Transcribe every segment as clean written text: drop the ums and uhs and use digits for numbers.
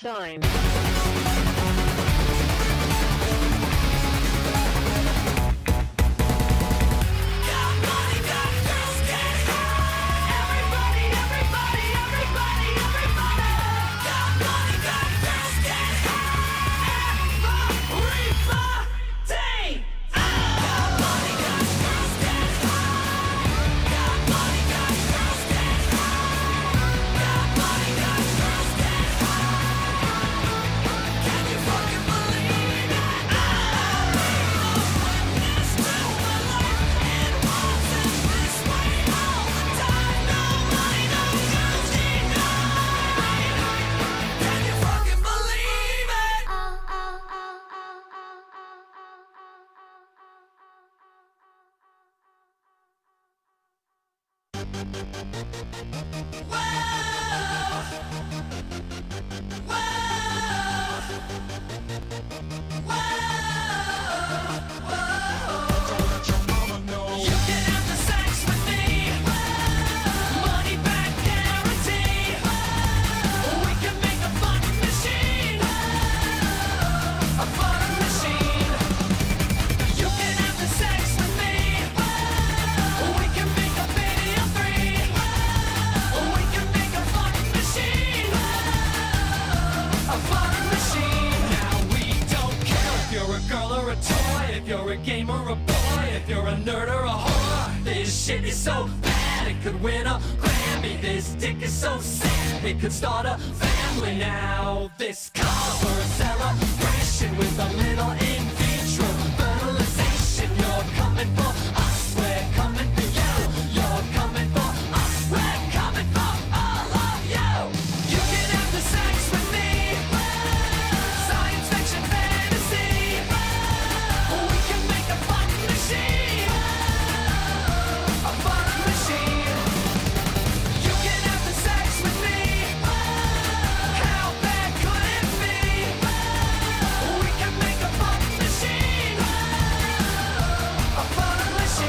Einstein. You're a gamer, a boy, if you're a nerd or a whore. This shit is so bad, it could win a Grammy. This dick is so sad, it could start a family now. This calls for a celebration with a little in vitro fertilization. You're coming for us, we're coming for you. You're coming for us, we're coming for all of you. You can have the sex with me, science fiction fantasy. We can make a fun machine, a fun machine. You can have the sex with me. How bad could it be? We can make a fun machine, a fun machine.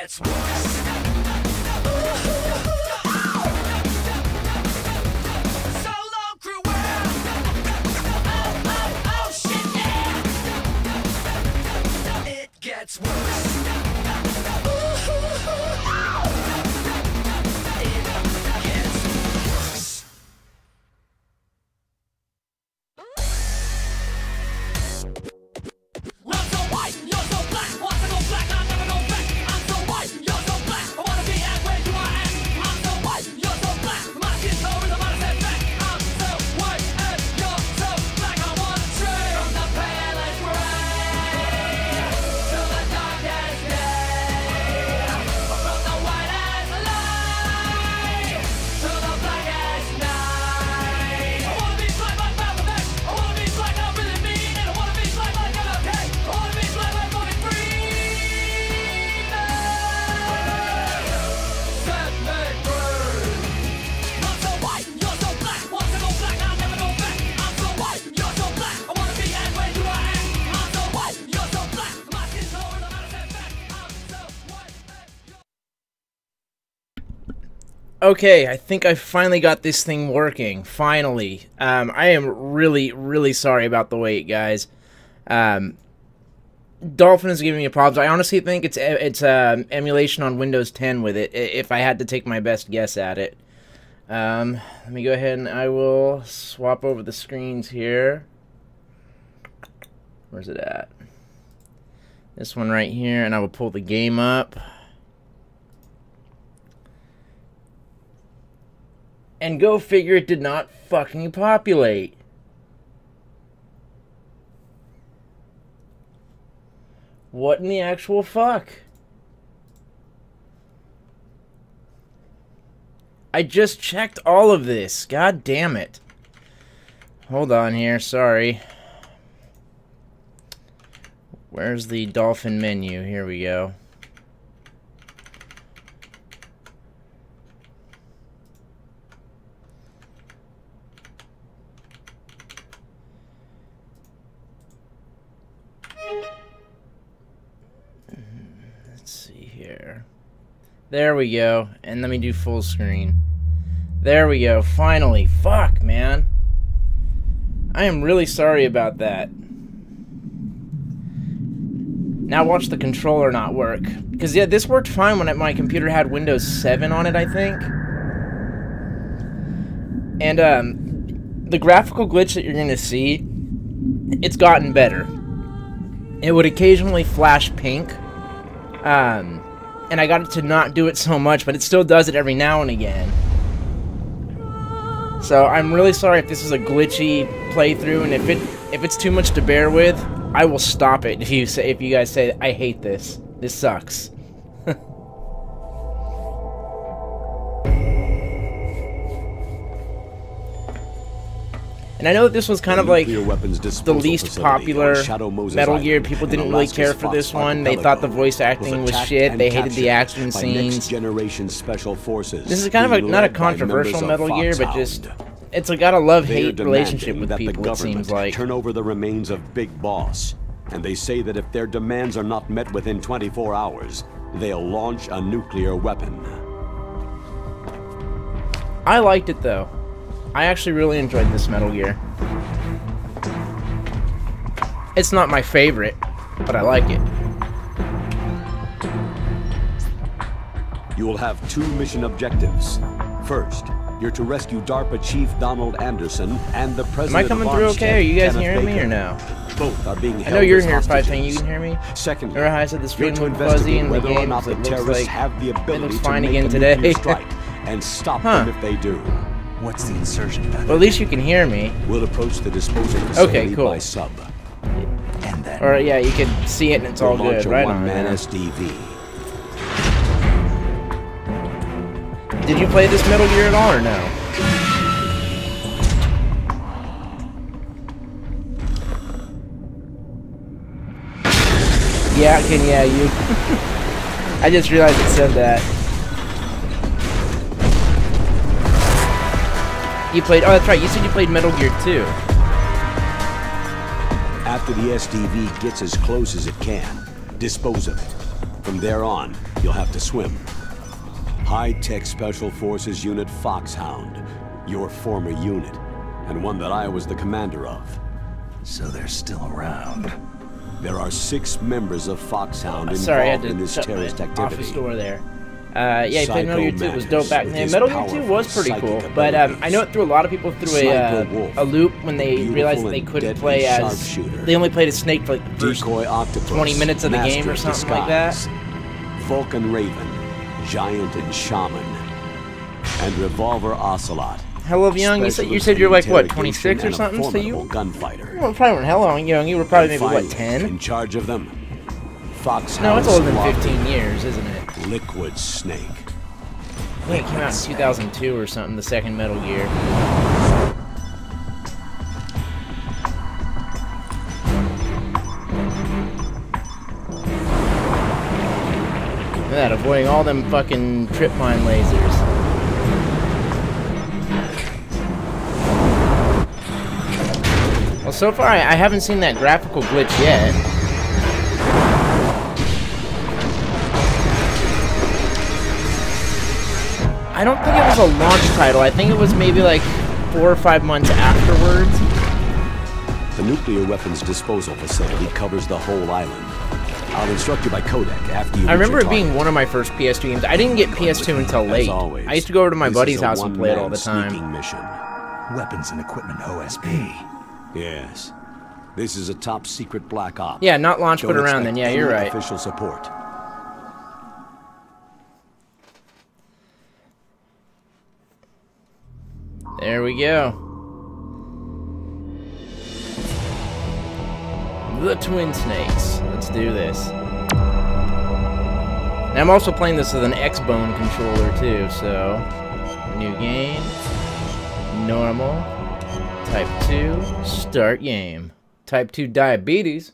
gets worse. Solo crew world. Oh, shit, yeah. It gets worse. Okay, I think I finally got this thing working. Finally. I am really sorry about the wait, guys. Dolphin is giving me problems. I honestly think it's emulation on Windows 10 with it, if I had to take my best guess at it. Let me go ahead and I will swap over the screens here. Where's it at? This one right here, and I will pull the game up. And go figure, it did not fucking populate. What in the actual fuck? I just checked all of this. God damn it. Hold on here, sorry. Where's the Dolphin menu? Here we go. There we go. And let me do full screen. There we go. Finally. Fuck, man. I am really sorry about that. Now watch the controller not work. Because, yeah, this worked fine when my computer had Windows 7 on it, I think. And, the graphical glitch that you're going to see, it's gotten better. It would occasionally flash pink. And I got it to not do it so much, but it still does it every now and again. So I'm really sorry if this is a glitchy playthrough, and if it's too much to bear with, I will stop it if you guys say I hate this. This sucks. And I know that this was kind of like the least popular Metal Gear. People didn't really care for this one. They thought the voice acting was shit. They hated the action scenes. This is kind of not a controversial Metal Gear, but just it's got a love-hate relationship with people, it seems like. Turn over the remains of Big Boss, and they say that if their demands are not met within 24 hours, they'll launch a nuclear weapon. I liked it though. I actually really enjoyed this Metal Gear. It's not my favorite, but I like it. You will have 2 mission objectives. First, you're to rescue DARPA Chief Donald Anderson and the President. Am I coming through okay? Are you guys hearing me or no? Both are being held. I know you're here, Python. You can hear me? Secondly, remember how I said the screen looked fuzzy in the game? It looks fine again today. And stop them if they do. What's the insertion method? Well, at least you can hear me. We'll approach the disposal facility by sub. And then... Or, yeah, you can see it and it's all good. Right on, man. SDV. Did you play this Metal Gear at all or no? Yeah, you. I just realized it said that. You played, oh that's right, you said you played Metal Gear 2. After the SDV gets as close as it can, dispose of it. From there on, you'll have to swim. High-tech Special Forces Unit Foxhound, your former unit, and one that I was the commander of. So they're still around. There are 6 members of Foxhound involved in this terrorist activity. Office door there. Yeah, he played Metal Gear 2. It was dope back then. Metal Gear 2 was pretty cool, but I know it threw a lot of people through a loop when they realized that they couldn't play as... They only played as Snake for like the first 20 minutes of the game or something like that. Vulcan Raven, Giant and Shaman, and Revolver Ocelot. Hell of young. You said you're like, what, 26 or something? So you gunfighter. Well, probably weren't hell long young. You were probably maybe, what, 10? In charge of them. Foxhound. No, it's older than 15 years, isn't it? Liquid Snake. I think it came out in 2002 or something, the second Metal Gear. Look at that, avoiding all them fucking trip mine lasers. Well, so far, I haven't seen that graphical glitch yet. I don't think it was a launch title. I think it was maybe like 4 or 5 months afterwards. The nuclear weapons disposal facility covers the whole island. I'll instruct you by codec after you. I remember it being one of my first PS2 games. I didn't get PS2 until late. Always, I used to go over to my buddy's house and play it all the time. Mission. Weapons and equipment OSP. Yes. This is a top secret black op. Yeah, not launch put around then. Yeah, you're right. Official support. There we go. The Twin Snakes. Let's do this. And I'm also playing this with an X-Bone controller too, so... New game. Normal. Type 2. Start game. Type 2 diabetes.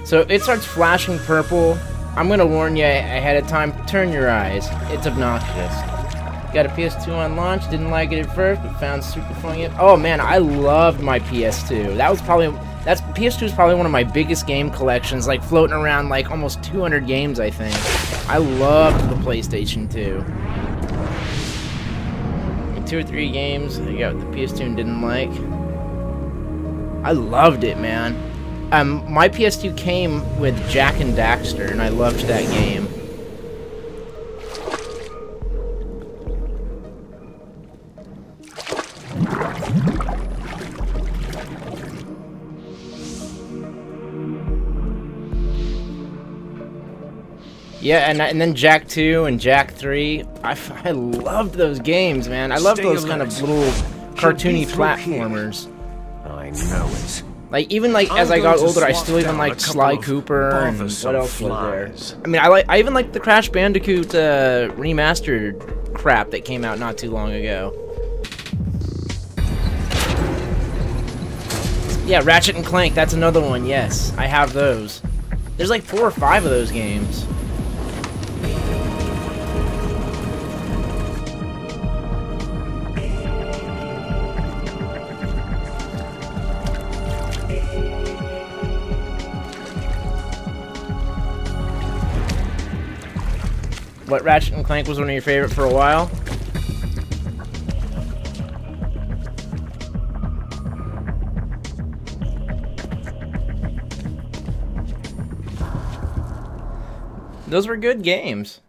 So it starts flashing purple. I'm gonna warn you ahead of time, turn your eyes. It's obnoxious. Got a PS2 on launch, didn't like it at first, but found super funny. Oh man, I loved my PS2. PS2 is probably one of my biggest game collections, like floating around like almost 200 games, I think. I loved the PlayStation 2. 2 or 3 games I got the PS2 and didn't like. I loved it, man. My PS2 came with Jak and Daxter, and I loved that game. Yeah, and then Jak 2 and Jak 3. I loved those games, man. I loved those kind of little cartoony platformers. I know it. Like, even like as I got older, I still even liked Sly Cooper and what else was there? I mean, I even liked the Crash Bandicoot remastered crap that came out not too long ago. Yeah, Ratchet and Clank, that's another one, yes. I have those. There's like 4 or 5 of those games. What, Ratchet and Clank was one of your favorite for a while? Those were good games.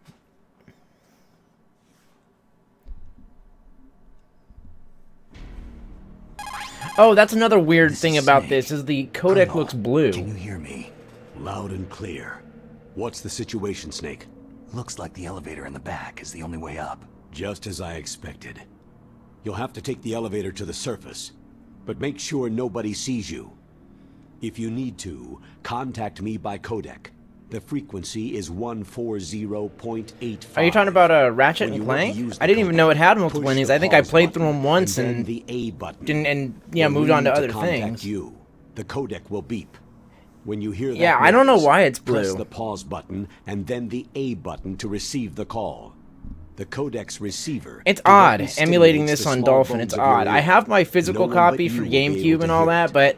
Oh, that's another weird thing about this, is the codec looks blue. Can you hear me? Loud and clear. What's the situation, Snake? Looks like the elevator in the back is the only way up. Just as I expected. You'll have to take the elevator to the surface, but make sure nobody sees you. If you need to, contact me by codec. The frequency is 140.85. Are you talking about Ratchet and Clank? I didn't even know it had multiple endings. I think I played through them once and the A button. Didn't moved on to other things. You. The codec will beep. When you hear that yeah, I don't know why it's blue. Press the pause button and then the A button to receive the call. The codec's receiver. It's odd emulating this on Dolphin. It's odd. I have my physical copy for GameCube and all that, but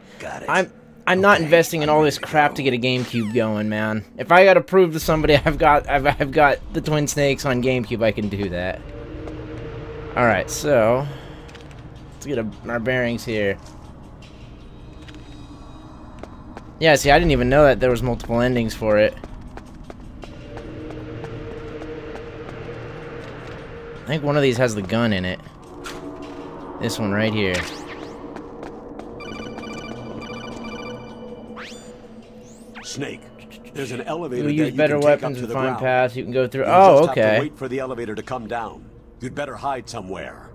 I'm not investing in all this crap to get a GameCube going, man. If I gotta prove to somebody I've got the Twin Snakes on GameCube, I can do that. Alright, so let's get our bearings here. Yeah, see, I didn't even know that there was multiple endings for it. I think one of these has the gun in it. This one right here. Snake, there's an elevator you use better weapons and find paths you can go through. You oh, just okay. have to wait for the elevator to come down. You'd better hide somewhere.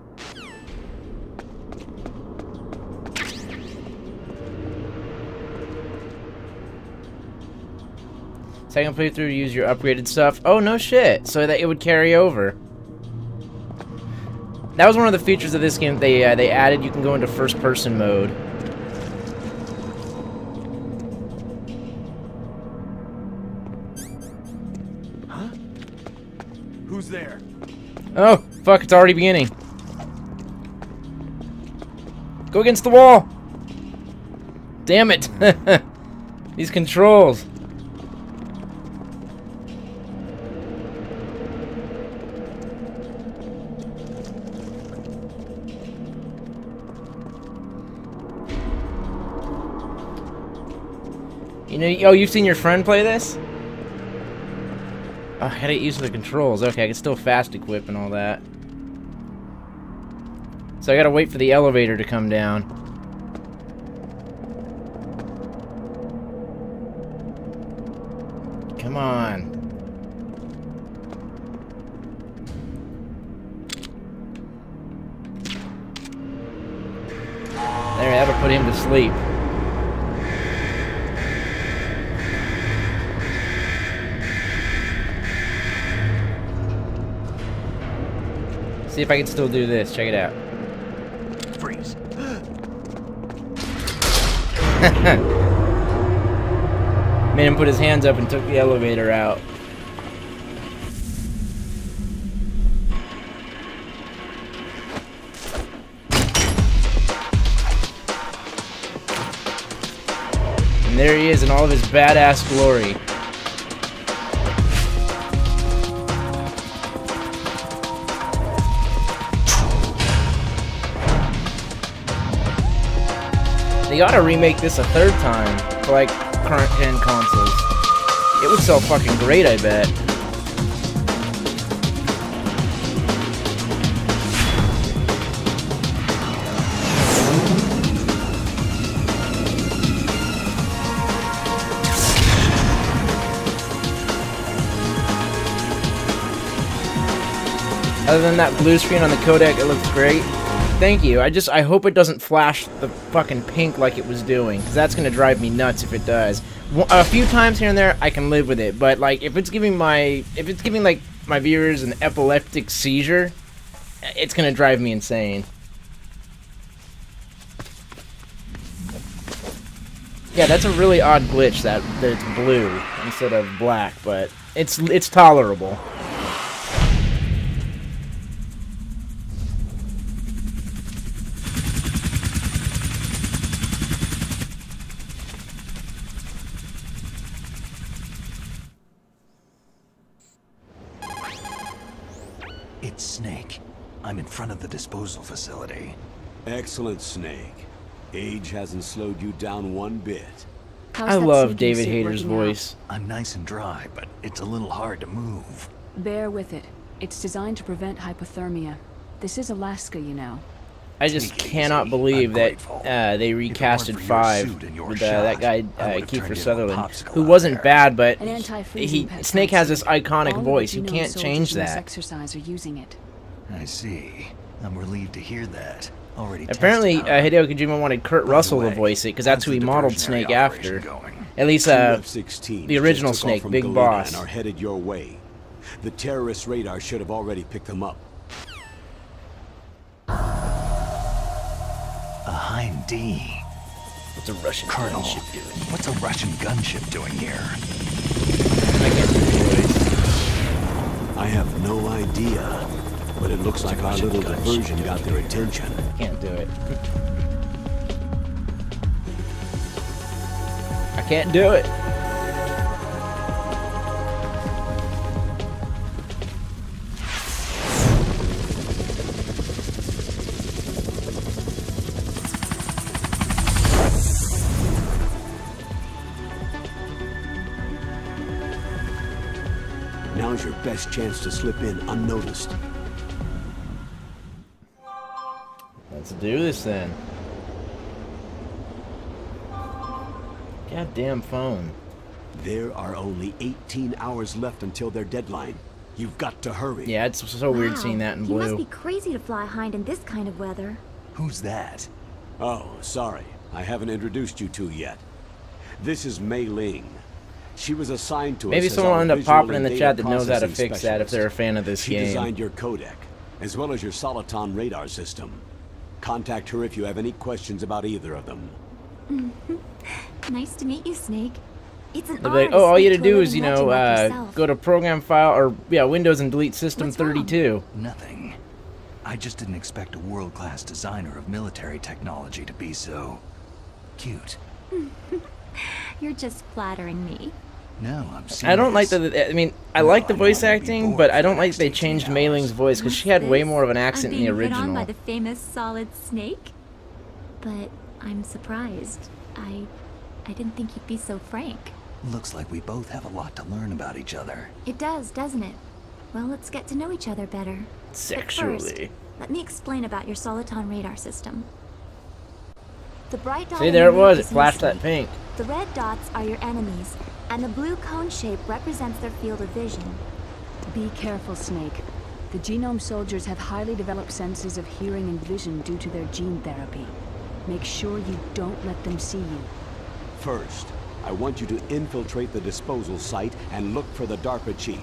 Second playthrough, use your upgraded stuff. Oh, no shit. So that it would carry over. That was one of the features of this game they added. You can go into first-person mode. Huh? Who's there? Oh, fuck, it's already beginning. Go against the wall. Damn it. These controls. You know, oh, you've seen your friend play this? Oh, I gotta get used to the controls. Okay, I can still fast equip and all that. So I gotta wait for the elevator to come down. Come on. There, that'll put him to sleep. See if I can still do this. Check it out. Freeze. Made him put his hands up and took the elevator out. And there he is in all of his badass glory. They gotta remake this a third time for like current gen consoles. It would sell fucking great, I bet. Other than that blue screen on the codec, it looks great. Thank you. I hope it doesn't flash the fucking pink like it was doing, because that's gonna drive me nuts if it does. A few times here and there, I can live with it, but like if it's giving like my viewers an epileptic seizure, it's gonna drive me insane. Yeah, that's a really odd glitch that it's blue instead of black, but it's tolerable. It's Snake. I'm in front of the disposal facility. Excellent, Snake. Age hasn't slowed you down one bit. I love David Hayter's voice. I'm nice and dry, but it's a little hard to move. Bear with it. It's designed to prevent hypothermia. This is Alaska, you know. I just cannot believe that they recasted 5 with that guy Kiefer Sutherland, who wasn't bad, but Snake has this iconic voice. You can't change that. Exercise are using it. I see. I'm relieved to hear that. Apparently, Hideo Kojima wanted Kurt Russell to voice it, because that's who he modeled Snake after. At least the original Snake, Big Boss. Are headed your way. The terrorist radar should have already picked them up. A Hind D. What's a Russian Colonel, gunship doing? What's a Russian gunship doing here? I can't do the voice. I have no idea, but it looks like our little diversion got their attention. Can't do it. can't do it. Now's your best chance to slip in unnoticed. Let's do this then. Goddamn phone. There are only 18 hours left until their deadline. You've got to hurry. Yeah, it's so weird seeing that in blue. You must be crazy to fly Hind in this kind of weather. Who's that? Oh, sorry. I haven't introduced you two yet. This is Mei Ling. She was assigned to Maybe us someone will as end our up popping visual in the and chat data that knows how to processing fix that if they're a fan of this She game. designed your codec, as well as your Soliton radar system. Contact her if you have any questions about either of them. Nice to meet you, Snake. It's an They'll be like, honor oh, all you to had to speak do a is, you living know, legend like yourself. go to program file, or, yeah, Windows and delete system What's wrong? 32. Nothing. I just didn't expect a world-class designer of military technology to be so... cute. You're just flattering me. No, I'm serious. I don't like the, I mean, I like the voice acting, but I don't like they changed Mei Ling's voice, because she had way more of an accent in the I'm being hit on by original. the famous Solid Snake? But I'm surprised. I didn't think you'd be so frank. Looks like we both have a lot to learn about each other. It does, doesn't it? Well, let's get to know each other better. But first, Sexually. let me explain about your Soliton radar system. The bright dot See, in there it the was, map it is flashed Snake. that pink. The red dots are your enemies, and the blue cone shape represents their field of vision. Be careful, Snake. The Genome soldiers have highly developed senses of hearing and vision due to their gene therapy. Make sure you don't let them see you. First, I want you to infiltrate the disposal site and look for the DARPA chief.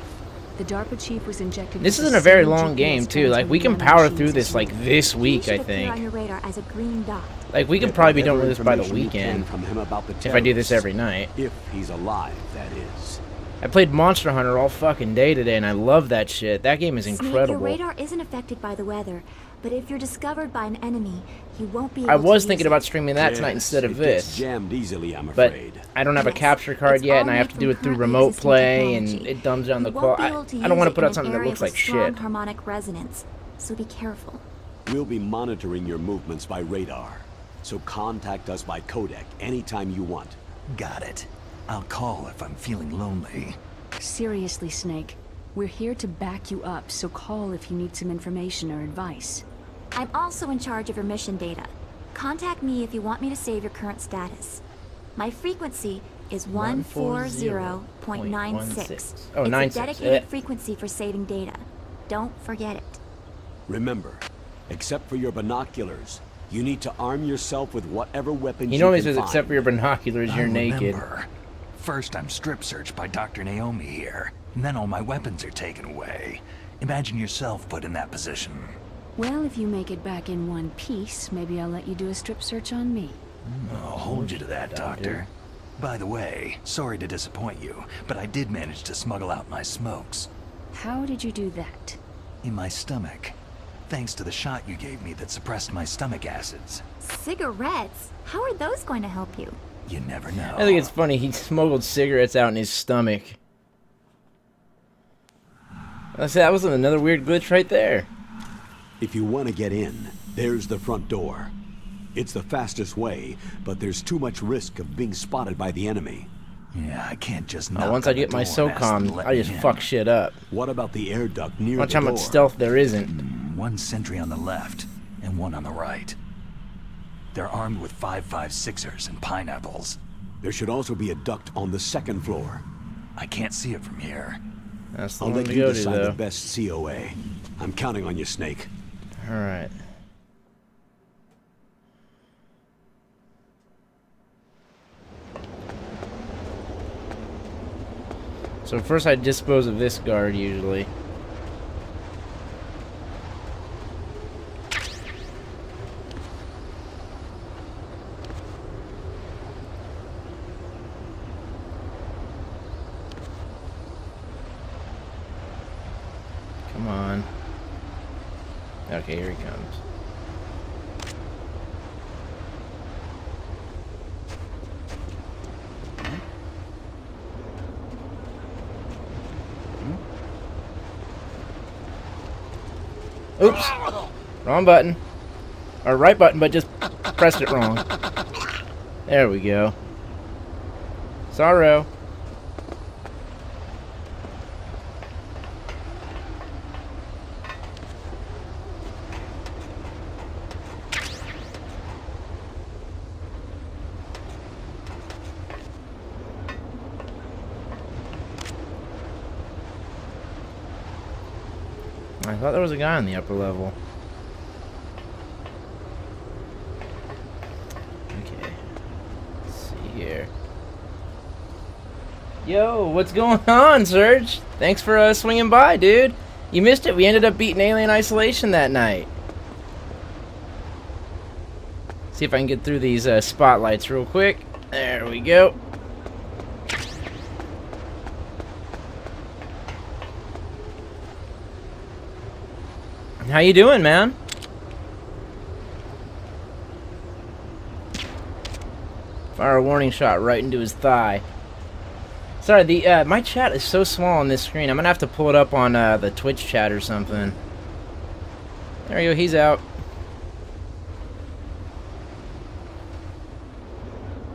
The DARPA chief was injected. This with isn't the a very same long GPS game, too. Like, we can transmitting power nanomachines through this, as like, well. this He week, should I appear on think. your radar as a green dot. Like, we could Get probably be done whatever with this by the information you can weekend. from him about the If I do this terrorists. every night. If he's alive, that is. I played Monster Hunter all fucking day today, and I love that shit. That game is Snake, your incredible. radar isn't affected by the weather, but if you're discovered by an enemy, you won't be able I to was use thinking it. about streaming that tonight Yes, instead of it gets this. jammed easily, I'm But afraid. I don't have a Yes, capture card it's yet, all and I made have to from do it through currently remote existing play, and technology. it dumbs down the You won't be quality. able to I don't use want to it put in out an something that area looks like with strong shit. harmonic resonance, so be careful. We'll be monitoring your movements by radar, so contact us by codec anytime you want. Got it. I'll call if I'm feeling lonely. Seriously, Snake. We're here to back you up, so call if you need some information or advice. I'm also in charge of your mission data. Contact me if you want me to save your current status. My frequency is 140.96. Oh, it's 96. a dedicated frequency for saving data. Don't forget it. Remember, except for your binoculars, you need to arm yourself with whatever weapons He you normally can says, find. except for your binoculars, you're I'll naked. remember. First, I'm strip searched by Dr. Naomi here, and then all my weapons are taken away. Imagine yourself put in that position. Well, if you make it back in one piece, maybe I'll let you do a strip search on me. I'll hold you to that, Doctor. By the way, sorry to disappoint you, but I did manage to smuggle out my smokes. How did you do that? In my stomach. Thanks to the shot you gave me that suppressed my stomach acids. Cigarettes? How are those going to help you? You never know. I think it's funny, he smuggled cigarettes out in his stomach. I said that was another weird glitch right there. If you want to get in, there's the front door. It's the fastest way, but there's too much risk of being spotted by the enemy. Yeah, I can't just knock Once I on the get my door and ask them to SOCOM, let I me just in. fuck shit up. What about the air duct near Watch the how door? much stealth there isn't. One sentry on the left, and one on the right. They're armed with 5.56ers and pineapples. There should also be a duct on the second floor. I can't see it from here. That's the I'll one let to you go to, decide the though. best COA. I'm counting on you, Snake. Alright. So first I dispose of this guard, usually. Come on. Okay, here he comes. Oops. Wrong button. Or right button, but just pressed it wrong. There we go. Sorrow. I thought there was a guy on the upper level. Okay. Let's see here. Yo, what's going on, Serge? Thanks for swinging by, dude. You missed it. We ended up beating Alien Isolation that night. See if I can get through these spotlights real quick. There we go. How you doing, man? Fire a warning shot right into his thigh. Sorry, the my chat is so small on this screen. I'm gonna have to pull it up on the Twitch chat or something. There you go. He's out.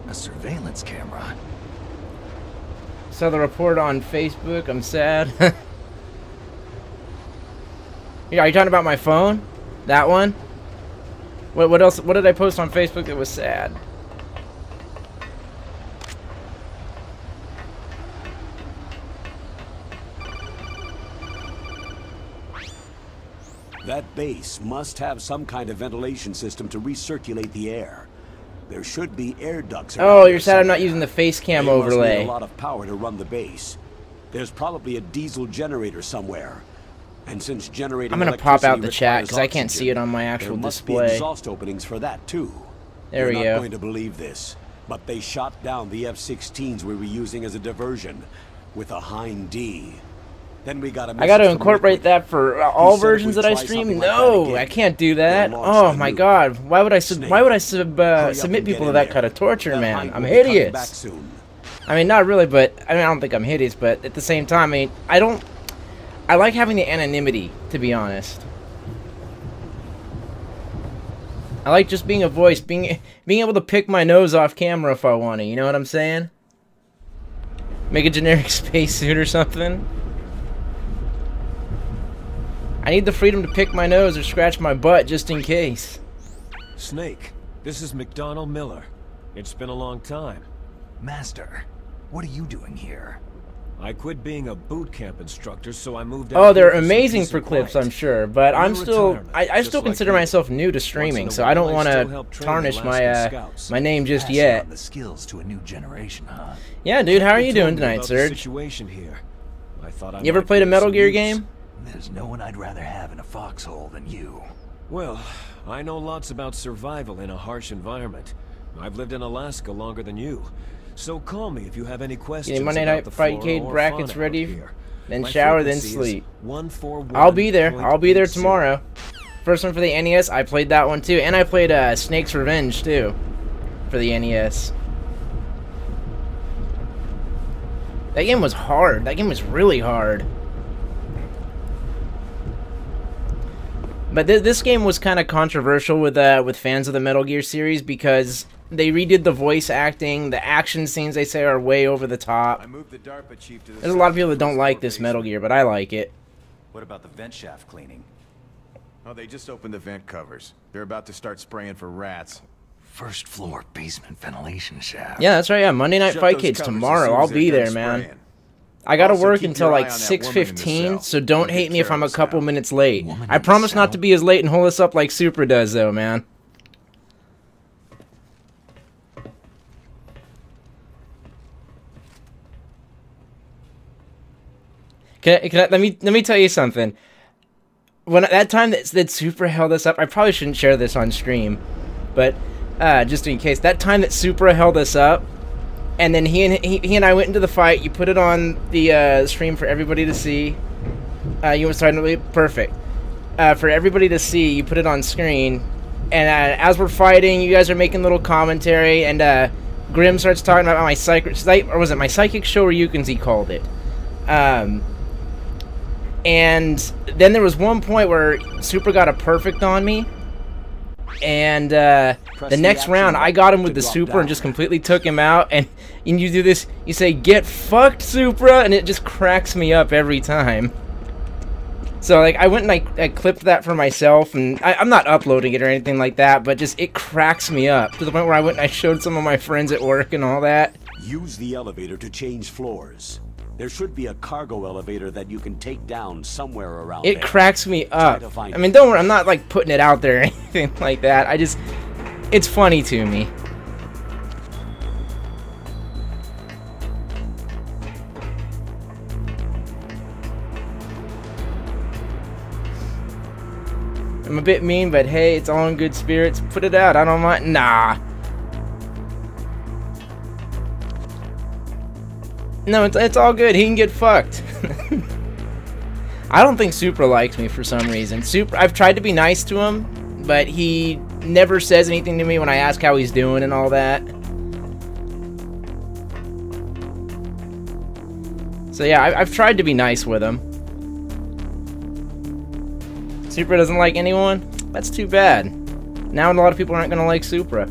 A surveillance camera. Saw the report on Facebook. I'm sad. Yeah, are you talking about my phone? That one? What else? What did I post on Facebook that was sad? That base must have some kind of ventilation system to recirculate the air. There should be air ducts. Oh, you're sad I'm not using the face cam overlay. Must need a lot of power to run the base. There's probably a diesel generator somewhere. And since generating I'm gonna pop out the chat because I can't see it on my actual display. There must be exhaust openings for that too. There we go. You're not going to believe this, but they shot down the F-16s we were using as a diversion with a Hind D. Then we got a I got to incorporate that for all versions that I stream. No, I can't do that. Oh my God! Why would I submit people to that kind of torture, man? I'm hideous. I mean, not really, but I don't think I'm hideous. But at the same time, I mean, I like having the anonymity, to be honest. I like just being a voice, being able to pick my nose off camera if I want to. You know what I'm saying? Make a generic spacesuit or something. I need the freedom to pick my nose or scratch my butt just in case. Snake, this is McDonald Miller. It's been a long time. Master, what are you doing here? I quit being a boot camp instructor, so I moved out. Oh, they're amazing for clips, I'm sure, but I'm still, I still consider myself new to streaming, so I don't want to tarnish my name just yet. The skills to a new generation, huh? Yeah, dude, how are you doing tonight, Serge? You ever played a Metal Gear game? There's no one I'd rather have in a foxhole than you. Well, I know lots about survival in a harsh environment. I've lived in Alaska longer than you. So call me if you have any questions. Monday Night Fightcade brackets ready, then shower, then sleep. I'll be there. I'll be there tomorrow. First one for the NES. I played that one too, and I played Snake's Revenge too for the NES. That game was hard. That game was really hard. But this game was kind of controversial with fans of the Metal Gear series because they redid the voice acting. The action scenes, they say, are way over the top. I moved the DARPA chief to the There's a lot of people that don't like this Metal Gear, but I like it. What about the vent shaft cleaning? Oh, they just opened the vent covers. They're about to start spraying for rats. First floor basement ventilation shaft. Yeah, that's right. Yeah, Monday Night Fightcade's tomorrow. I'll be there, man. I gotta work until like 6:15, so don't hate me if I'm a couple minutes late. I promise not to be as late and hold us up like Supra does, though, man. Let me tell you something. When that time that Supra held us up, I probably shouldn't share this on stream, but just in case, that time that Supra held us up. And then he and I went into the fight. You put it on the stream for everybody to see. You were starting to be perfect. For everybody to see, you put it on screen. And as we're fighting, you guys are making little commentary. And Grim starts talking about my psychic, or was it my psychic show, or Ryuken's he called it. And And then there was one point where Supra got a perfect on me. And the next round, I got him with the Supra and just completely took him out. And you do this, you say, "Get fucked, Supra," and it just cracks me up every time. So, like, I went and I clipped that for myself, and I'm not uploading it or anything like that, but just, it cracks me up to the point where I went and I showed some of my friends at work and all that. Use the elevator to change floors. There should be a cargo elevator that you can take down somewhere around there. It cracks me up. I mean, don't worry, I'm not, like, putting it out there or anything like that. It's funny to me. I'm a bit mean, but hey, it's all in good spirits. Put it out, I don't mind. Nah. No, it's all good. He can get fucked. I don't think Supra likes me for some reason. I've tried to be nice to him, but he never says anything to me when I ask how he's doing and all that. So yeah, I've tried to be nice with him. Supra doesn't like anyone? That's too bad. Now a lot of people aren't going to like Supra.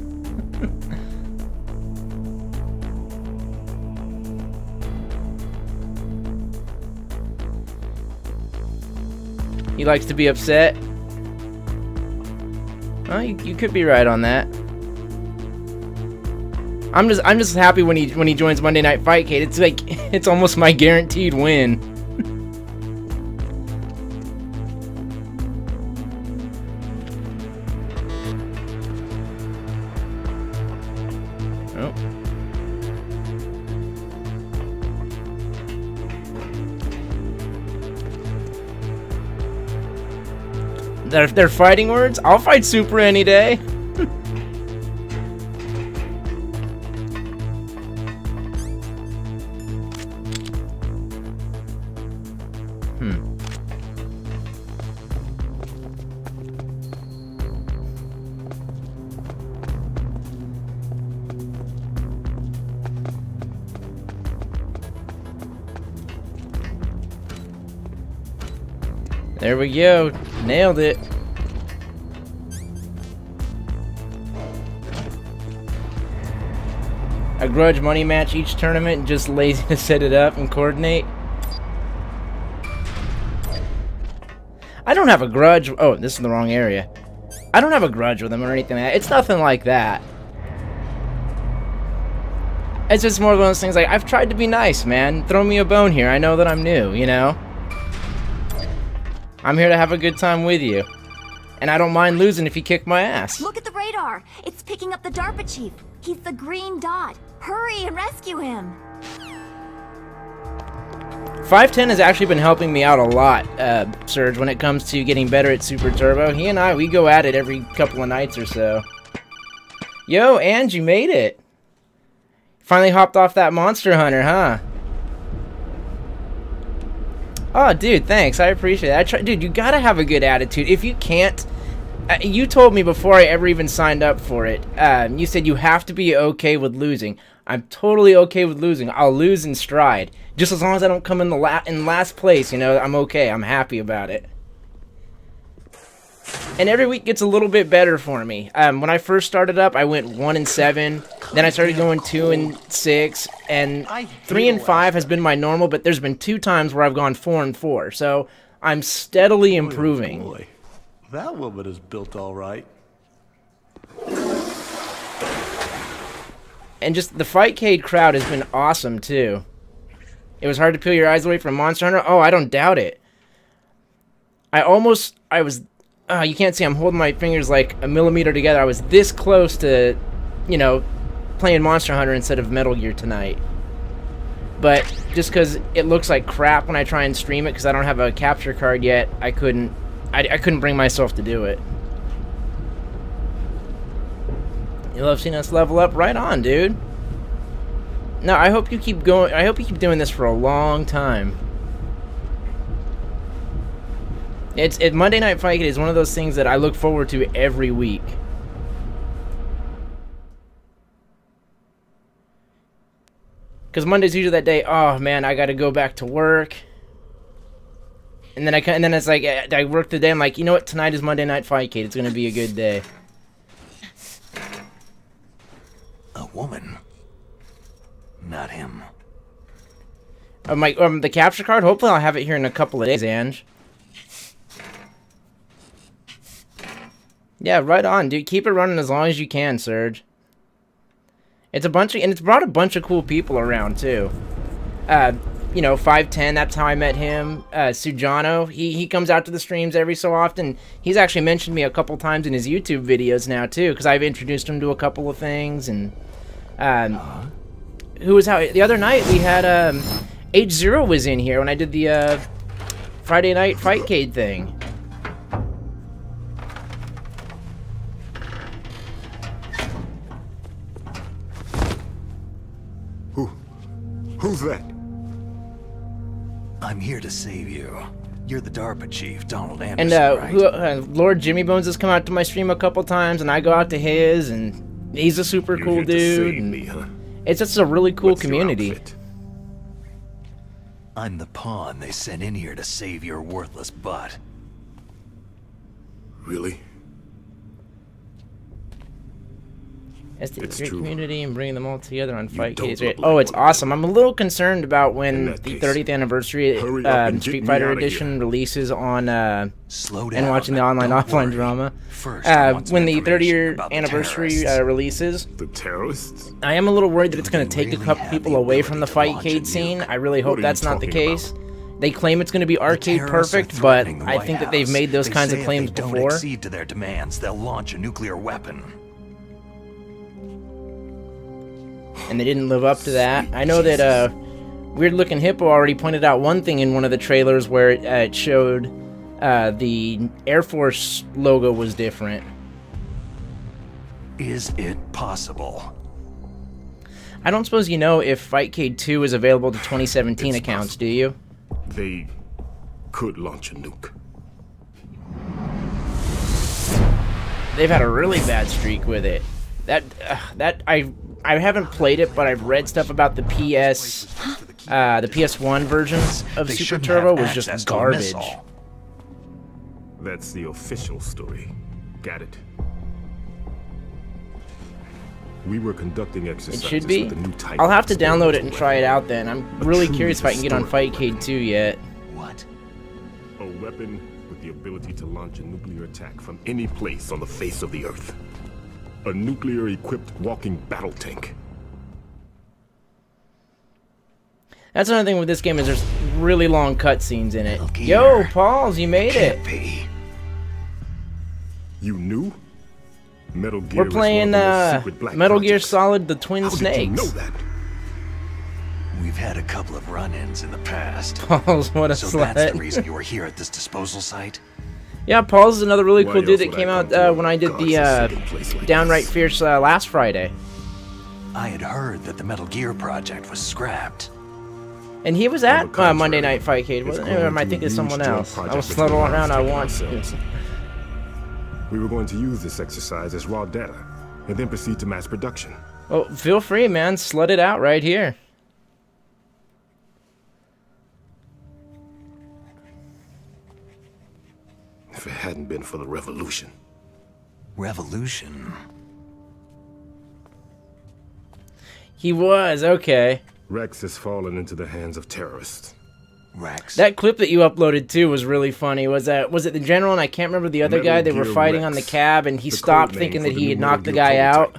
He likes to be upset. Well, you could be right on that. I'm just happy when he joins Monday Night Fightcade. It's like it's almost my guaranteed win. Oh. They're fighting words? I'll fight Supra any day. There we go. Nailed it. A grudge money match each tournament and just lazy to set it up and coordinate. I don't have a grudge. Oh, this is the wrong area. I don't have a grudge with him or anything like that. It's nothing like that. It's just more of one of those things like, I've tried to be nice, man. Throw me a bone here. I know that I'm new, you know? I'm here to have a good time with you. And I don't mind losing if you kick my ass. Look at the radar. It's picking up the DARPA chief. He's the green dot. Hurry and rescue him. 510 has actually been helping me out a lot, Surge, when it comes to getting better at Super Turbo. He and we go at it every couple of nights or so. Yo, and you made it. Finally hopped off that Monster Hunter, huh? Oh, dude, thanks. I appreciate it. Dude, you gotta have a good attitude. If you can't, you told me before I ever even signed up for it. You said you have to be okay with losing. I'm totally okay with losing. I'll lose in stride, just as long as I don't come in last place. You know, I'm okay. I'm happy about it. And every week gets a little bit better for me. When I first started up, I went 1-7. Then I started going 2-6, and 3-5 has been my normal. But there's been 2 times where I've gone 4-4. So I'm steadily improving. Oh boy. That woman is built all right. And just the Fightcade crowd has been awesome too. It was hard to peel your eyes away from Monster Hunter. Oh, I don't doubt it. I was. You can't see. I'm holding my fingers like a millimeter together. I was this close to, you know, playing Monster Hunter instead of Metal Gear tonight. But just because it looks like crap when I try and stream it because I don't have a capture card yet, I couldn't bring myself to do it. You love seeing us level up? Right on, dude. No, I hope you keep going. I hope you keep doing this for a long time. Monday Night Fightcade is one of those things that I look forward to every week. Because Monday's usually that day, oh man, I gotta go back to work. And then it's like I work the day. I'm like, you know what? Tonight is Monday Night Fightcade. It's gonna be a good day. A woman. Not him. The capture card. Hopefully, I'll have it here in a couple of days, Ange. Yeah, right on, dude. Keep it running as long as you can, Serge. It's it's brought a bunch of cool people around too. You know, 510, that's how I met him. Sujano, he comes out to the streams every so often. He's actually mentioned me a couple times in his YouTube videos now, too, because I've introduced him to a couple of things. And the other night we had H0 was in here when I did the Friday Night Fightcade thing. Who's that? I'm here to save you. You're the DARPA chief, Donald Anderson, and right? Lord Jimmy Bones has come out to my stream a couple times, and I go out to his, and he's a super cool dude. To save me, huh? It's just a really cool community. I'm the pawn they sent in here to save your worthless butt. Really? It's the great community and bringing them all together on Fightcade. Oh, it's awesome. I'm a little concerned about when the 30th anniversary Street Fighter Edition releases on and watching the online-offline drama. When the 30-year anniversary releases, the terrorists? I am a little worried that it's going to take a couple people away from the Fightcade scene. I really hope that's not the case. They claim it's going to be arcade perfect, but I think that they've made those kinds of claims before. If they don't accede to their demands, they'll launch a nuclear weapon. And they didn't live up to that. I know that Weird Looking Hippo already pointed out one thing in one of the trailers where it showed the Air Force logo was different. Is it possible? I don't suppose you know if Fightcade 2 is available to 2017 accounts, do you? They could launch a nuke. They've had a really bad streak with it. I haven't played it, but I've read stuff about the PS1 versions of Super Turbo was just garbage. That's the official story. Got it. We were conducting exercises. It should be. With a new type I'll have to download it and try it out then. I'm really curious if I can get on Fightcade 2 yet. What? A weapon with the ability to launch a nuclear attack from any place on the face of the Earth. A nuclear-equipped walking battle tank. That's another thing with this game is there's really long cutscenes in it. Yo, Pauls, you made it. You knew? Metal Gear. We're playing Metal Gear Solid: The Twin Snakes. Did you know that? We've had a couple of run-ins in the past. Pauls, what a slut. So that's the reason you were here at this disposal site? Yeah, Paul's is another really cool dude that came out when I did the Downright Fierce last Friday. I had heard that the Metal Gear project was scrapped. And he was at Monday Night Fightcade, wasn't he? Or am I thinking of someone else? I was sludding around, I want to. We were going to use this exercise as raw data, and then proceed to mass production. Oh, feel free, man. Slut it out right here. If it hadn't been for the revolution. Revolution? He was, okay. Rex has fallen into the hands of terrorists. Rex? That clip that you uploaded too was really funny. Was it the general and I can't remember the other guy? They were fighting on the cab and he stopped thinking that he had knocked the guy out.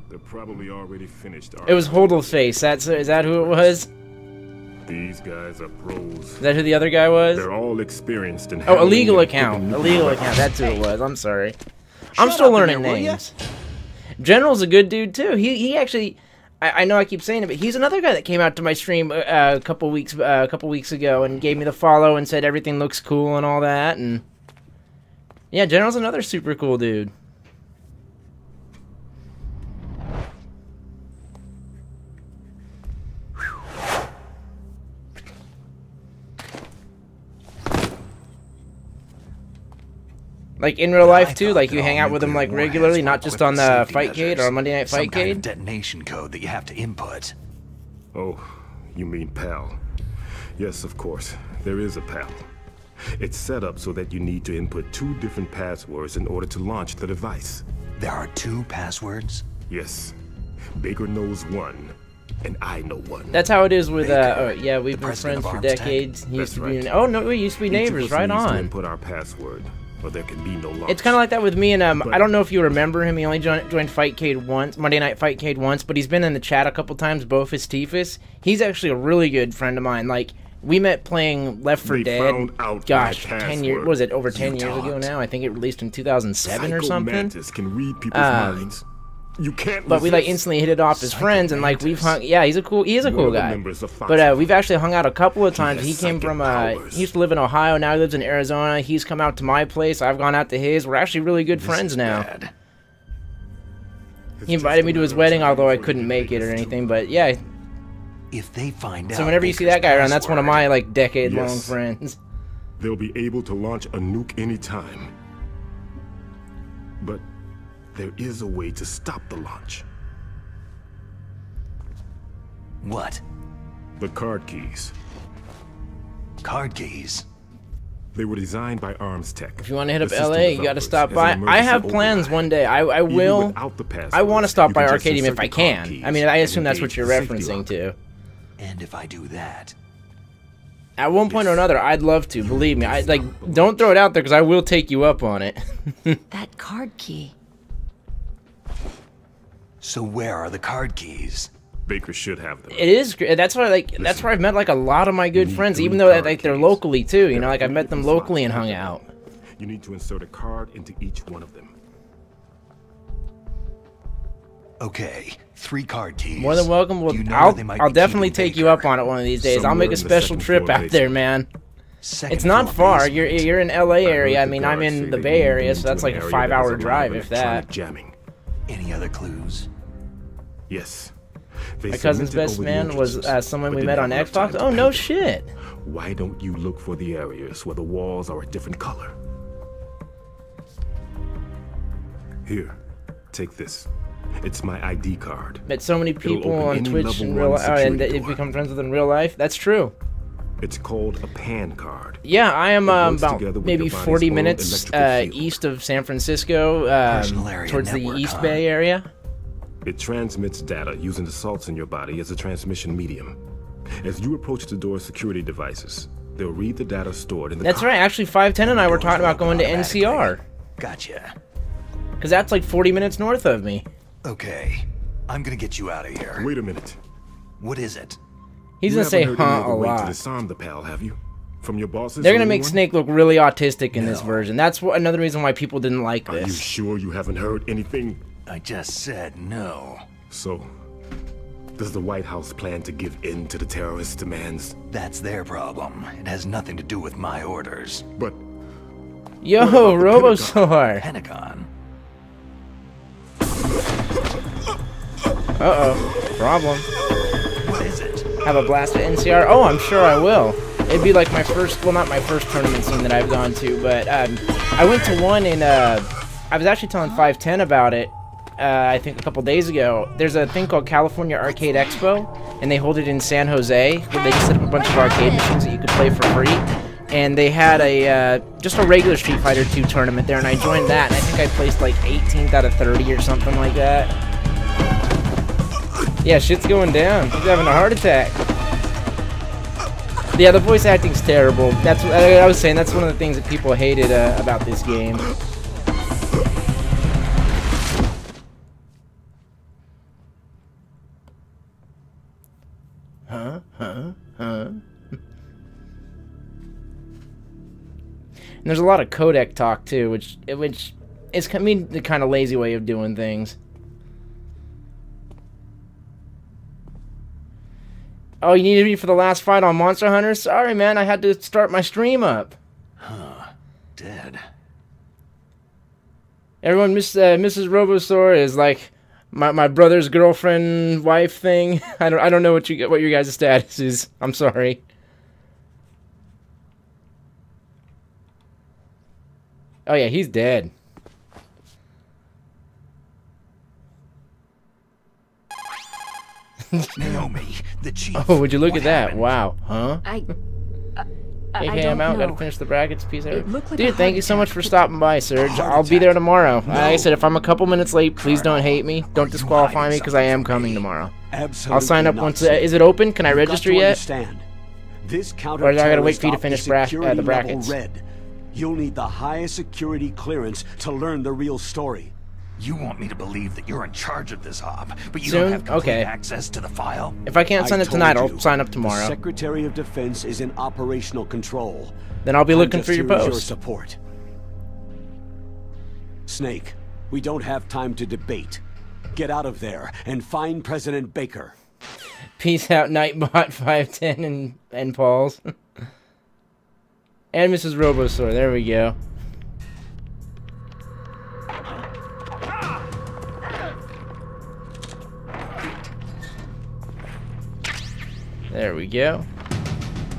They're probably already finished. It was Hodelface. Is that who it was? These guys are pros. Is that who the other guy was? They're all experienced in illegal account. Illegal account. That's who it was. I'm sorry. I'm still learning names. General's a good dude too. He actually, I know I keep saying it, but he's another guy that came out to my stream a couple weeks ago and gave me the follow and said everything looks cool and all that. And yeah, General's another super cool dude. Like in real life too, like you hang out with them like regularly, not just on the Fightcade or Monday Night Fightcade. Some kind of detonation code that you have to input. Oh, you mean PAL. Yes, of course. There is a PAL. It's set up so that you need to input 2 different passwords in order to launch the device. There are 2 passwords? Yes. Baker knows one, and I know one. That's how it is with, yeah, we've been friends for decades. He used to be, oh no, we used to be neighbors, right on. To input our password, or there can be no launch. It's kind of like that with me and, I don't know if you remember him, he only joined Fightcade once, Monday Night Fightcade once, but he's been in the chat a couple times, Bofus Tifus. He's actually a really good friend of mine, like, we met playing Left 4 Dead, gosh, 10 years, what was it, over 10 years ago now? I think it released in 2007 or something. Mantis can read people's minds. You can't but we like instantly hit it off as friends, and like we've hung. Yeah, he is a cool guy. But we've actually hung out a couple of times. He came from he used to live in Ohio. Now he lives in Arizona. He's come out to my place. I've gone out to his. We're actually really good friends now. He invited me to his wedding, although I couldn't make it or anything. But yeah. If they find out. So whenever you see that guy around, that's one of my like decade-long friends. They'll be able to launch a nuke anytime. But there is a way to stop the launch. What? The card keys. Card keys? They were designed by Arms Tech. If you want to hit up LA, you got to stop by. I have plans one day. I will. I want to stop by Arcadium if I can. I mean, I assume that's what you're referencing to. And if I do that, at one point or another, I'd love to. Believe me, don't throw it out there because I will take you up on it. That card key. So where are the card keys? Baker should have them. It is. That's why, that's where I've met like a lot of my good friends, even though like they're locally too. You know, like I've met them locally and hung out. You need to insert a card into each one of them. Okay, 3 card keys. More than welcome. Well, I'll definitely take you up on it one of these days. I'll make a special trip out there, man. It's not far. You're in LA area. I mean, I'm in the Bay Area, so that's like a 5-hour drive, if that. Jamming. Any other clues? Yes. My cousin's best man was someone we met on Xbox. Oh, no shit. Why don't you look for the areas where the walls are a different color? Here, take this. It's my ID card. Met so many people on Twitch in real life, and they've become friends with in real life. That's true. It's called a PAN card. Yeah, I am about maybe 40 minutes east of San Francisco, towards the East Bay area. It transmits data using the salts in your body as a transmission medium. As you approach the door's security devices, they'll read the data stored in the That's right, actually 510 and I were talking about going to NCR. Gotcha. Because that's like 40 minutes north of me. Okay, I'm gonna get you out of here. Wait a minute. What is it? He's gonna say huh a lot. To disarm the PAL, have you? From your bosses? They're gonna make Snake look really autistic in this version. That's another reason why people didn't like this. Are you sure you haven't heard anything? I just said no. So, does the White House plan to give in to the terrorists' demands? That's their problem. It has nothing to do with my orders. But... Yo, Robosaur! Pentagon. Uh-oh. Problem. What is it? Have a blast at NCR? Oh, I'm sure I will. It'd be like my first, well, not my first tournament scene that I've gone to, but I went to one in, I was actually telling 510 about it, I think a couple days ago. There's a thing called California Arcade Expo, and they hold it in San Jose, where they just set up a bunch of arcade machines that you could play for free. And they had a, just a regular Street Fighter 2 tournament there, and I joined that, and I think I placed like 18th out of 30 or something like that. Yeah, shit's going down. He's having a heart attack. Yeah, the voice acting's terrible. That's what I was saying. That's one of the things that people hated about this game. And there's a lot of codec talk too, which is the kind of lazy way of doing things. Oh, you needed me for the last fight on Monster Hunter? Sorry, man, I had to start my stream up. Huh. Dead. Everyone, Mrs. Robosaur is like my brother's girlfriend, wife thing. I don't know what your guys' status is. I'm sorry. Oh yeah, he's dead. Naomi, the chief. Oh, would you look at that? Wow. Huh? I I'm out. know. Gotta finish the brackets. Peace out. Like Dude, thank you so much for stopping by, Serge. I'll be there tomorrow. Like I said, if I'm a couple minutes late, please don't hate me. Don't disqualify me because I am coming tomorrow. Absolutely. I'll sign up once. Is it open? Can I register yet? This Or do I gotta wait for you to finish the brackets? Red. You'll need the highest security clearance to learn the real story. You want me to believe that you're in charge of this op, but you Soon? don't have complete Okay. access to the file? If I can't sign it tonight, I'll told you, sign up The tomorrow. Secretary of Defense is in operational control. Then I'll be I'm looking just for your here as post. support. Snake, we don't have time to debate. Get out of there and find President Baker. Peace out, Nightbot 510 and Paul's. And Mrs. Robosaur. There we go. There we go.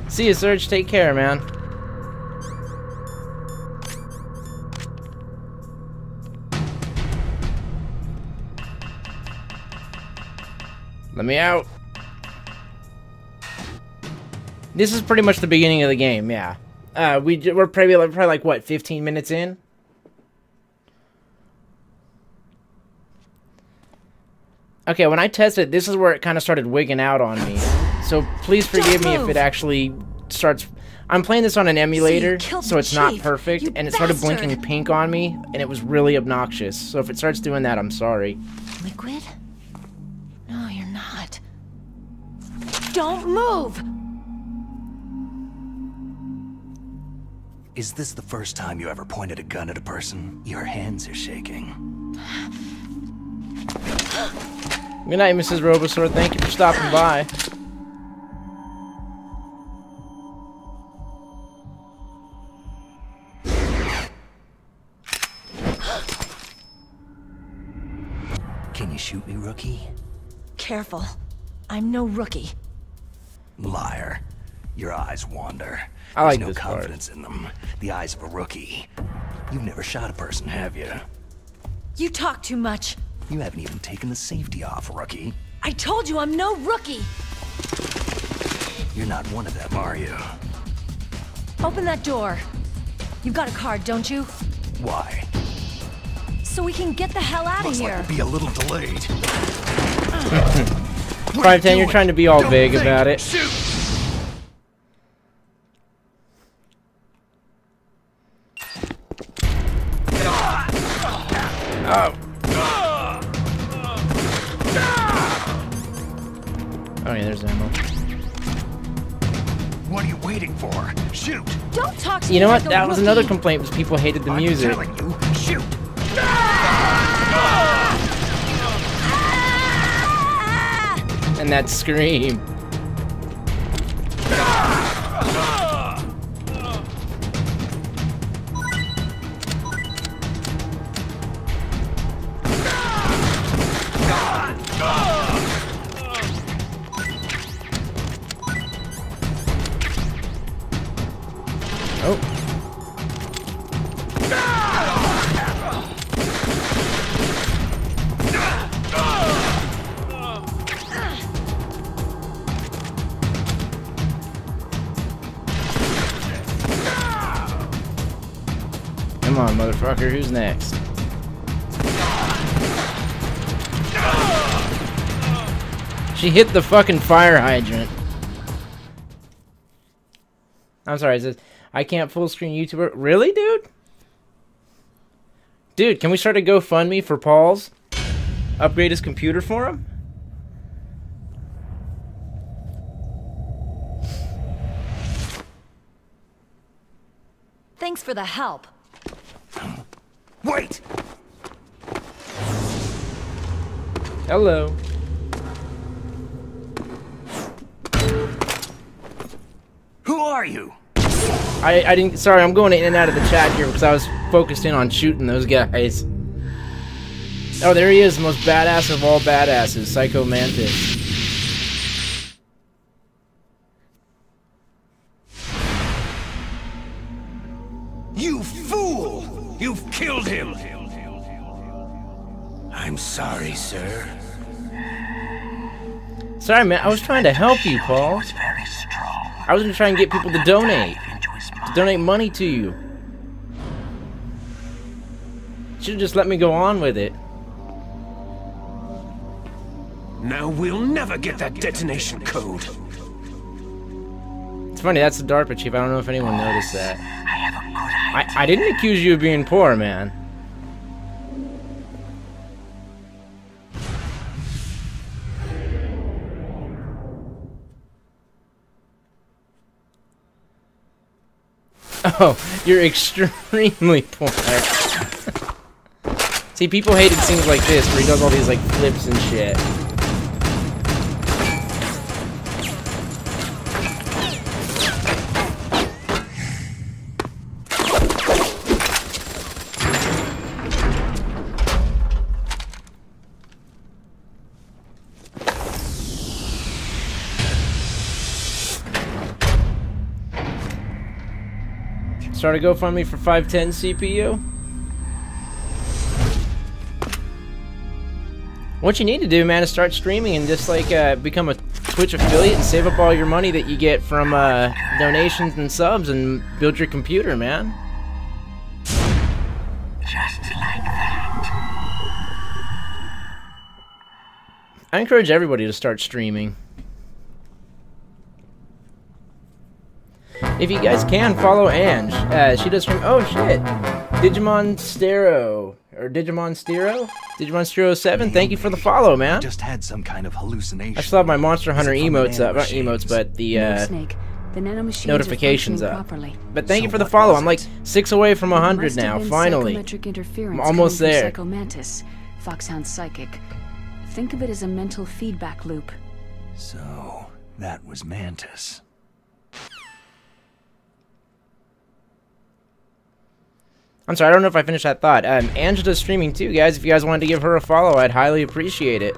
See you, Serge. Take care, man. Let me out. This is pretty much the beginning of the game, yeah. We're probably like, what, 15 minutes in? Okay, when I tested, this is where it kind of started wigging out on me. So please forgive me if it actually starts... I'm playing this on an emulator, so it's not perfect, and it started blinking pink on me, and it was really obnoxious. So if it starts doing that, I'm sorry. Liquid? No, you're not. Don't move! Is this the first time you ever pointed a gun at a person? Your hands are shaking. Good night, Mrs. Robosaur. Thank you for stopping by. Can you shoot me, rookie? Careful. I'm no rookie. Liar. Your eyes wander. I like There's this no part. confidence in them. The eyes of a rookie. You've never shot a person, have you? You talk too much. You haven't even taken the safety off, rookie. I told you I'm no rookie! You're not one of them, are you? Open that door. You've got a card, don't you? Why? So we can get the hell out of Looks here. like we'll be a little delayed. 510, you're trying to be all vague about it. Shoot! Oh yeah, there's ammo. What are you waiting for? Shoot! Don't talk to You know me what? like a That was rookie. another complaint, was people hated the music. I'm telling you, shoot! And that scream. Oh. Come on, motherfucker, who's next? She hit the fucking fire hydrant. I'm sorry, it says, I can't full screen YouTuber. Really, dude? Dude, can we start a GoFundMe for Paul's? Upgrade his computer for him? Thanks for the help. Wait! Hello. Who are you? I didn't, sorry, I'm going in and out of the chat here because I was focused in on shooting those guys. Oh, there he is, the most badass of all badasses, Psycho Mantis. You fool! You've killed him! I'm sorry, sir. Sorry, man. I was trying to help you, Paul. I was gonna try and get people to donate money to you. Should've just let me go on with it. Now we'll never get that detonation code. It's funny, that's the DARPA chief. I don't know if anyone noticed that. I didn't accuse you of being poor, man. Oh, you're extremely poor. See, people hated scenes like this where he does all these like flips and shit. Start a GoFundMe for 510 CPU. What you need to do, man, is start streaming and just like become a Twitch affiliate and save up all your money that you get from donations and subs and build your computer, man. Just like that. I encourage everybody to start streaming. If you guys can, follow Ange. She does stream. Oh shit! Digimon Stero or Digimon Stero? Digimon Stero 7. Thank you for the follow, man. Just had some kind of hallucination. I still have my Monster Hunter emotes up, not emotes, but the notifications up. But thank you for the follow. I'm like 6 away from 100 now. Finally, I'm almost there. Mantis, Foxhound Psychic. Think of it as a mental feedback loop. So that was Mantis. I'm sorry, I don't know if I finished that thought. Angela's streaming too, guys. If you guys wanted to give her a follow, I'd highly appreciate it.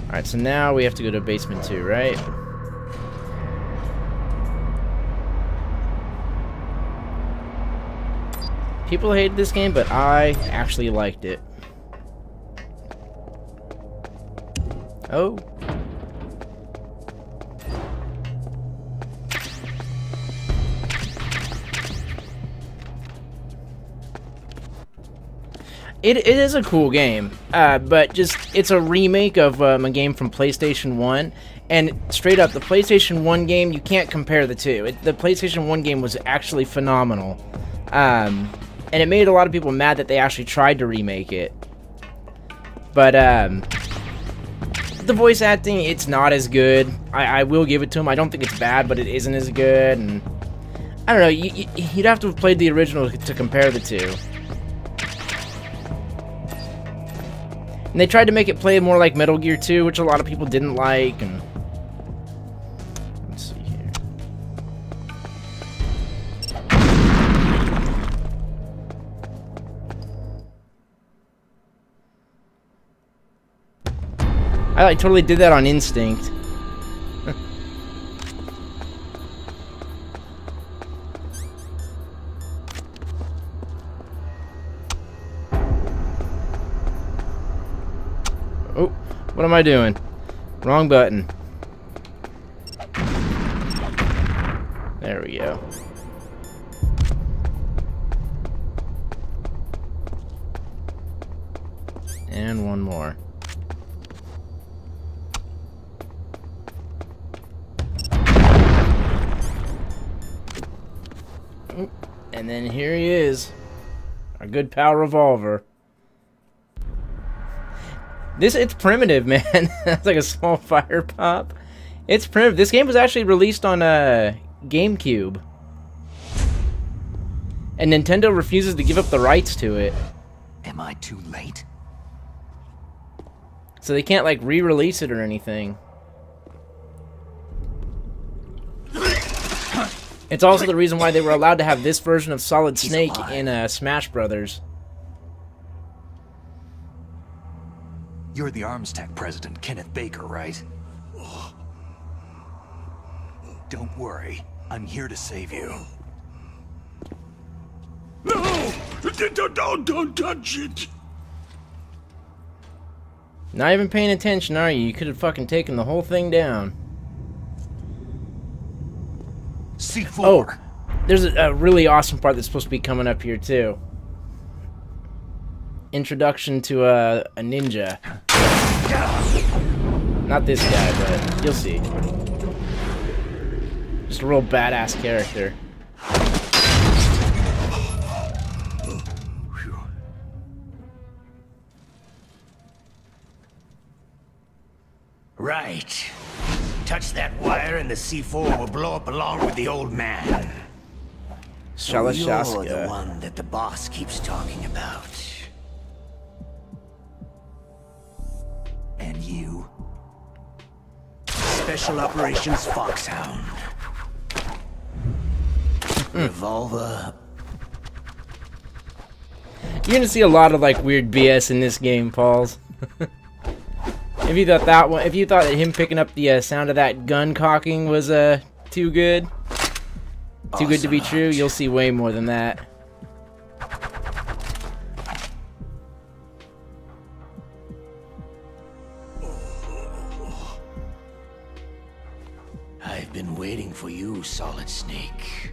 Alright, so now we have to go to basement 2, right? People hated this game, but I actually liked it. Oh. It is a cool game, but just, it's a remake of a game from PlayStation 1, and straight up, the PlayStation 1 game, you can't compare the two. The PlayStation 1 game was actually phenomenal, and it made a lot of people mad that they actually tried to remake it. But, the voice acting, it's not as good. I will give it to them. I don't think it's bad, but it isn't as good, and I don't know, you'd have to have played the original to compare the two. And they tried to make it play more like Metal Gear 2, which a lot of people didn't like, and... Let's see here. I like totally did that on instinct. Oh, what am I doing? Wrong button. There we go. And one more. And then here he is. Our good pal Revolver. It's primitive, man. That's like a small fire pop. It's primitive. This game was actually released on GameCube. And Nintendo refuses to give up the rights to it. Am I too late? So they can't, like, re-release it or anything. It's also the reason why they were allowed to have this version of Solid Snake in Smash Brothers. You're the Armstech president, Kenneth Baker, right? Don't worry. I'm here to save you. Don't touch it! Not even paying attention, are you? You could have fucking taken the whole thing down. C4. Oh, there's a really awesome part that's supposed to be coming up here, too. Introduction to a ninja. Not this guy, but you'll see. Just a real badass character. Right. Touch that wire and the C4 will blow up along with the old man. So you're the one that the boss keeps talking about. And you? Special Operations Foxhound. Revolver. You're gonna see a lot of like weird BS in this game, Pauls. If you thought that one, if you thought that him picking up the sound of that gun cocking was too good to be true, you'll see way more than that. I've been waiting for you, Solid Snake.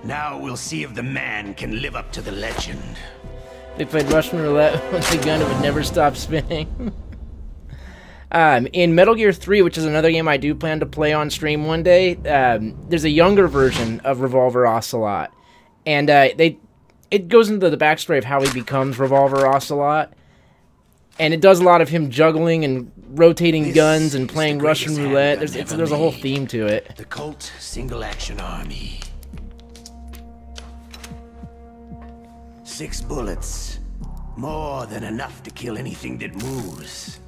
Now we'll see if the man can live up to the legend. They played Russian roulette with the gun, it would never stop spinning. In Metal Gear 3, which is another game I do plan to play on stream one day, there's a younger version of Revolver Ocelot. And it goes into the backstory of how he becomes Revolver Ocelot. And it does a lot of him juggling and rotating guns and playing Russian roulette. There's a whole theme to it. The Colt Single Action Army. 6 bullets. More than enough to kill anything that moves.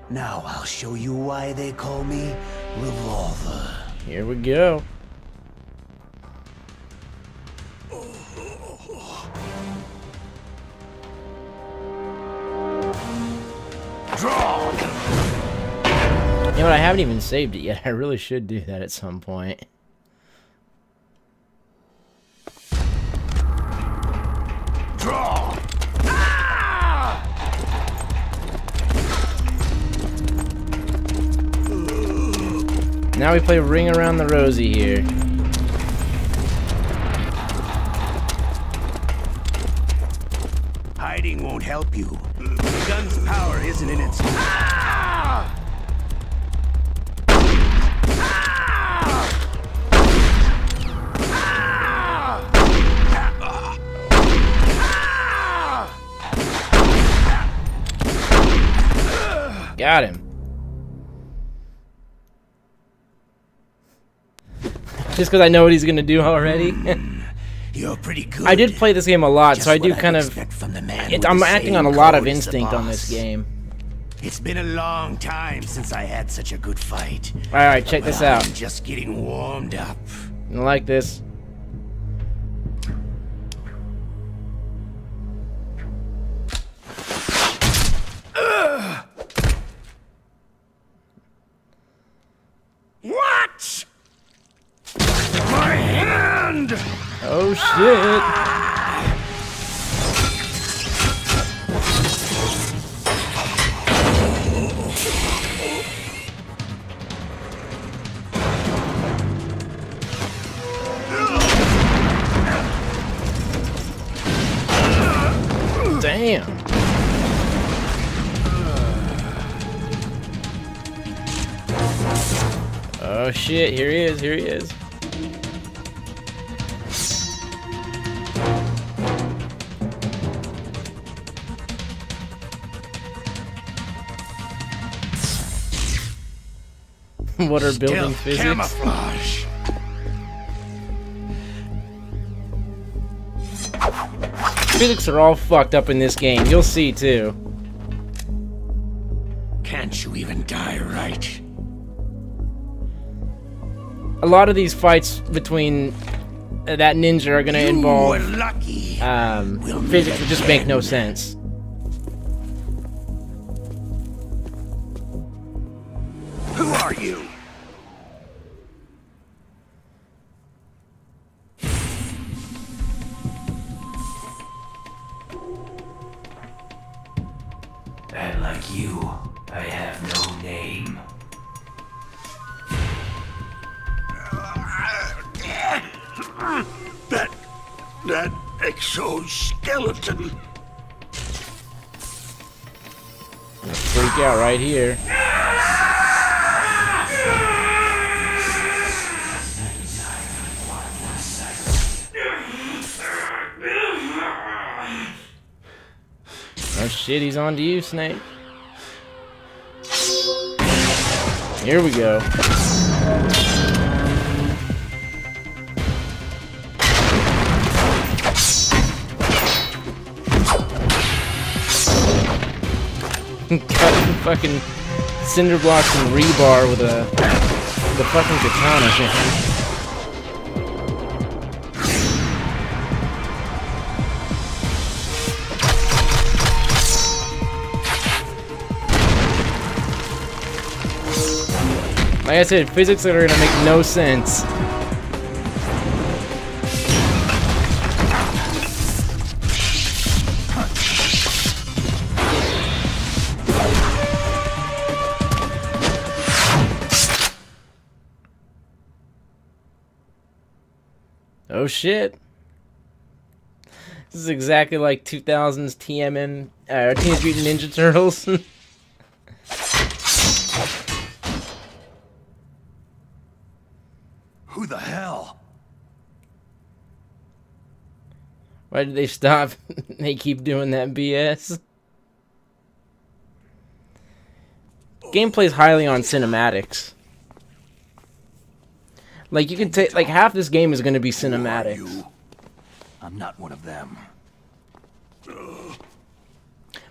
Now I'll show you why they call me Revolver. Here we go. Draw! You know what, I haven't even saved it yet. I really should do that at some point. Draw! Now we play Ring Around the Rosie here. Hiding won't help you. The gun's power isn't in its... Got him. Just because I know what he's gonna do already. You're pretty good. I did play this game a lot, so I do kind of... I'm acting on a lot of instinct on this game. It's been a long time since I had such a good fight. Alright, check this out. I'm just getting warmed up. I like this. What? My hand! Oh shit! Damn! Oh shit, here he is, here he is. What are building physics? Camouflage. Physics are all fucked up in this game. You'll see too. Can't you even die right? A lot of these fights between that ninja are gonna involve physics that just make no sense. Who are you? And like you, I have no name. That exoskeleton. Freak out right here. Oh shit, he's on to you, Snake. Here we go. Cutting fucking cinder blocks and rebar with the fucking katana, man. Like I said, physics that are gonna make no sense. Oh shit. This is exactly like 2000s TMN, Teenage Mutant Ninja Turtles. Who the hell? Why did they stop? They keep doing that BS. Gameplay's highly on cinematics. Like, you can take, like, half this game is going to be cinematics. I'm not one of them.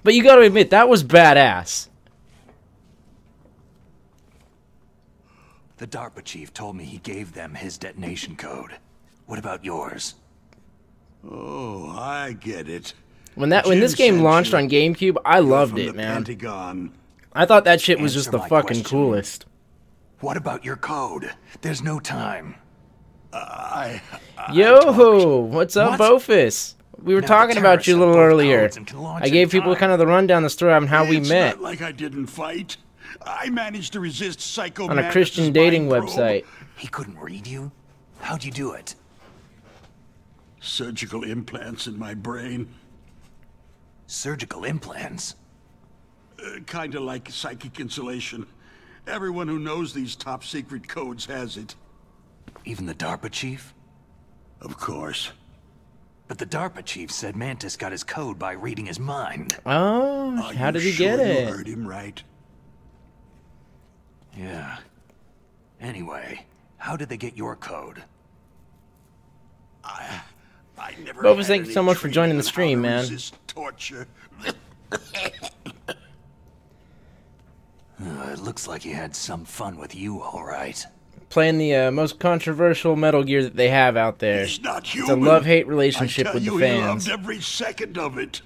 But you gotta admit, that was badass. The DARPA chief told me he gave them his detonation code. What about yours? Oh, I get it. When this game launched on GameCube, I loved it, man. Pentagon. I thought that shit was just the fucking coolest. What about your code? There's no time. Yo, what's up, Bofus? We were talking about you a little earlier. I gave people kind of the rundown the story on how we met. Not like I didn't fight. I managed to resist Psycho on a Christian dating website. He couldn't read you? How'd you do it? Surgical implants in my brain. Surgical implants? Kinda like psychic insulation. Everyone who knows these top secret codes has it. Even the DARPA chief? Of course. But the DARPA chief said Mantis got his code by reading his mind. Oh, how did he get it? You heard him right. Yeah. Anyway, how did they get your code? I never Bofus, thank you so much for joining the stream, man. Torture. It looks like he had some fun with you, all right. Playing the most controversial Metal Gear that they have out there. He's not It's human. a love-hate relationship with the He fans. loved every second of it.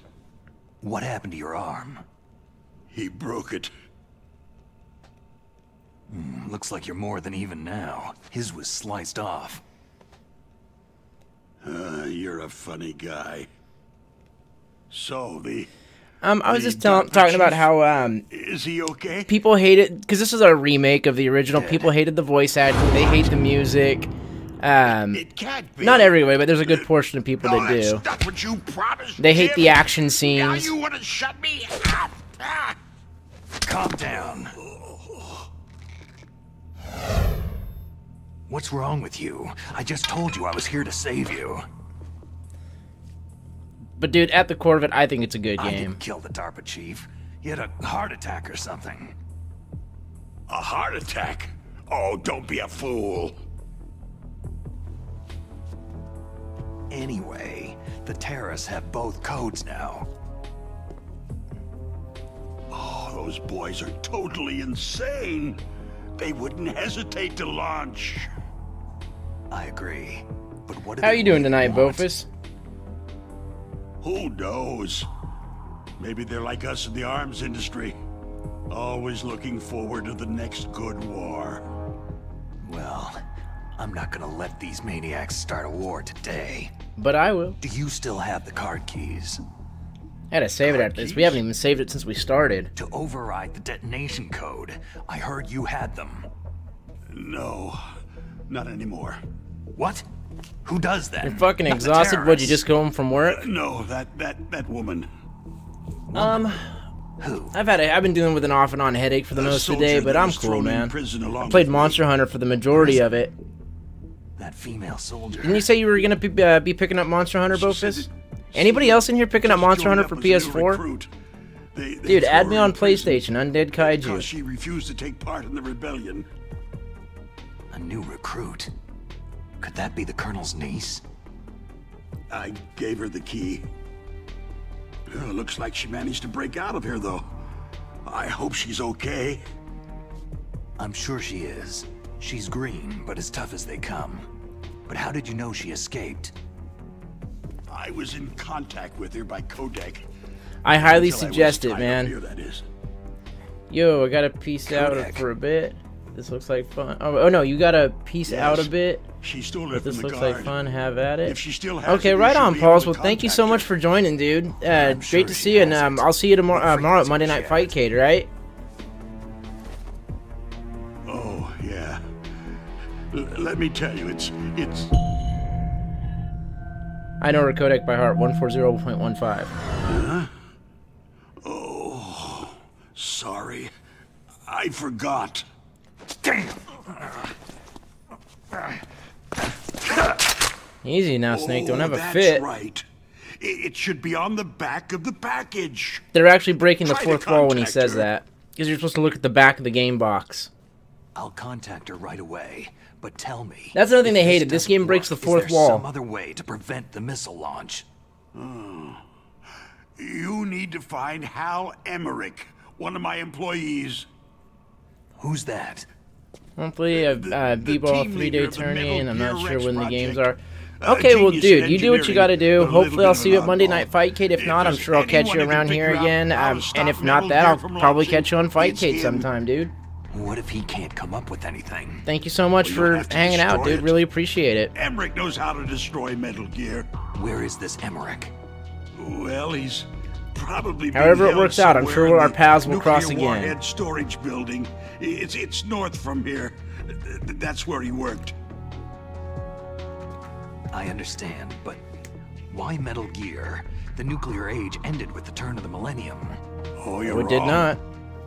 What happened to your arm? He broke it. Looks like you're more than even now. His was sliced off. You're a funny guy. So, I was just talking about how, is he okay? People hated, because this is a remake of the original, people hated the voice acting, they hate the music. It can't be. Not everybody, but there's a good portion of people that do. That's not what you promised, They hate Jim. the action Now scenes. you want to shut me up? Calm down. What's wrong with you? I just told you I was here to save you. But dude, at the core of it, I think it's a good I game. didn't kill the DARPA chief. He had a heart attack or something. A heart attack? Oh, don't be a fool. Anyway, the terrorists have both codes now. Oh, those boys are totally insane. They wouldn't hesitate to launch. I agree. But what How you doing tonight, Bofus? Who knows? Maybe they're like us in the arms industry. Always looking forward to the next good war. Well, I'm not gonna let these maniacs start a war today. But I will. Do you still have the card keys? I had to save it after this. We haven't even saved it since we started. To override the detonation code. I heard you had them. No, not anymore. What? Who does that? You're fucking exhausted. Would you just go home from work? No, that woman. Who? I've been dealing with an off and on headache for the most of the day, but I'm cool, man. I played Monster Hunter for the majority of it. That female soldier. Didn't you say you were gonna be picking up Monster Hunter, Bofus? Anybody else in here picking up Monster Hunter for PS4? Dude, add me on PlayStation, Undead Kaiju. She refused to take part in the rebellion. A new recruit? Could that be the Colonel's niece? I gave her the key. Looks like she managed to break out of here, though. I hope she's okay. I'm sure she is. She's green, but as tough as they come. But how did you know she escaped? I was in contact with her by codec. I highly suggest it, man. Here, that is. Yo, I gotta peace out for a bit. This looks like fun. Oh no, you gotta peace out a bit. She still but this looks like fun. Have at it. If she still has okay, right on, Pauls. Well, thank you so much for joining, dude. Great to see you, and I'll see you tomorrow at Monday Night Fightcade, right? Oh yeah. Let me tell you, it's. I know her codec by heart, 140.15. Huh? Oh, sorry. I forgot. Damn. Easy now, Snake. Don't have a that's fit. Right. It should be on the back of the package. They're actually breaking the fourth wall when he says that. Because you're supposed to look at the back of the game box. I'll contact her right away, but tell me. That's another thing they hated. This game breaks the fourth wall. Is there some other way to prevent the missile launch? You need to find Hal Emmerich, one of my employees. Who's that? Hopefully a B-ball 3-day tourney, and I'm not sure when the games are. Okay, well, dude, you do what you gotta do. Hopefully I'll see you at Monday Night Fightcade. If not, I'm sure I'll catch you around here again. And if not that, I'll probably catch you on Fightcade sometime, dude. What if he can't come up with anything? Thank you so much for hanging out, dude. Really appreciate it. Emmerich knows how to destroy Metal Gear. Where is this Emmerich? Well, he's probably however it works out. I'm sure our paths will cross again. Warhead storage building. It's north from here. That's where he worked. I understand, but why Metal Gear? The nuclear age ended with the turn of the millennium. Oh, you're wrong. It did not.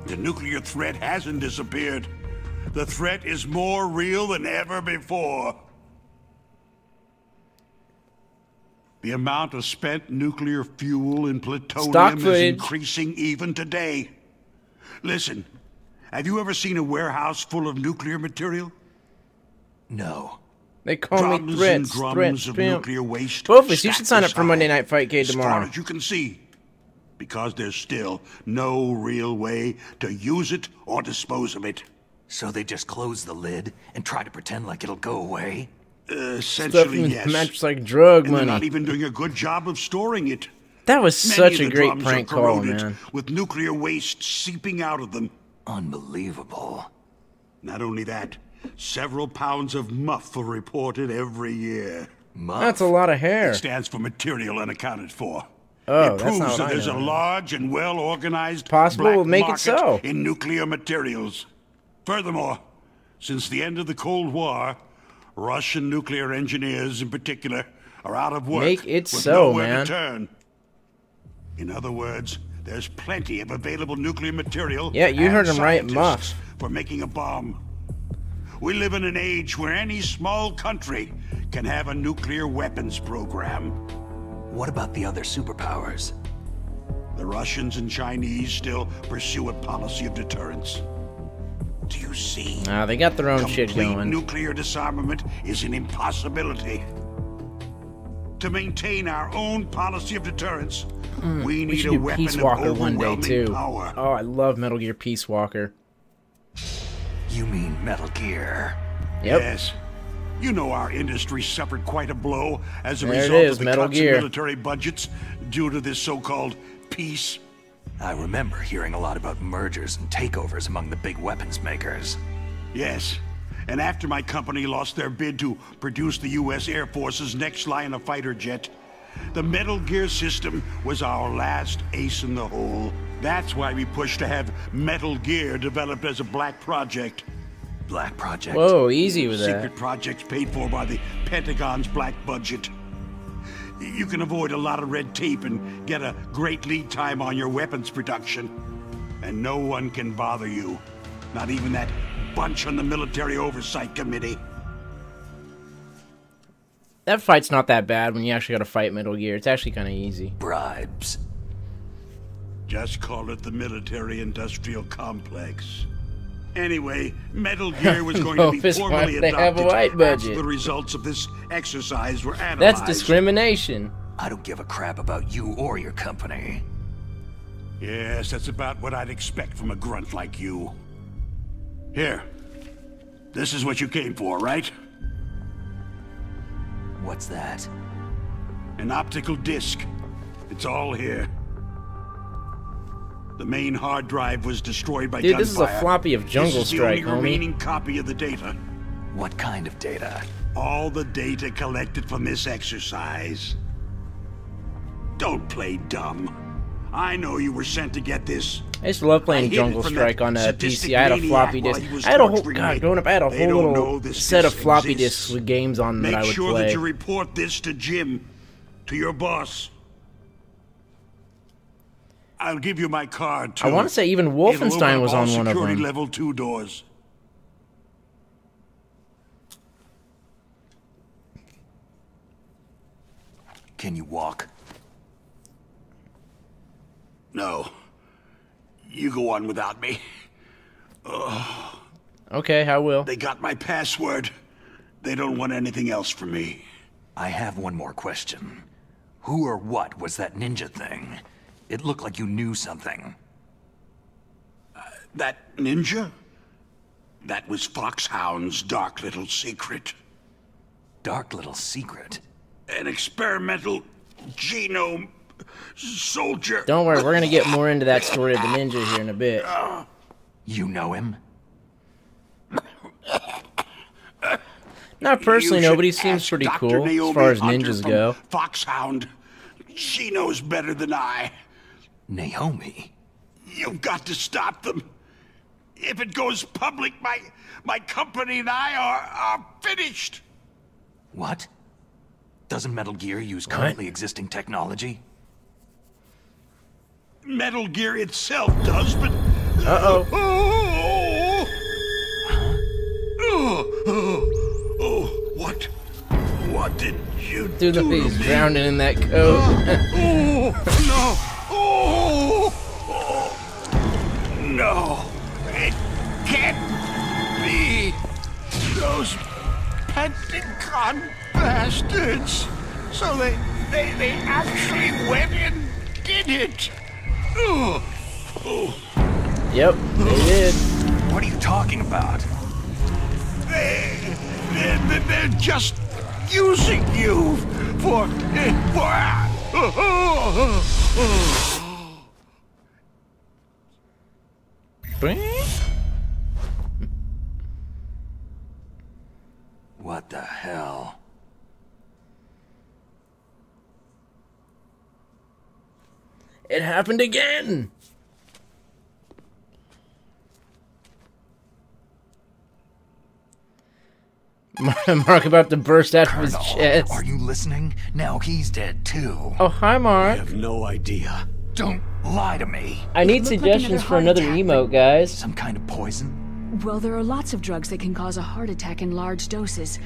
The nuclear threat hasn't disappeared. The threat is more real than ever before. The amount of spent nuclear fuel and plutonium is increasing even today. Listen, have you ever seen a warehouse full of nuclear material? No. They call me threats. Drums of nuclear waste. Bofus, you should sign up for Monday Night Fightcade tomorrow. As far as you can see. Because there's still no real way to use it or dispose of it. So they just close the lid and try to pretend like it'll go away? Essentially, yes. Match like drug money. They're not even doing a good job of storing it. That was such a great prank call, man. With nuclear waste seeping out of them. Unbelievable. Not only that, several pounds of muff are reported every year. Muff? That's a lot of hair. It stands for material unaccounted for. Oh, it proves that there's a large and well-organized black make it so in nuclear materials. Furthermore, since the end of the Cold War, Russian nuclear engineers in particular are out of work make it with so, nowhere man. to turn. In other words, there's plenty of available nuclear material. Yeah, you heard him right, muff. For making a bomb. We live in an age where any small country can have a nuclear weapons program. What about the other superpowers? The Russians and Chinese still pursue a policy of deterrence. Do you see? They got their own shit going. Nuclear disarmament is an impossibility. To maintain our own policy of deterrence, we need a weapon Peace Walker of one day too. Power. Oh, I love Metal Gear Peace Walker. You mean Metal Gear? Yep. Yes. You know our industry suffered quite a blow as a There result it is, of the Metal cuts Gear. in military budgets due to this so-called peace. I remember hearing a lot about mergers and takeovers among the big weapons makers. Yes, and after my company lost their bid to produce the U.S. Air Force's next line of fighter jet, the Metal Gear system was our last ace in the hole. That's why we pushed to have Metal Gear developed as a black project. Black project? Whoa, easy with that. Secret projects paid for by the Pentagon's black budget. You can avoid a lot of red tape and get a great lead time on your weapons production. And no one can bother you. Not even that bunch on the Military Oversight Committee. That fight's not that bad when you actually gotta fight Metal Gear. It's actually kind of easy. Bribes. Just call it the military-industrial complex. Anyway, Metal Gear was going to be formally they have a white adopted budget. after the results of this exercise were analyzed. That's discrimination. I don't give a crap about you or your company. Yes, that's about what I'd expect from a grunt like you. Here. This is what you came for, right? What's that? An optical disc. It's all here. The main hard drive was destroyed by gunfire. Dude, this is a floppy of Jungle Strike, homie. This is the only remaining copy of the data. What kind of data? All the data collected from this exercise. Don't play dumb. I know you were sent to get this. I used to love playing Jungle Strike on a PC. I had a floppy disk. I had a whole growing up. I had a whole little set of floppy disks with games on that I would Make sure play. that you report this to Jim, to your boss. I'll give you my card too. I want to say even Wolfenstein was on one of security them. level 2 doors. Can you walk? No. You go on without me. Ugh. Okay, I will. They got my password. They don't want anything else from me. I have one more question. Who or what was that ninja thing? It looked like you knew something. That ninja? That was Foxhound's dark little secret. Dark little secret? An experimental genome soldier. Don't worry, we're gonna get more into that story of the ninja here in a bit. You know him? Not personally, You nobody should seems ask pretty Dr. cool as Naomi far as Hunter ninjas from go. Foxhound. She knows better than I. Naomi? You've got to stop them. If it goes public, my company and I are finished. What? Doesn't Metal Gear use currently existing technology? Metal Gear itself does, but... Uh-oh. What did you Dude, do he's to me? drowning in that coat. No, it can't be. Those Pentagon bastards. So they actually went and did it. Yep, they did. What are you talking about? They're just using you for. What the hell? It happened again. Mark about to burst out of his chest. Are you listening? Now he's dead too. Oh, hi, Mark. I have no idea. Don't lie to me. I need suggestions for another emote, guys. Some kind of poison? Well, there are lots of drugs that can cause a heart attack in large doses.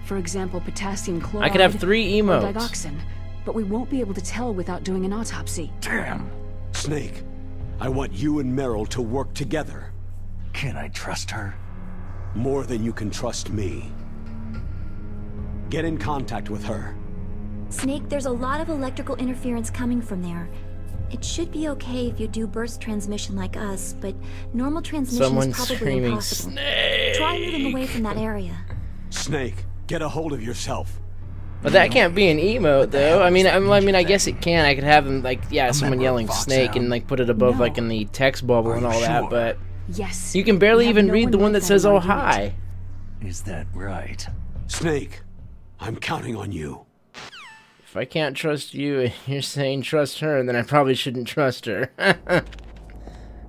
For example, potassium chloride. I could have 3 or emotes. digoxin. But we won't be able to tell without doing an autopsy. Damn. Snake, I want you and Meryl to work together. Can I trust her? More than you can trust me. Get in contact with her. Snake, there's a lot of electrical interference coming from there. It should be okay if you do burst transmission like us, but normal transmission Someone's is probably screaming, impossible. Snake! Try moving away from that area. Snake, Get a hold of yourself. But that can't be an emote, though. I mean, I guess it can. I could have him, like, yeah, someone yelling snake and, like, put it above, like, in the text bubble and all that, but... Yes. You can barely even read the one that says, oh, hi. Is that right? Snake, I'm counting on you. If I can't trust you and you're saying trust her, then I probably shouldn't trust her.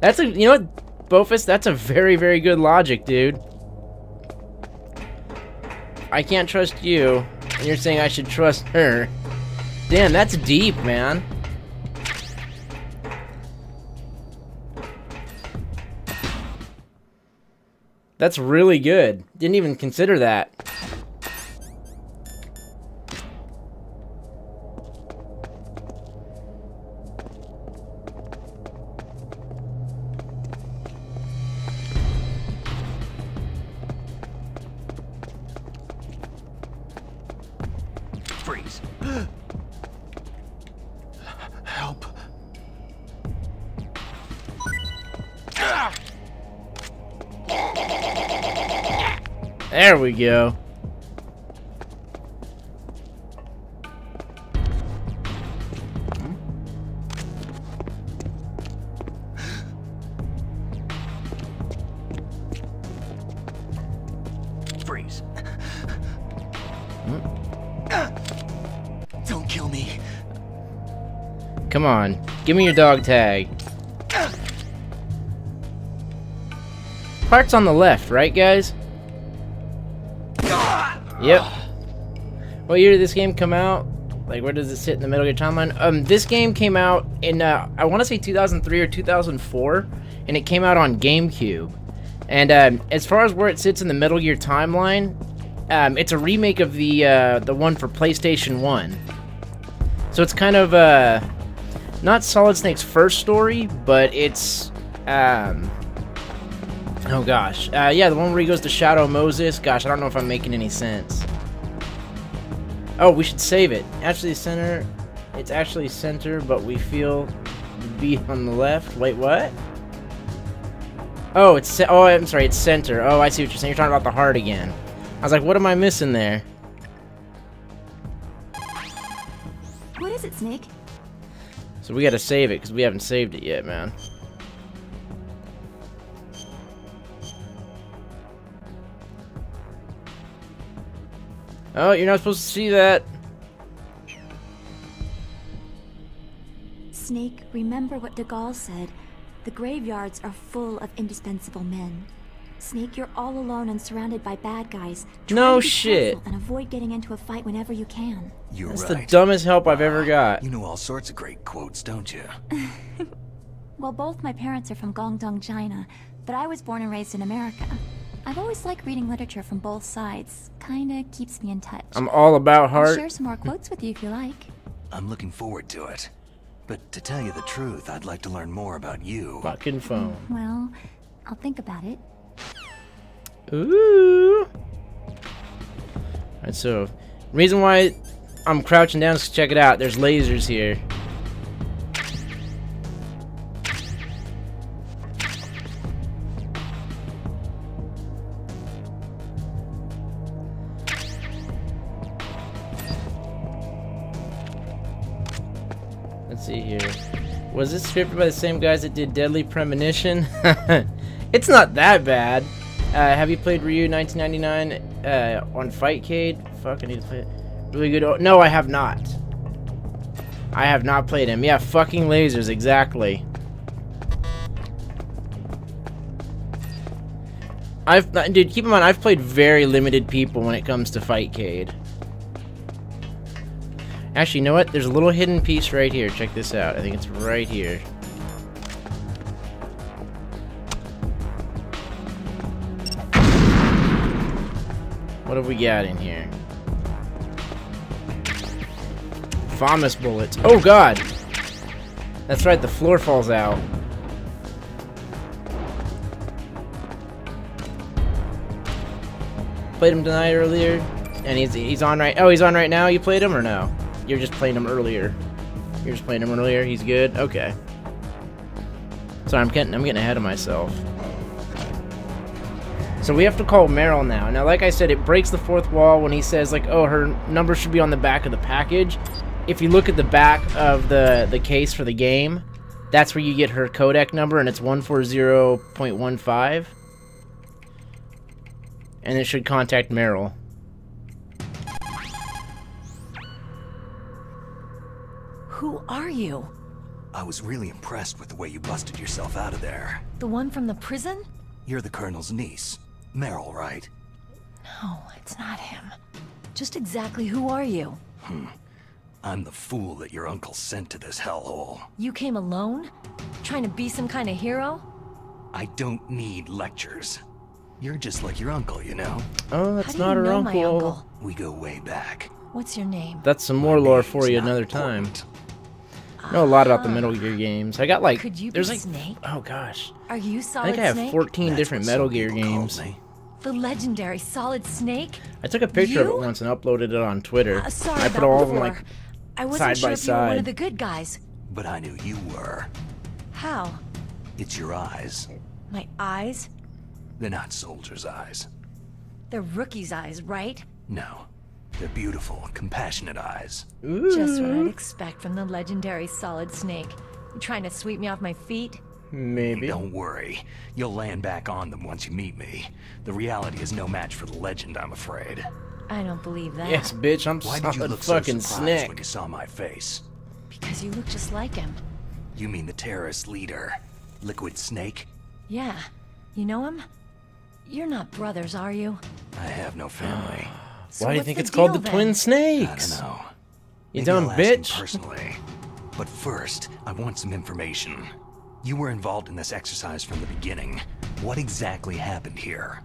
That's a, you know what, Bofus? That's a very, very good logic, dude. I can't trust you, and you're saying I should trust her. Damn, that's deep, man. That's really good. Didn't even consider that. Freeze. Help. There we go. Freeze. Don't kill me. Come on, give me your dog tag. Part's on the left, right, guys? Yep. What year did this game come out? Like, where does it sit in the Metal Gear timeline? This game came out in, I want to say 2003 or 2004, and it came out on GameCube. And as far as where it sits in the Metal Gear timeline, it's a remake of the one for PlayStation 1. So it's kind of, not Solid Snake's first story, but it's, oh gosh. Yeah, the one where he goes to Shadow Moses. Gosh, I don't know if I'm making any sense. Oh, we should save it. Actually, center. It's actually center, but we feel the beat on the left. Wait, what? Oh, it's... Oh, I'm sorry, it's center. Oh, I see what you're saying. You're talking about the heart again. I was like, what am I missing there? What is it, Snake? So we gotta save it, because we haven't saved it yet, man. Oh, you're not supposed to see that. Snake, remember what De Gaulle said. The graveyards are full of indispensable men. Snake, you're all alone and surrounded by bad guys. No shit. And avoid getting into a fight whenever you can. You're That's right. the dumbest help I've ever got. You know all sorts of great quotes, don't you? Well, both my parents are from Guangdong, China, but I was born and raised in America. I've always liked reading literature from both sides. Kinda keeps me in touch. I'm all about heart. I'll share some more quotes with you if you like. I'm looking forward to it. But to tell you the truth, I'd like to learn more about you. Fucking phone. Well, I'll think about it. Ooh. Alright, so reason why I'm crouching down is to check it out. There's lasers here. Let's see here. Was this scripted by the same guys that did Deadly Premonition? It's not that bad. Have you played Ryu 1999 on Fightcade? Fuck, I need to play it. Really good. No, I have not. I have not played him. Yeah, fucking lasers, exactly. Dude, keep in mind, I've played very limited people when it comes to Fightcade. Actually, you know what? There's a little hidden piece right here. Check this out. I think it's right here. What have we got in here? Famous bullets. Oh god! That's right, the floor falls out. Played him tonight earlier, and he's on right. Oh, he's on right now. You played him or no? You're just playing him earlier. You're just playing him earlier. He's good. Okay. Sorry, I'm getting ahead of myself. So we have to call Meryl now. Now, like I said, it breaks the fourth wall when he says, like, oh, her number should be on the back of the package. If you look at the back of the case for the game, that's where you get her codec number, and it's 140.15. And it should contact Meryl. Who are you? I was really impressed with the way you busted yourself out of there. The one from the prison? You're the Colonel's niece. Meryl, right? No, it's not him. Just exactly who are you? I'm the fool that your uncle sent to this hellhole. You came alone? Trying to be some kind of hero? I don't need lectures. You're just like your uncle, you know? Oh, that's not her uncle. My uncle. We go way back. What's your name? That's some more lore for you another time. I know a lot about the Metal Gear games. I got like, there's like, Snake? Oh gosh. Are you Solid Snake? I think I have 14 different Metal Gear games. The legendary Solid Snake? I took a picture of it once and uploaded it on Twitter. Sorry I put all of them like I wasn't side sure by if you were one of side. the good guys. But I knew you were. How? It's your eyes. My eyes? They're not soldiers' eyes. They're rookie's eyes, right? No. They're beautiful, compassionate eyes. Ooh. Just what I'd expect from the legendary Solid Snake. You trying to sweep me off my feet? Maybe. Don't worry. You'll land back on them once you meet me. The reality is no match for the legend, I'm afraid. I don't believe that. Yes, bitch, I'm Why did you Solid look fucking so surprised Snake. when you saw my face? Because you look just like him. You mean the terrorist leader, Liquid Snake? Yeah. You know him? You're not brothers, are you? I have no family. So Why do you what's think the it's called deal, the then? Twin Snakes? I don't know. You Maybe dumb I'll ask him bitch. personally. But first, I want some information. You were involved in this exercise from the beginning. What exactly happened here?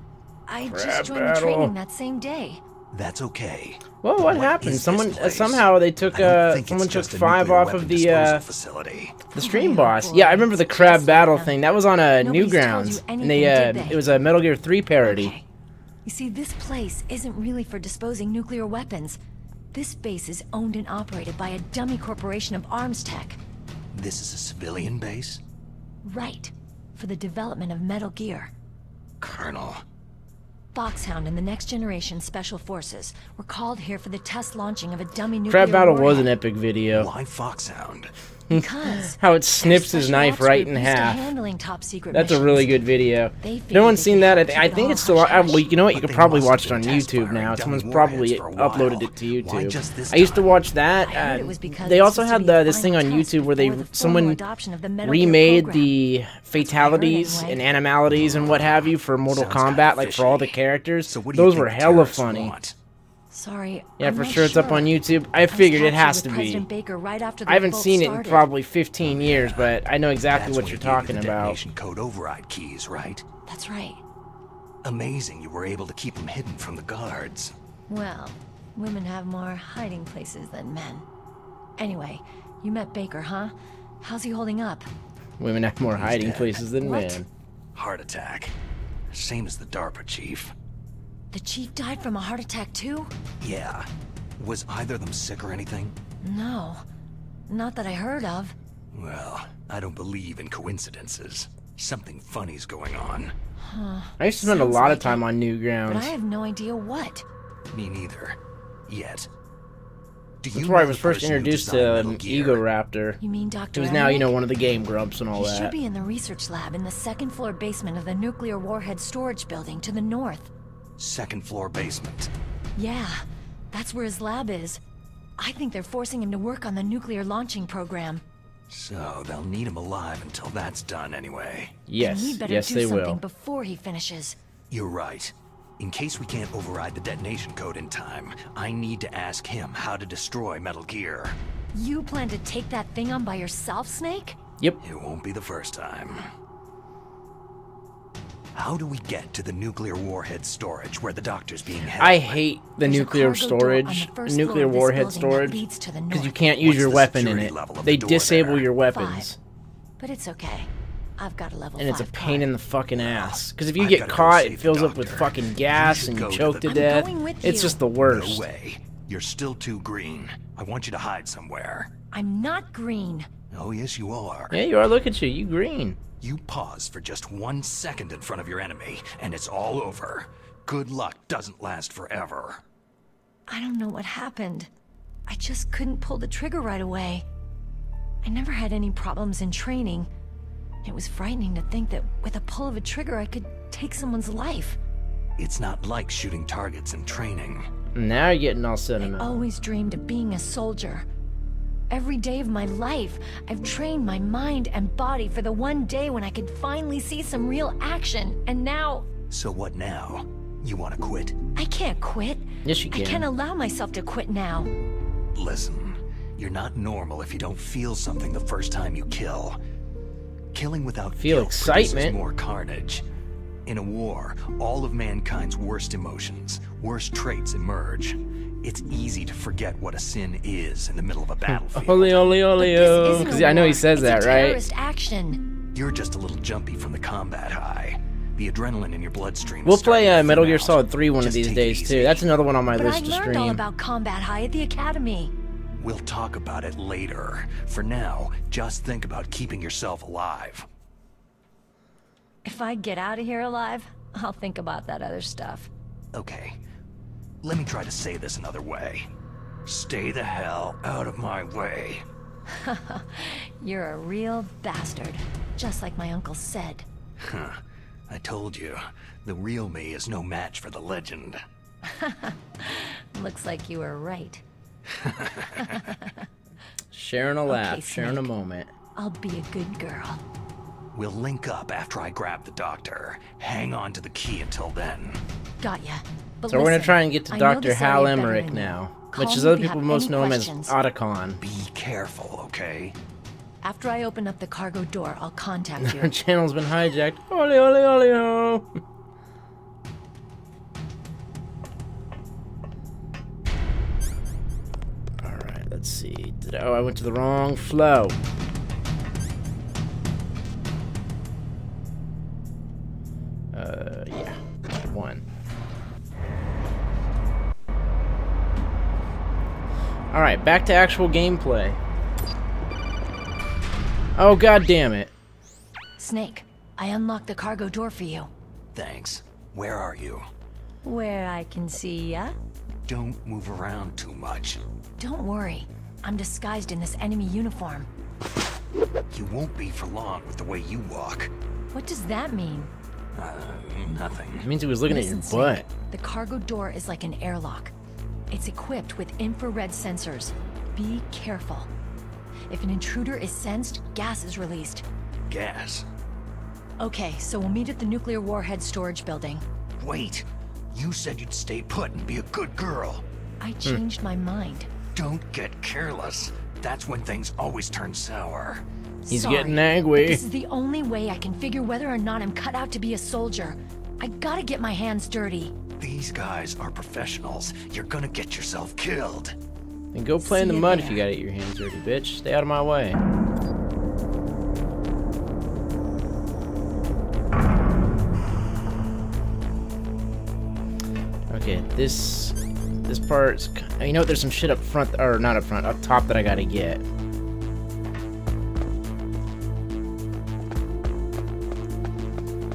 I just joined the training that same day. That's okay. Well, what happened? Someone somehow they took someone took 5 off of the stream boss. Yeah, I remember the crab battle thing. That was on Newgrounds, and they it was a Metal Gear 3 parody. Okay. You see, this place isn't really for disposing nuclear weapons. This base is owned and operated by a dummy corporation of arms tech. This is a civilian base? Right. For the development of Metal Gear. Colonel. Foxhound and the Next Generation Special Forces were called here for the test launching of a dummy nuclear Crab battle warhead. was an epic video. Why Foxhound? Because how it snips his knife right in half. That's a really good video. No one's seen that. I think it's still. Well, you know what? You could probably watch it on YouTube now. Someone's probably uploaded it to YouTube. I used to watch that. They also had this thing on YouTube where someone remade the fatalities and animalities and what have you for Mortal Kombat, like for all the characters. Those were hella funny. Sorry. Yeah, for sure it's up on YouTube. I figured it has to be. I haven't seen it in probably 15 years, but I know exactly what you're talking about. Detonation code override keys, right? That's right. Amazing you were able to keep them hidden from the guards. Well, women have more hiding places than men. Anyway, you met Baker, huh? How's he holding up? Women have more hiding places than men. Heart attack. Same as the DARPA chief. The chief died from a heart attack too? Yeah. Was either of them sick or anything? No. Not that I heard of. Well, I don't believe in coincidences. Something funny's going on. Huh. I used to spend a lot of time on Newgrounds. But I have no idea what. Me neither. Yet. That's where I was first introduced to Egoraptor. You mean Dr. Who's now, you know, one of the Game Grumps and all that. He should be in the research lab in the second floor basement of the nuclear warhead storage building to the north. Second floor basement. Yeah, that's where his lab is. I think they're forcing him to work on the nuclear launching program. So they'll need him alive until that's done anyway. Yes, and he better yes do they something will. Before he finishes. You're right. In case we can't override the detonation code in time, I need to ask him how to destroy Metal Gear. You plan to take that thing on by yourself, Snake? Yep. It won't be the first time. How do we get to the nuclear warhead storage where the doctor's being held? I hate the nuclear storage, nuclear warhead storage, because you can't use your weapon in it. They disable your weapons. 5. But it's okay. I've got a level 5 and it's a pain in the fucking ass. Because if you get caught, it fills up with fucking gas and you choke to death. It's just the worst. No way. You're still too green. I want you to hide somewhere. I'm not green. Oh, yes, you are. Yeah, you are. Look at you. You green. You pause for just 1 second in front of your enemy, and it's all over. Good luck doesn't last forever. I don't know what happened. I just couldn't pull the trigger right away. I never had any problems in training. It was frightening to think that with a pull of a trigger I could take someone's life. It's not like shooting targets in training. Now you're getting all sentimental. I always dreamed of being a soldier. Every day of my life, I've trained my mind and body for the one day when I could finally see some real action, and now... So what now? You want to quit? I can't quit. Yes, you can. I can't allow myself to quit now. Listen, you're not normal if you don't feel something the first time you kill. Killing without feel excitement produces more carnage. In a war, all of mankind's worst emotions, worst traits emerge. It's easy to forget what a sin is in the middle of a battlefield. Holy, holy, holy, oh. Because I know he says that, right? Terrorist action. You're just a little jumpy from the combat high. The adrenaline in your bloodstream. We'll play Metal Gear Solid 3 one of these days too. That's another one on my list to stream. But I learned all about combat high at the academy. We'll talk about it later. For now, just think about keeping yourself alive. If I get out of here alive, I'll think about that other stuff. Okay. Let me try to say this another way. Stay the hell out of my way. You're a real bastard. Just like my uncle said. Huh. I told you. The real me is no match for the legend. Looks like you were right. Sharing a laugh, okay, sharing a moment. I'll be a good girl. We'll link up after I grab the doctor. Hang on to the key until then. Got ya. But so we're gonna try and get to Dr. Hal Emmerich now, which is other people most know him as Otacon. Be careful, okay? After I open up the cargo door, I'll contact you. Our channel's been hijacked. Holy, holy, holy, ho! Alright, let's see. Oh, I went to the wrong flow. Yeah. 1. Alright, back to actual gameplay. Oh, god damn it. Snake, I unlocked the cargo door for you. Thanks. Where are you? Where I can see ya. Don't move around too much. Don't worry. I'm disguised in this enemy uniform. You won't be for long with the way you walk. What does that mean? Nothing. It means he was looking at your butt. The cargo door is like an airlock. It's equipped with infrared sensors. Be careful. If an intruder is sensed, gas is released. Gas? Okay, so we'll meet at the nuclear warhead storage building. Wait! You said you'd stay put and be a good girl. I changed my mind. Don't get careless. That's when things always turn sour. He's Sorry, getting angry. This is the only way I can figure whether or not I'm cut out to be a soldier. I gotta get my hands dirty. These guys are professionals. You're gonna get yourself killed. Then go play in the mud if you gotta get your hands dirty, bitch. Stay out of my way. Okay, this part's... You know what, there's some shit up front, or not up front, up top that I gotta get.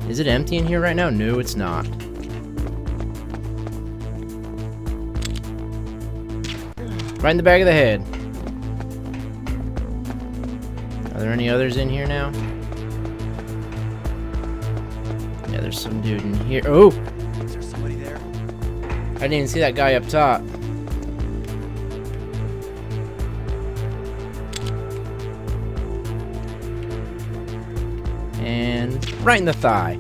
Is it empty in here right now? No, it's not. Right in the back of the head. Are there any others in here now? Yeah, there's some dude in here. Oh! Is there somebody there? I didn't even see that guy up top. And right in the thigh.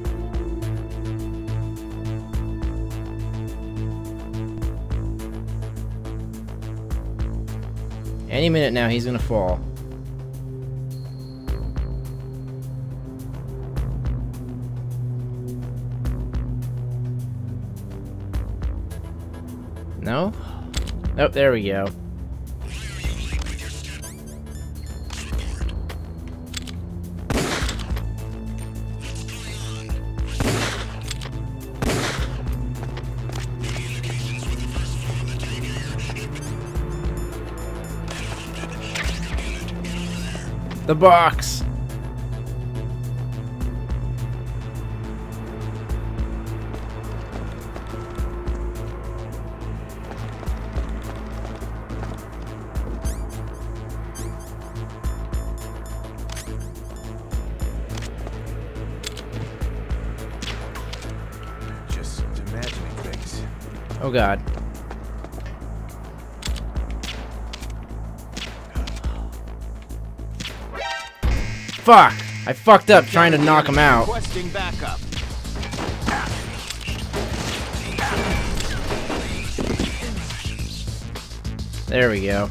Any minute now, he's gonna fall. No? Oh, there we go. The box. Oh god. Fuck! I fucked up trying to knock him out. There we go.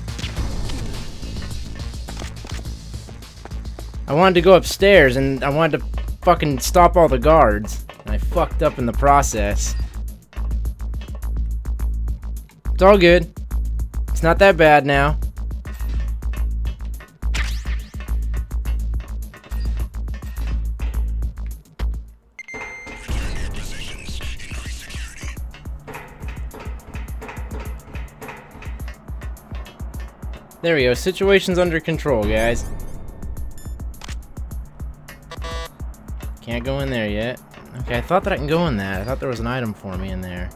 I wanted to go upstairs and I wanted to fucking stop all the guards. And I fucked up in the process. It's all good. It's not that bad now. There we go. Situation's under control, guys. Can't go in there yet. Okay, I thought that I can go in that. I thought there was an item for me in there.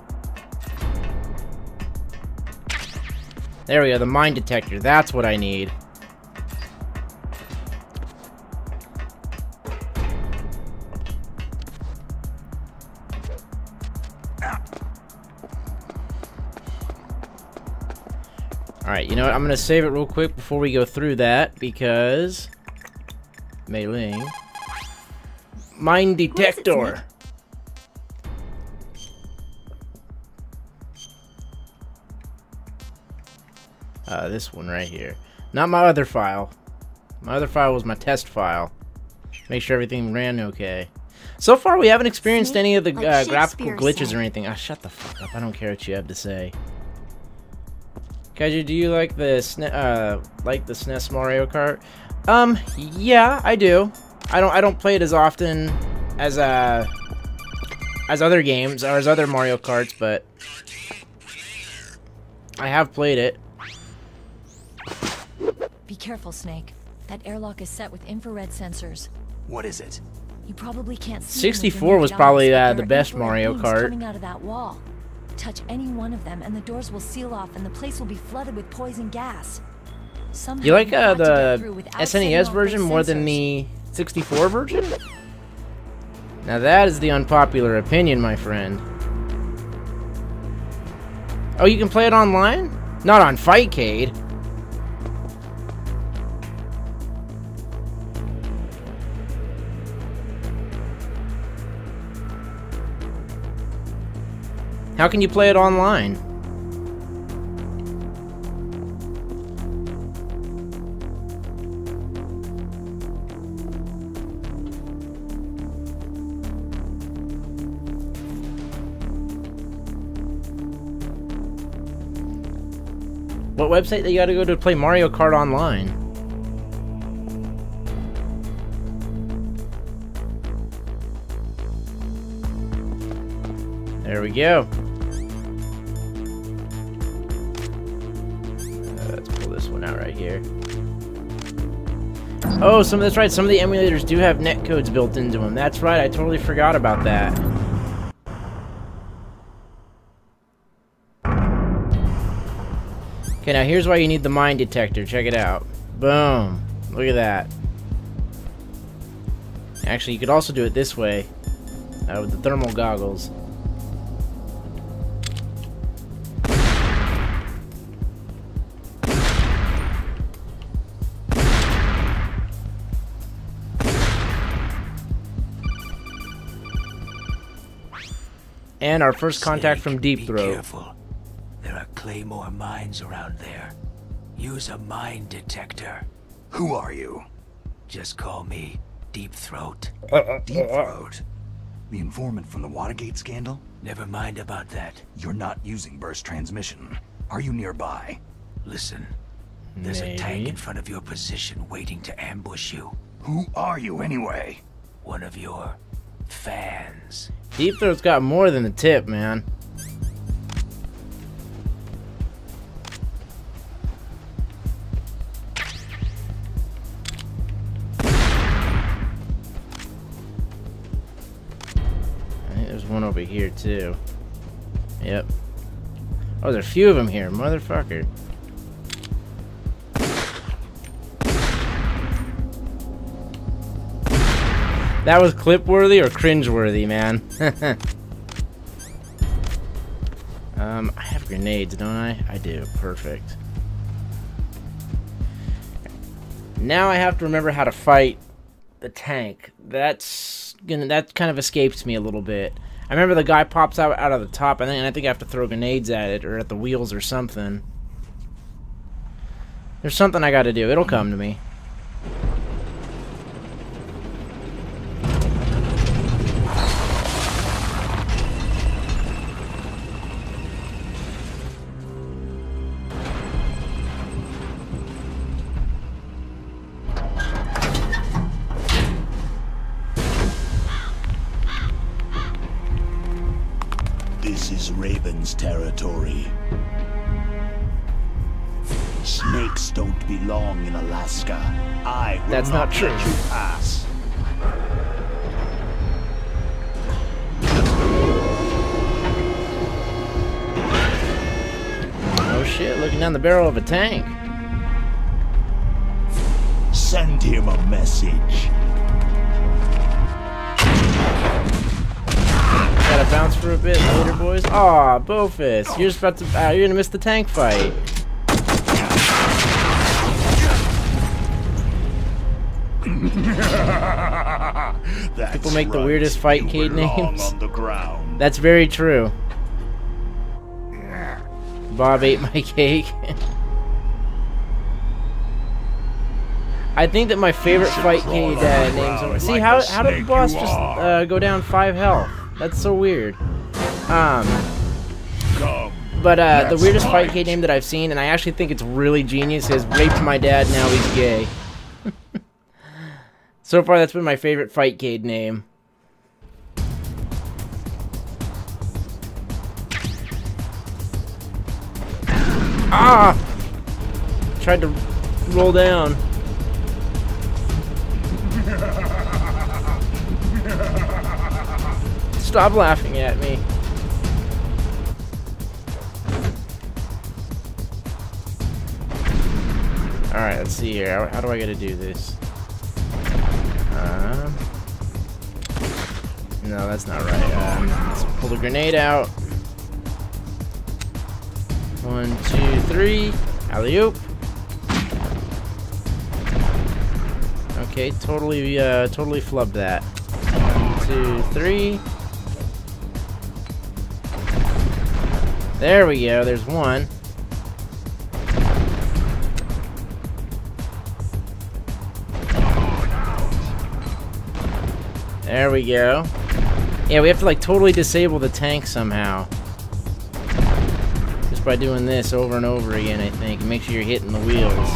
There we go, the mine detector. That's what I need. Alright, you know what? I'm gonna save it real quick before we go through that, because... Mei Ling. Mine detector! This one right here. Not my other file. My other file was my test file. Make sure everything ran okay. So far, we haven't experienced any of the graphical glitches or anything. Ah, shut the fuck up. I don't care what you have to say. Kaiju, do you like the SNES Mario Kart? Yeah, I do. I don't play it as often as other games or as other Mario Karts, but I have played it. Be careful, Snake. That airlock is set with infrared sensors. What is it? You probably can't see 64 was probably the best Mario Kart. Coming out of that wall. Touch any one of them and the doors will seal off and the place will be flooded with poison gas. Somehow you like the SNES version more than the 64 version? Now that is the unpopular opinion, my friend. Oh, you can play it online? Not on Fightcade. How can you play it online? What website do you gotta go to play Mario Kart online? There we go. Let's pull this one out right here. Oh, that's right. Some of the emulators do have netcodes built into them. That's right. I totally forgot about that. Okay, now here's why you need the mine detector. Check it out. Boom. Look at that. Actually, you could also do it this way with the thermal goggles. And our first contact from Deep Throat. Be careful. There are Claymore mines around there. Use a mine detector. Who are you? Just call me Deep Throat. Deep Throat? The informant from the Watergate scandal? Never mind about that. You're not using burst transmission. Are you nearby? Listen. There's a tank in front of your position waiting to ambush you. Who are you anyway? One of your fans. Deep Throat's got more than the tip, man. I think there's one over here too. Yep. Oh, there's a few of them here, motherfucker. That was clip-worthy or cringe-worthy, man. I have grenades, don't I? I do. Perfect. Now I have to remember how to fight the tank. That kind of escapes me a little bit. I remember the guy pops out of the top, and I think I have to throw grenades at it or at the wheels or something. There's something I got to do. It'll come to me. This is Raven's territory. Snakes don't belong in Alaska. I will That's not true. Let you pass. Oh shit, looking down the barrel of a tank. Send him a message. Gotta bounce for a bit later, boys. Aw, Bofus, you're just about to. You're gonna miss the tank fight. People make the weirdest Fightcade names. That's very true. Bob ate my cake. I think that my favorite Fightcade names are... See, how did the boss just go down 5 health? That's so weird. But the weirdest Fightcade name that I've seen, and I actually think it's really genius, is Raped My Dad, Now He's Gay. So far, that's been my favorite Fightcade name. Ah! Tried to roll down. Stop laughing at me. Alright, let's see here. How do I gotta do this? No, that's not right. Let's pull the grenade out. 1, 2, 3. Alley-oop. Okay, totally flubbed that. 1, 2, 3. There we go. There's one. There we go. Yeah, we have to like totally disable the tank somehow. Just by doing this over and over again, I think. Make sure you're hitting the wheels.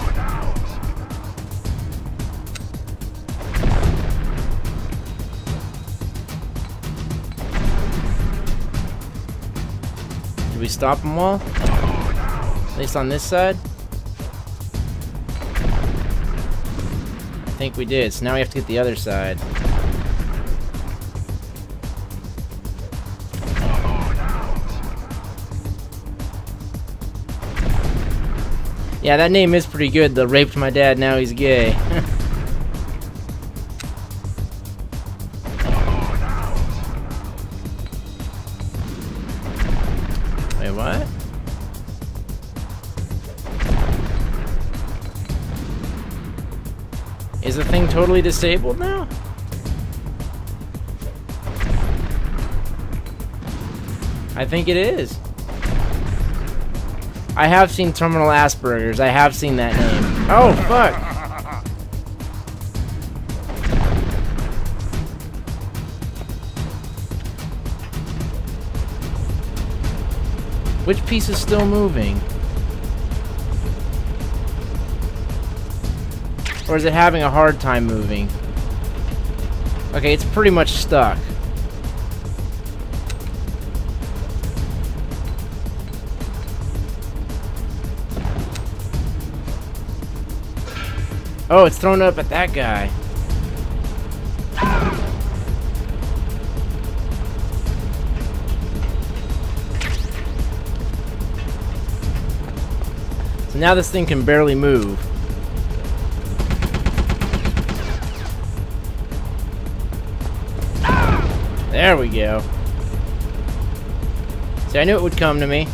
Did we stop them all? At least on this side? I think we did, so now we have to get the other side. Yeah, that name is pretty good, the Raped My Dad, Now He's Gay. Wait, what? Is the thing totally disabled now? I think it is. I have seen Terminal Asperger's. I have seen that name. Oh, fuck. Which piece is still moving? Or is it having a hard time moving? Okay, it's pretty much stuck. Oh, it's thrown up at that guy. So now this thing can barely move. There we go. See, I knew it would come to me.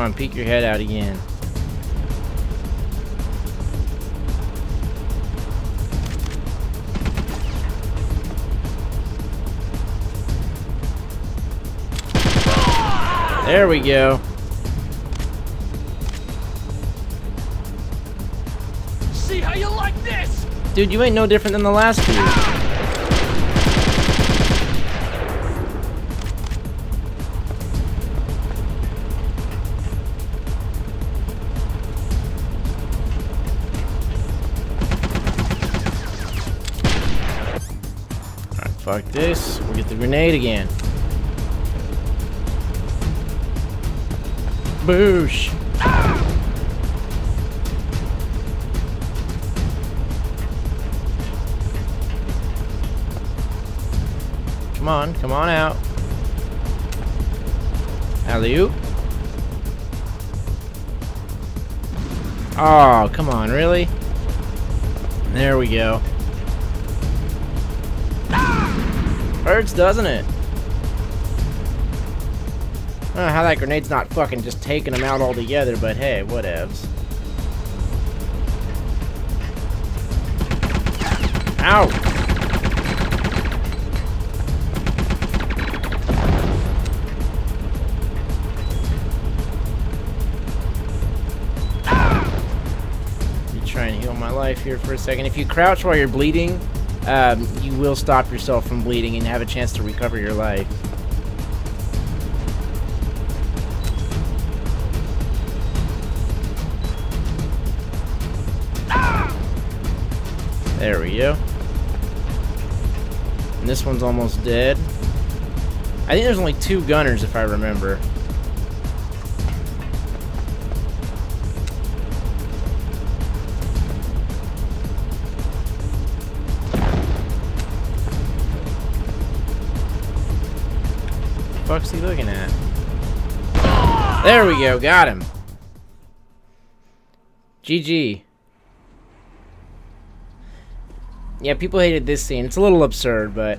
on, peek your head out again. There we go. See how you like this? Dude, you ain't no different than the last two. Alright, fuck this. We'll get the grenade again. Boosh! Come on out. Alley-oop. Oh, come on, really? There we go. Hurts, doesn't it? I don't know how that grenade's not fucking just taking them out altogether, but hey, whatevs. Ow! Try and heal my life here for a second. If you crouch while you're bleeding, you will stop yourself from bleeding and have a chance to recover your life. There we go. And this one's almost dead. I think there's only 2 gunners if I remember. What the fuck's he looking at? There we go, got him. GG. Yeah, people hated this scene. It's a little absurd, but...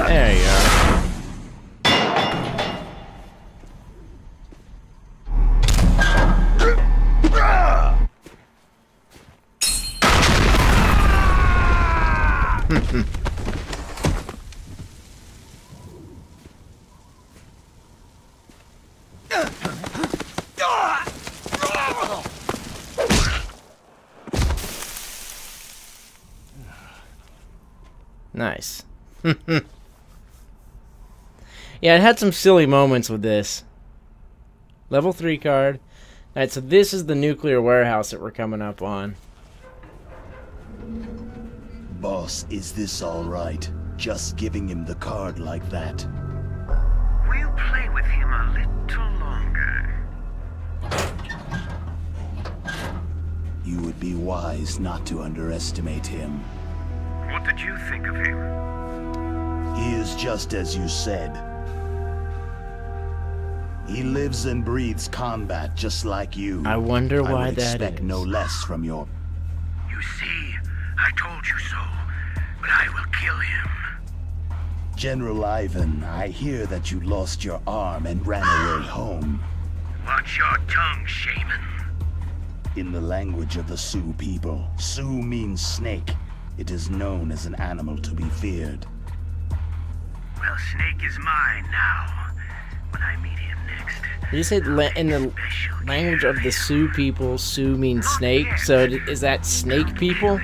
there you go. Nice. Yeah, it had some silly moments with this. Level 3 card. Alright, so this is the nuclear warehouse that we're coming up on. Boss, is this alright? Just giving him the card like that? We'll play with him a little longer. You would be wise not to underestimate him. What did you think of him? He is just as you said. He lives and breathes combat just like you. I wonder why that is. I would expect no less from your... You see, I told you so, but I will kill him. General Ivan, I hear that you lost your arm and ran away home. Watch your tongue, shaman. In the language of the Sioux people, Sioux means snake. It is known as an animal to be feared. Well, Snake is mine now. When I meet him next. Did you say in the language of the Sioux people, Sioux means snake? So is that snake people?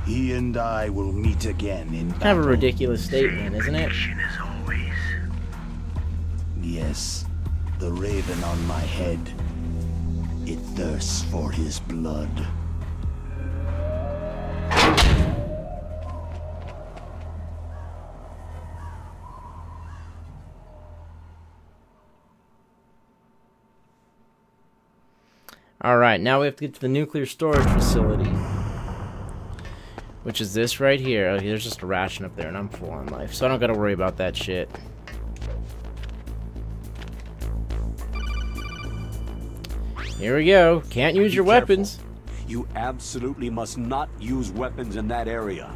He and I will meet again in battle. Kind of a ridiculous statement, isn't it? As always. Yes, the raven on my head. It thirsts for his blood. Alright, now we have to get to the nuclear storage facility. Which is this right here. Okay, there's just a ration up there and I'm full on life. So I don't gotta worry about that shit. Here we go. Can't use your weapons. You absolutely must not use weapons in that area.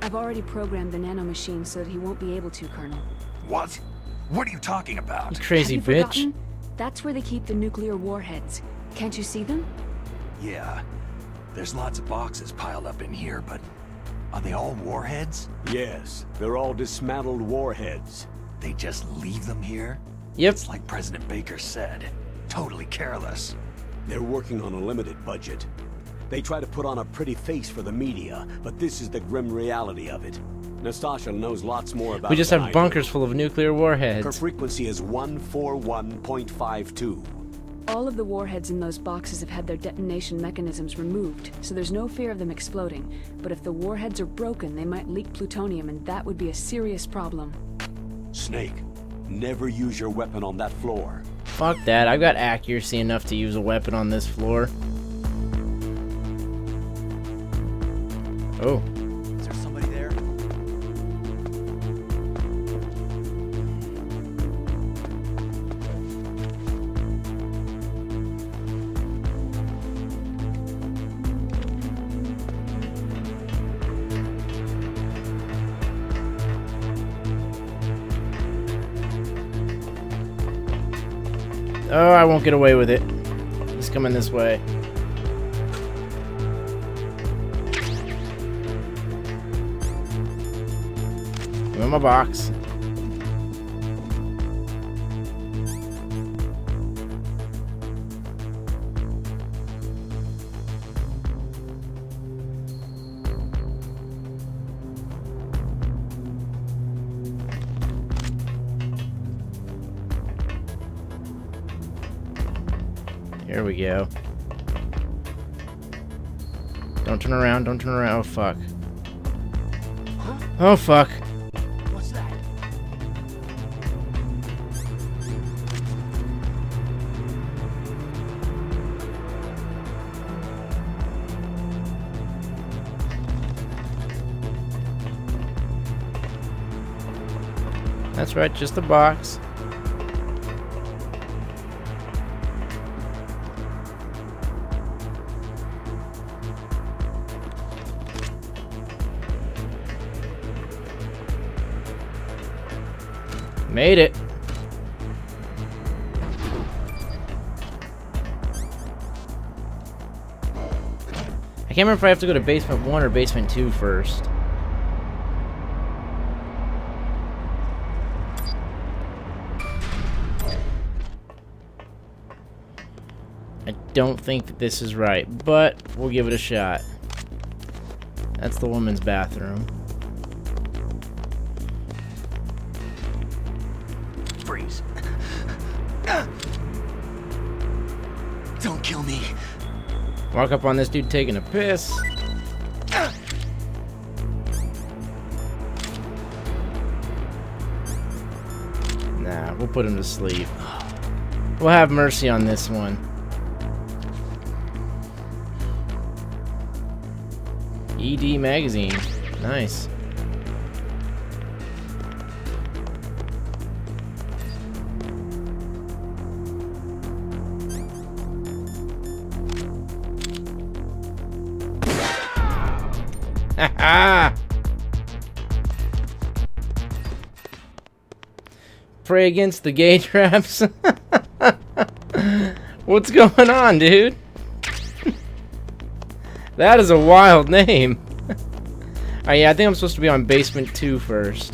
I've already programmed the nanomachine so that he won't be able to, Colonel. What? What are you talking about? You crazy Have you bitch. forgotten? That's where they keep the nuclear warheads. Can't you see them? Yeah. There's lots of boxes piled up in here, but are they all warheads? Yes, they're all dismantled warheads. They just leave them here? Yep. It's like President Baker said. Totally careless. They're working on a limited budget. They try to put on a pretty face for the media, but this is the grim reality of it. Nastasha knows lots more about it. We just have bunkers full of nuclear warheads. Her frequency is 141.52. All of the warheads in those boxes have had their detonation mechanisms removed, so there's no fear of them exploding. But if the warheads are broken, they might leak plutonium, and that would be a serious problem. Snake, never use your weapon on that floor. Fuck that. I've got accuracy enough to use a weapon on this floor. Oh. Is there somebody there? Oh, I won't get away with it. He's coming this way. Give him a box. Here we go. Don't turn around, don't turn around. Oh, fuck. Oh, fuck. What's that? That's right, just a box. Made it. I can't remember if I have to go to basement 1 or basement 2 first. I don't think that this is right, but we'll give it a shot. That's the woman's bathroom. Freeze. Don't kill me. Walk up on this dude taking a piss. Nah, we'll put him to sleep. We'll have mercy on this one. ED magazine. Nice. Pray against the gay traps. What's going on, dude? That is a wild name. Oh yeah, I think I'm supposed to be on basement 2 first.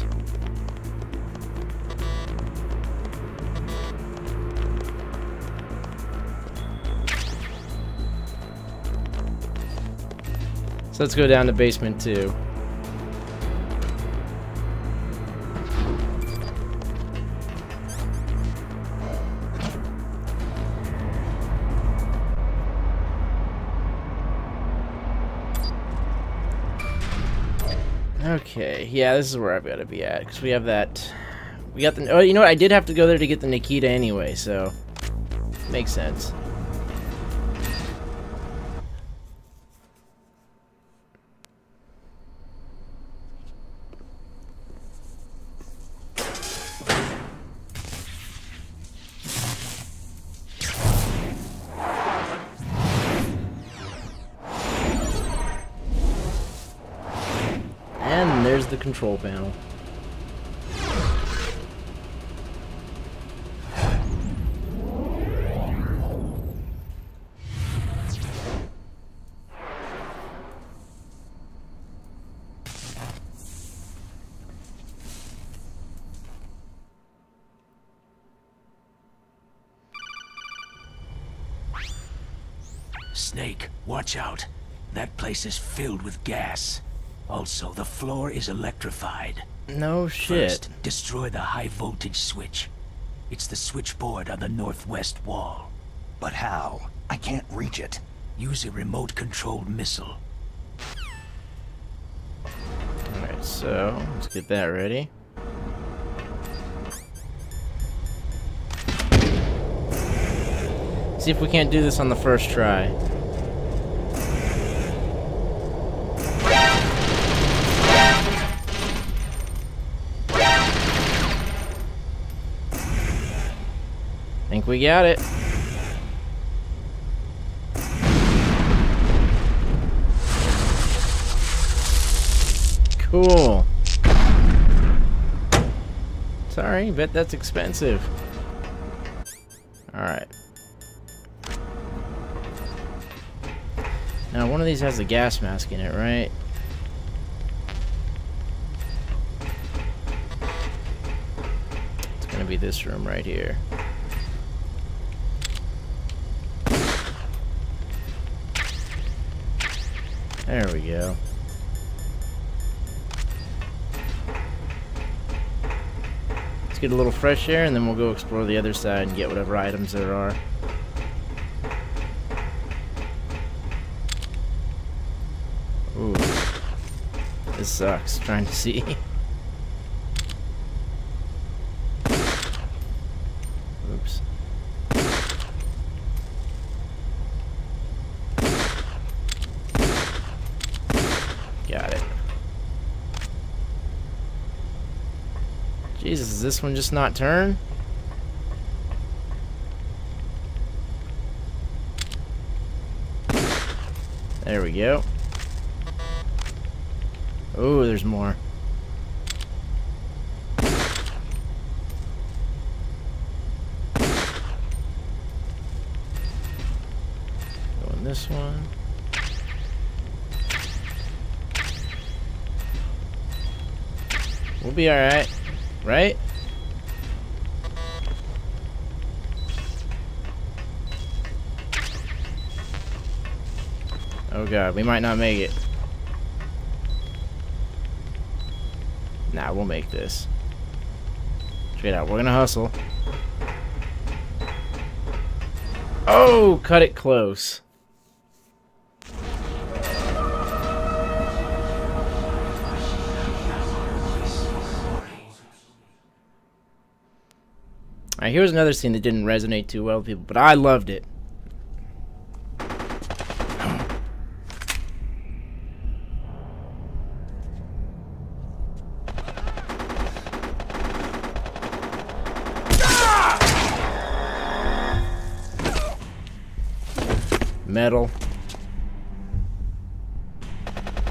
So let's go down to basement 2. Okay, yeah, this is where I've got to be at, because we have that... We got the... Oh, you know what? I did have to go there to get the Nikita anyway, so... Makes sense. the control panel. Snake, watch out. That place is filled with gas. Also, the floor is electrified. No shit. First, destroy the high voltage switch. It's the switchboard on the northwest wall. But how? I can't reach it. Use a remote-controlled missile. Alright, so let's get that ready. See if we can't do this on the first try. Think we got it. Cool. Sorry, bet that's expensive. Alright. Now, one of these has a gas mask in it, right? It's gonna be this room right here. There we go. Let's get a little fresh air and then we'll go explore the other side and get whatever items there are. Ooh. This sucks, trying to see. Oops. Got it. Jesus, does this one just not turn? There we go. Oh, there's more. Go in this one. We'll be alright, right? Oh god, we might not make it. Nah, we'll make this. Straight out, we're gonna hustle. Oh, cut it close. Alright, here's another scene that didn't resonate too well with people, but I loved it. Metal.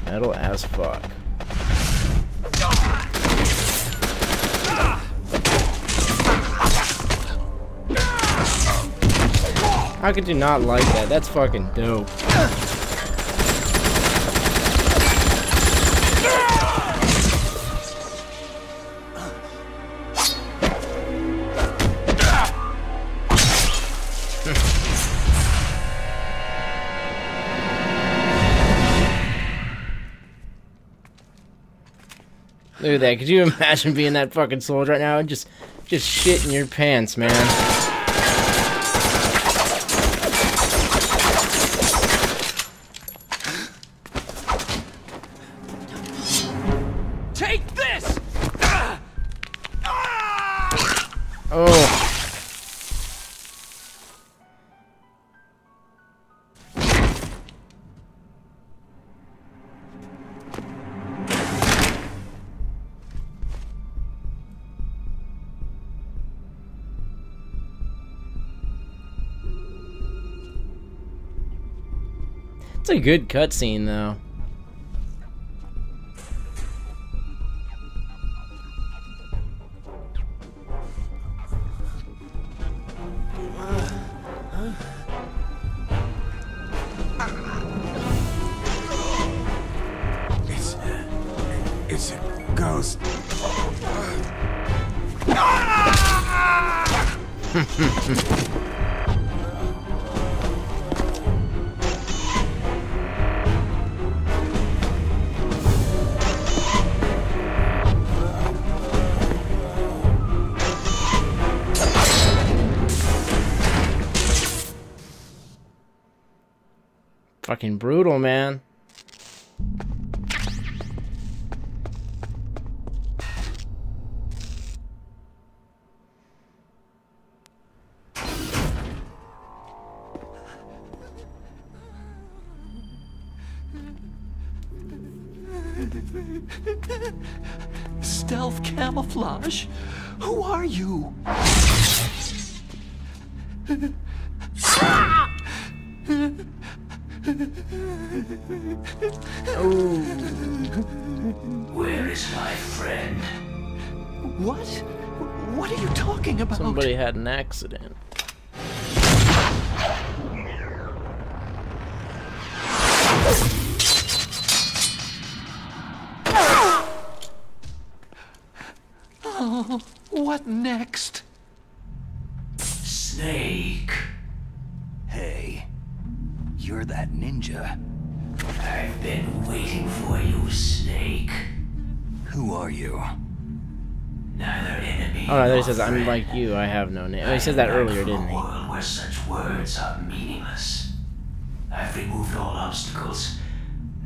Metal as fuck. How could you not like that? That's fucking dope. Look at that. Could you imagine being that fucking soldier right now and just shit in your pants, man? Take this! Oh. It's a good cutscene, though. Fucking brutal, man. Stealth camouflage? Who are you? Where is my friend? What? What are you talking about? Somebody had an accident. Oh, what next? Snake. Hey, you're that ninja. I've been waiting for you, Snake. Who are you? Neither enemy. Oh, no, he says, I'm like you, I have no name. Oh, he said that earlier, didn't he? A world where such words are meaningless. I've removed all obstacles.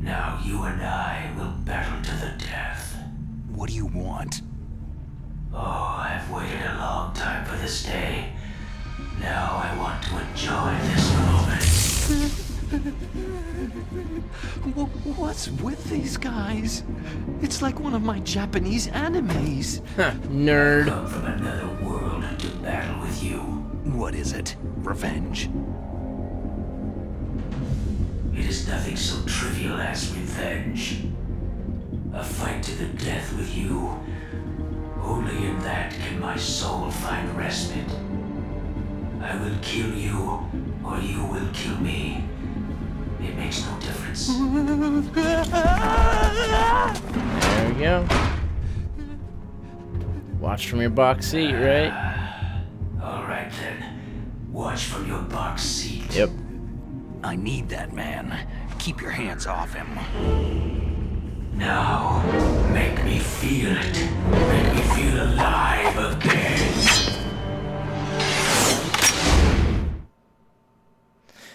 Now you and I will battle to the death. What do you want? Oh, I've waited a long time for this day. Now I want to enjoy this moment. What's with these guys? It's like one of my Japanese animes. Nerd. I've come from another world to battle with you. What is it? Revenge? It is nothing so trivial as revenge. A fight to the death with you. Only in that can my soul find respite. I will kill you, or you will kill me. It makes no difference. There we go. Watch from your box seat, right? Alright then. Watch from your box seat. Yep. I need that man. Keep your hands off him. Now, make me feel it. Make me feel alive again.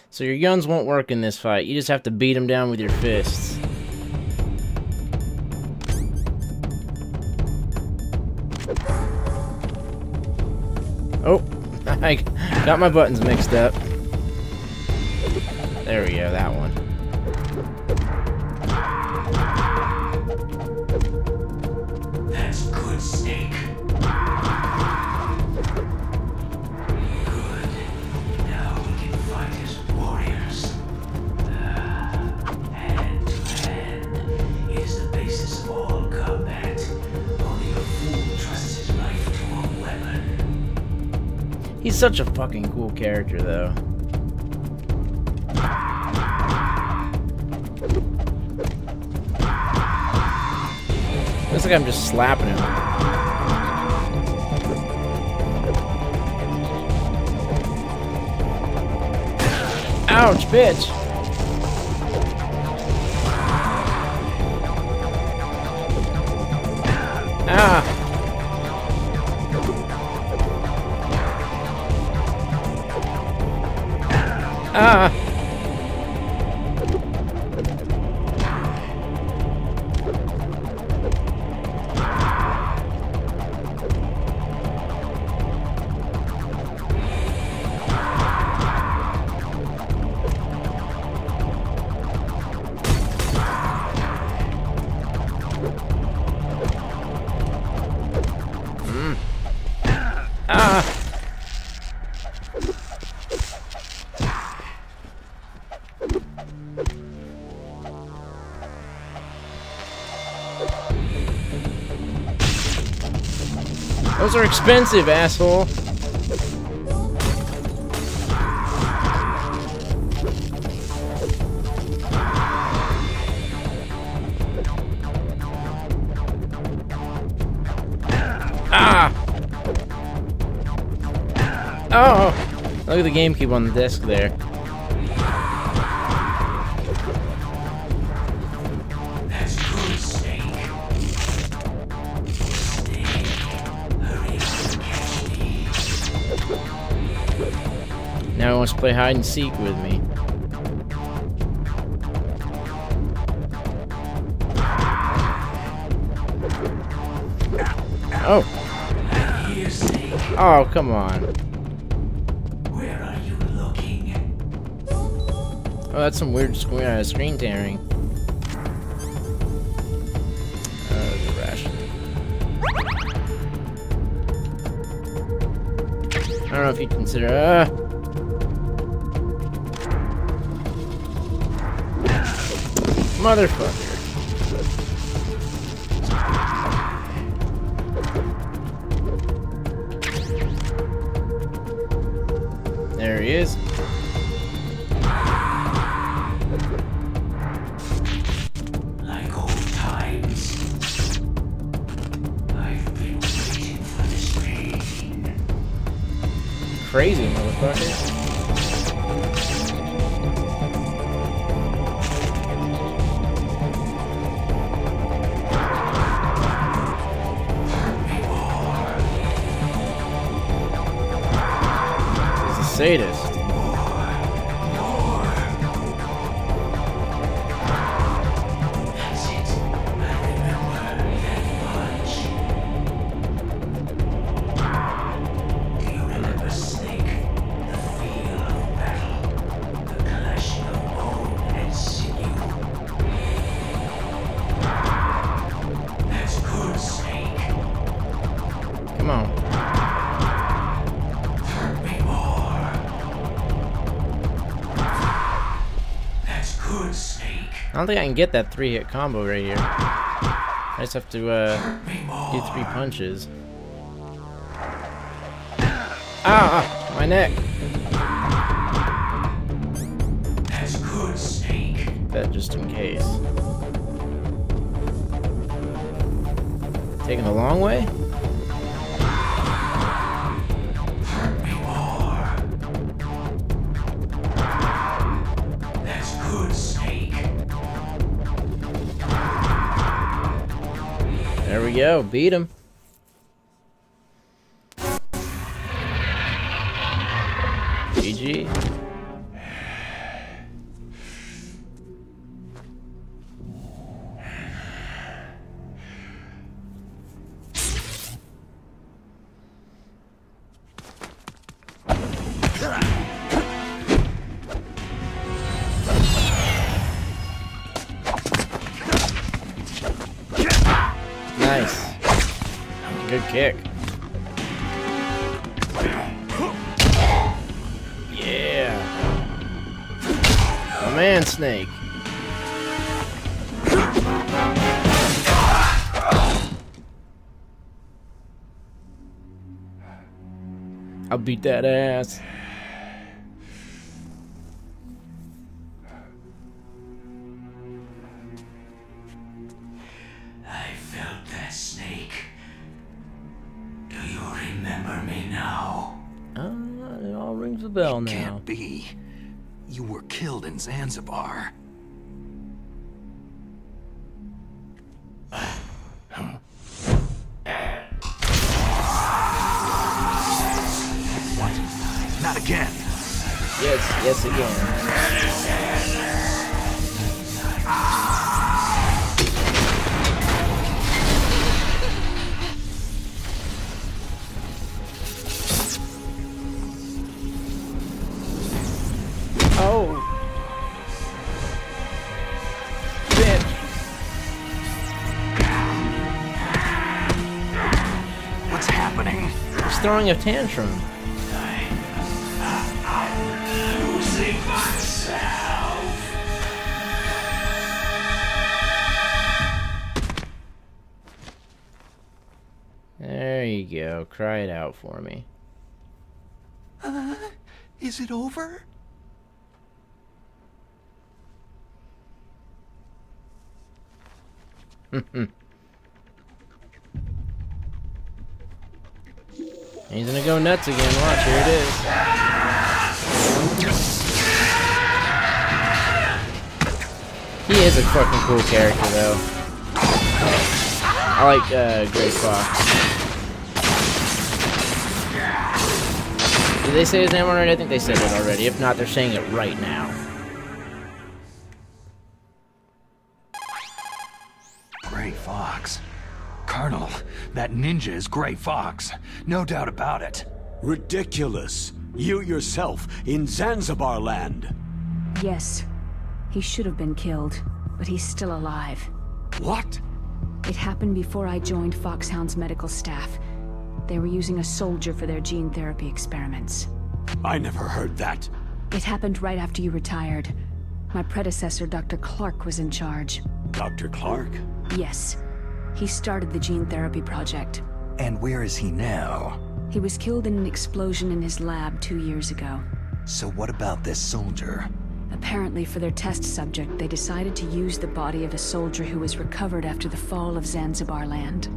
So your guns won't work in this fight. You just have to beat him down with your fists. Oh, I got my buttons mixed up. There we go, that one. That's good, Snake. Good. Now we can fight as warriors. Hand to hand. It is the basis of all combat. Only a fool trusts his life to a weapon. He's such a fucking cool character, though. Looks like I'm just slapping him. Ouch, bitch! Ah! Ah! Those are expensive, asshole. Ah! Oh! Look at the GameCube on the desk there. That's good, Snake. Snake, hurry up and catch me. Now he wants to play hide and seek with me. Oh. Oh, come on. Where are you looking? Oh, that's some weird screen tearing. The ration. I don't know if you consider. Motherfucker. There he is. Like old times. I've been waiting for this pain. Crazy motherfucker. Sadist. That's it. I remember that punch. Do you remember, Snake? The feel of battle. The clashing of bone and sinew. That's good, Snake. Come on. I don't think I can get that 3-hit combo right here. I just have to do 3 punches. Ah, my neck. That's good, Snake. That just in case. Taking the long way? There we go, beat him. GG. Nice. Good kick. Yeah. My man, Snake. I'll beat that ass. I felt that, Snake. Do you remember me now? It all rings a bell now. Can't be. You were killed in Zanzibar. Not again. Yes again. Oh. Bitch. What's happening? He's throwing a tantrum. I'm losing myself. There you go. Cry it out for me. Is it over? He's gonna go nuts again. Watch, here it is. He is a fucking cool character, though. I like Gray Fox. Did they say his name already? I think they said it already. If not, they're saying it right now. Gray Fox. Colonel, that ninja is Gray Fox. No doubt about it. Ridiculous. You yourself in Zanzibar land. Yes. He should have been killed, but he's still alive. What? It happened before I joined Foxhound's medical staff. They were using a soldier for their gene therapy experiments. I never heard that. It happened right after you retired. My predecessor, Dr. Clark, was in charge. Dr. Clark? Yes. He started the gene therapy project. And where is he now? He was killed in an explosion in his lab 2 years ago. So what about this soldier? Apparently, for their test subject, they decided to use the body of a soldier who was recovered after the fall of Zanzibar land.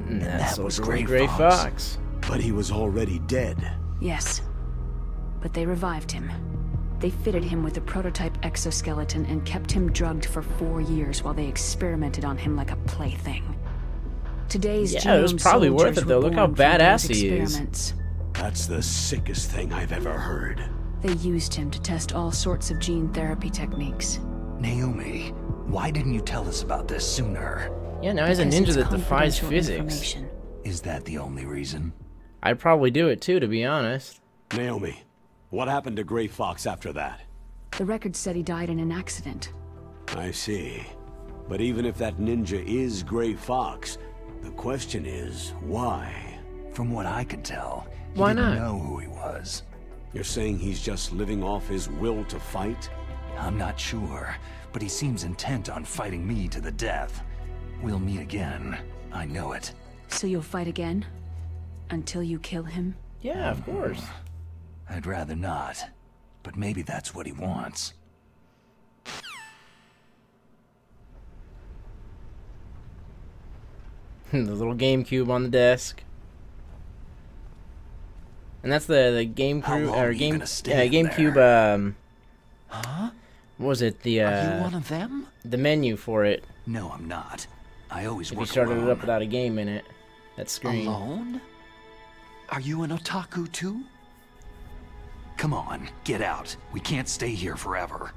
And that was Gray Fox. But he was already dead. Yes. But they revived him. They fitted him with a prototype exoskeleton and kept him drugged for 4 years while they experimented on him like a plaything. Today's it was probably worth it though. Look how badass he is. That's the sickest thing I've ever heard. They used him to test all sorts of gene therapy techniques. Naomi, why didn't you tell us about this sooner? Yeah, now he's a ninja that defies physics. Is that the only reason? I'd probably do it too, to be honest. Naomi, what happened to Gray Fox after that? The record said he died in an accident. I see. But even if that ninja is Gray Fox, the question is, why? From what I could tell, he why didn't not know who he was. You're saying he's just living off his will to fight? I'm not sure, but he seems intent on fighting me to the death. We'll meet again. I know it. So you'll fight again? Until you kill him? Yeah, of course. I'd rather not, but maybe that's what he wants. The little GameCube on the desk. And that's the GameCube, Huh? What was it? The, Are you one of them? The menu for it. No, I'm not. I always if work you started alone. it up without a game in it. That screen. Alone? Are you an otaku too? Come on, get out. We can't stay here forever.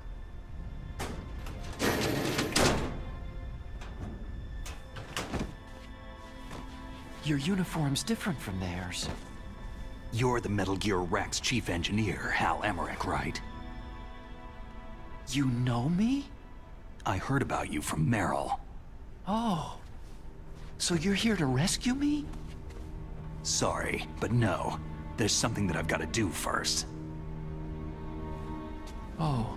Your uniform's different from theirs. You're the Metal Gear Rex chief engineer, Hal Emmerich, right? You know me? I heard about you from Meryl. Oh. So you're here to rescue me? Sorry, but no. There's something that I've got to do first. Oh.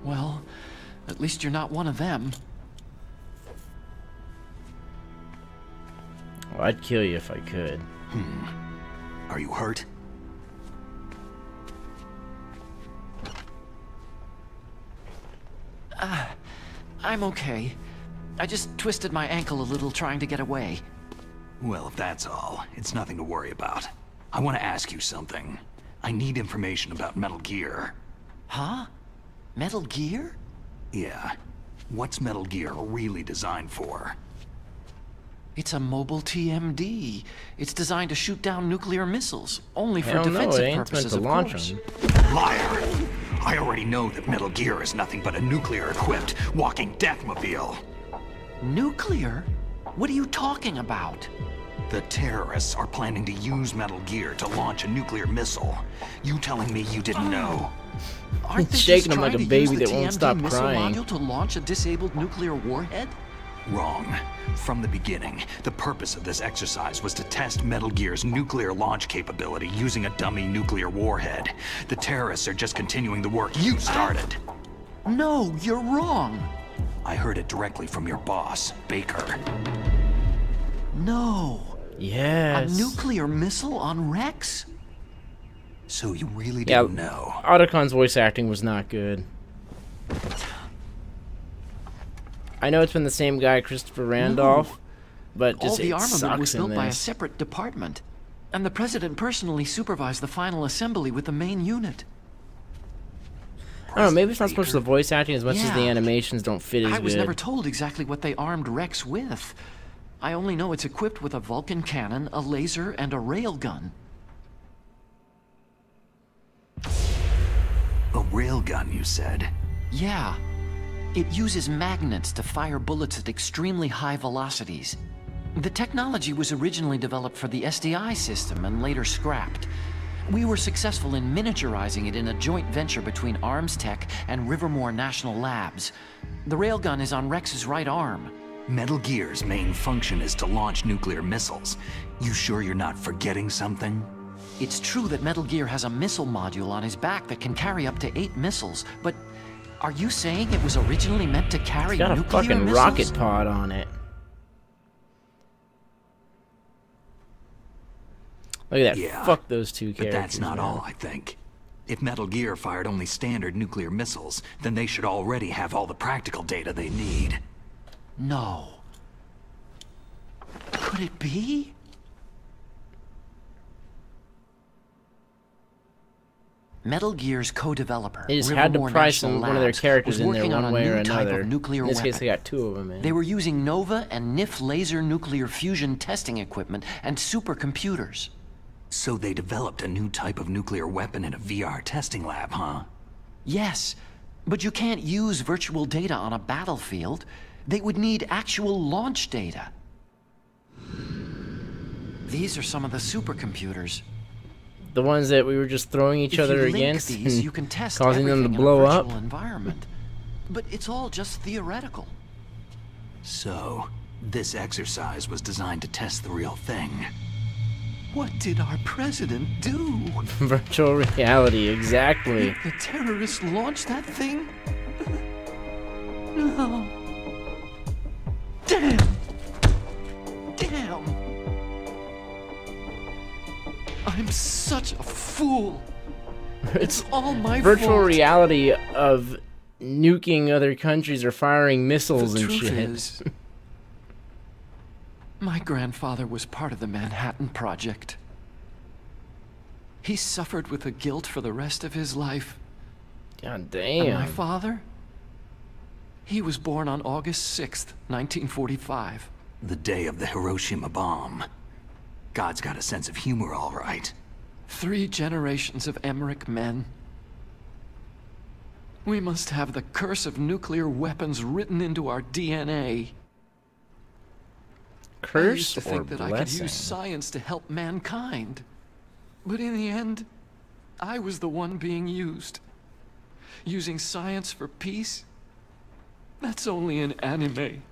Well, at least you're not one of them. Well, I'd kill you if I could. Are you hurt? I'm okay. I just twisted my ankle a little trying to get away. Well, if that's all, it's nothing to worry about. I want to ask you something. I need information about Metal Gear. Huh? Metal Gear? Yeah. What's Metal Gear really designed for? It's a mobile TMD. It's designed to shoot down nuclear missiles, only for Hell defensive no, it ain't purposes, meant to of launch course. them. Liar! I already know that Metal Gear is nothing but a nuclear-equipped walking deathmobile. Nuclear? What are you talking about? The terrorists are planning to use Metal Gear to launch a nuclear missile. You telling me you didn't know? Aren't they Shaking just him like trying a to baby use the that won't TMD stop missile crying. module to launch a disabled nuclear warhead? Wrong. From the beginning, the purpose of this exercise was to test Metal Gear's nuclear launch capability using a dummy nuclear warhead. The terrorists are just continuing the work you started. No, you're wrong. I heard it directly from your boss, Baker. No. Yes. A nuclear missile on Rex? So you really didn't know? Otacon's voice acting was not good. I know it's been the same guy, Christopher Randolph, but just All the it armament sucks was built in by a this. separate department. And the President personally supervised the final assembly with the main unit. I don't know, maybe it's not so much the voice acting as much as the animations don't fit as good. I was never told exactly what they armed Rex with. I only know it's equipped with a Vulcan cannon, a laser, and a railgun. A railgun, you said? Yeah. It uses magnets to fire bullets at extremely high velocities. The technology was originally developed for the SDI system and later scrapped. We were successful in miniaturizing it in a joint venture between Arms Tech and Rivermore National Labs. The railgun is on Rex's right arm. Metal Gear's main function is to launch nuclear missiles. You sure you're not forgetting something? It's true that Metal Gear has a missile module on his back that can carry up to 8 missiles, but are you saying it was originally meant to carry nuclear missiles? It's got a fucking rocket pod on it. Look at that. Yeah, fuck those two characters. But that's not all, I think. If Metal Gear fired only standard nuclear missiles, then they should already have all the practical data they need. No. Could it be? Metal Gear's co-developer, they just had to price one of their characters in there one way or another. In this case, they got 2 of them in. They were using Nova and NIF laser nuclear fusion testing equipment and supercomputers. So they developed a new type of nuclear weapon in a VR testing lab, huh? Yes, but you can't use virtual data on a battlefield. They would need actual launch data. These are some of the supercomputers. The ones that we were just throwing each other against these, and you can test causing them to blow up. Environment. But it's all just theoretical. So, this exercise was designed to test the real thing. What did our president do? Virtual reality, exactly. Did the terrorists launch that thing? No. Damn! Damn! I'm such a fool. It's all my virtual fault. reality of nuking other countries or firing missiles and shit. Is, my grandfather was part of the Manhattan Project. He suffered with the guilt for the rest of his life. God damn. And my father? He was born on August 6th, 1945. The day of the Hiroshima bomb. God's got a sense of humor, all right. 3 generations of Emmerich men. We must have the curse of nuclear weapons written into our DNA. Curse I used to think that blessing? I could use science to help mankind. But in the end, I was the one being used. Using science for peace? That's only an anime.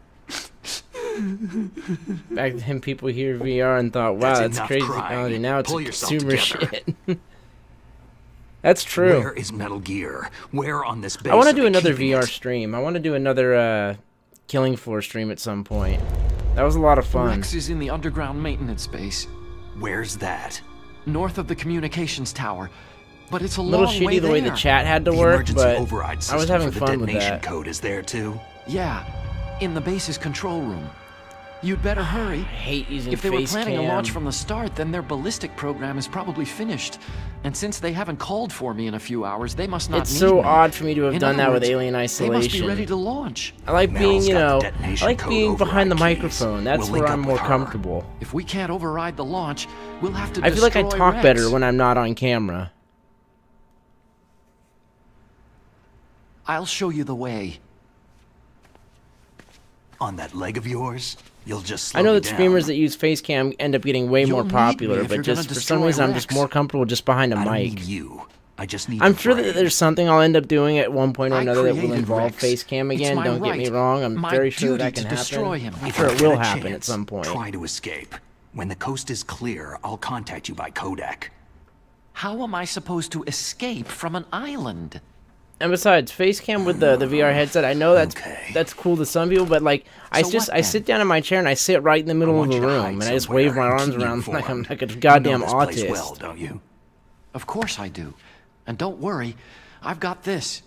Back then, people hear VR and thought, wow, that's crazy technology. Now it's consumer shit. That's true. Where is Metal Gear? Where on this base? I want to do another VR stream. I want to do another Killing Floor stream at some point. That was a lot of fun. Rex is in the underground maintenance base. Where's that? North of the communications tower. But it's a little long shitty way the way there. the chat had to work, but I was having for the fun with detonation that. Code is there too. Yeah, in the base's control room. You'd better hurry. I hate using If they were face planning a cam. launch from the start, then their ballistic program is probably finished. And since they haven't called for me in a few hours, they must not It's need so me. odd for me to have In done other that with words, Alien They Isolation. must be ready to launch. I like being, you know, I like being behind the keys. microphone. That's We'll where link I'm up more with her. comfortable. If we can't override the launch, we'll have to I feel like I destroy talk Rex. better when I'm not on camera. I'll show you the way. On that leg of yours, you'll just slow I know me that down. streamers that use face cam end up getting way more You'll need popular, me if but you're gonna just for some destroy reason I'm just Rex. more comfortable just behind a I don't mic. need you. I just need I'm your sure that brain. there's something I'll end up doing at one point or I another that will created involve Rex. face cam It's again. my Don't get me right, wrong. I'm my very sure duty that can to happen. destroy him. I'm If sure you it get will a happen chance, at some point. Try to escape. When the coast is clear, I'll contact you by codec. How am I supposed to escape from an island? And besides, face cam with the VR headset, I know that's cool to some people, but like I So just what I then? sit down in my chair and I sit right in the middle of want the you to room hide and I just somewhere wave my and arms keep me around like I'm informed. like a You know goddamn this place autist. well, don't you? Of course I do. And don't worry, I've got this.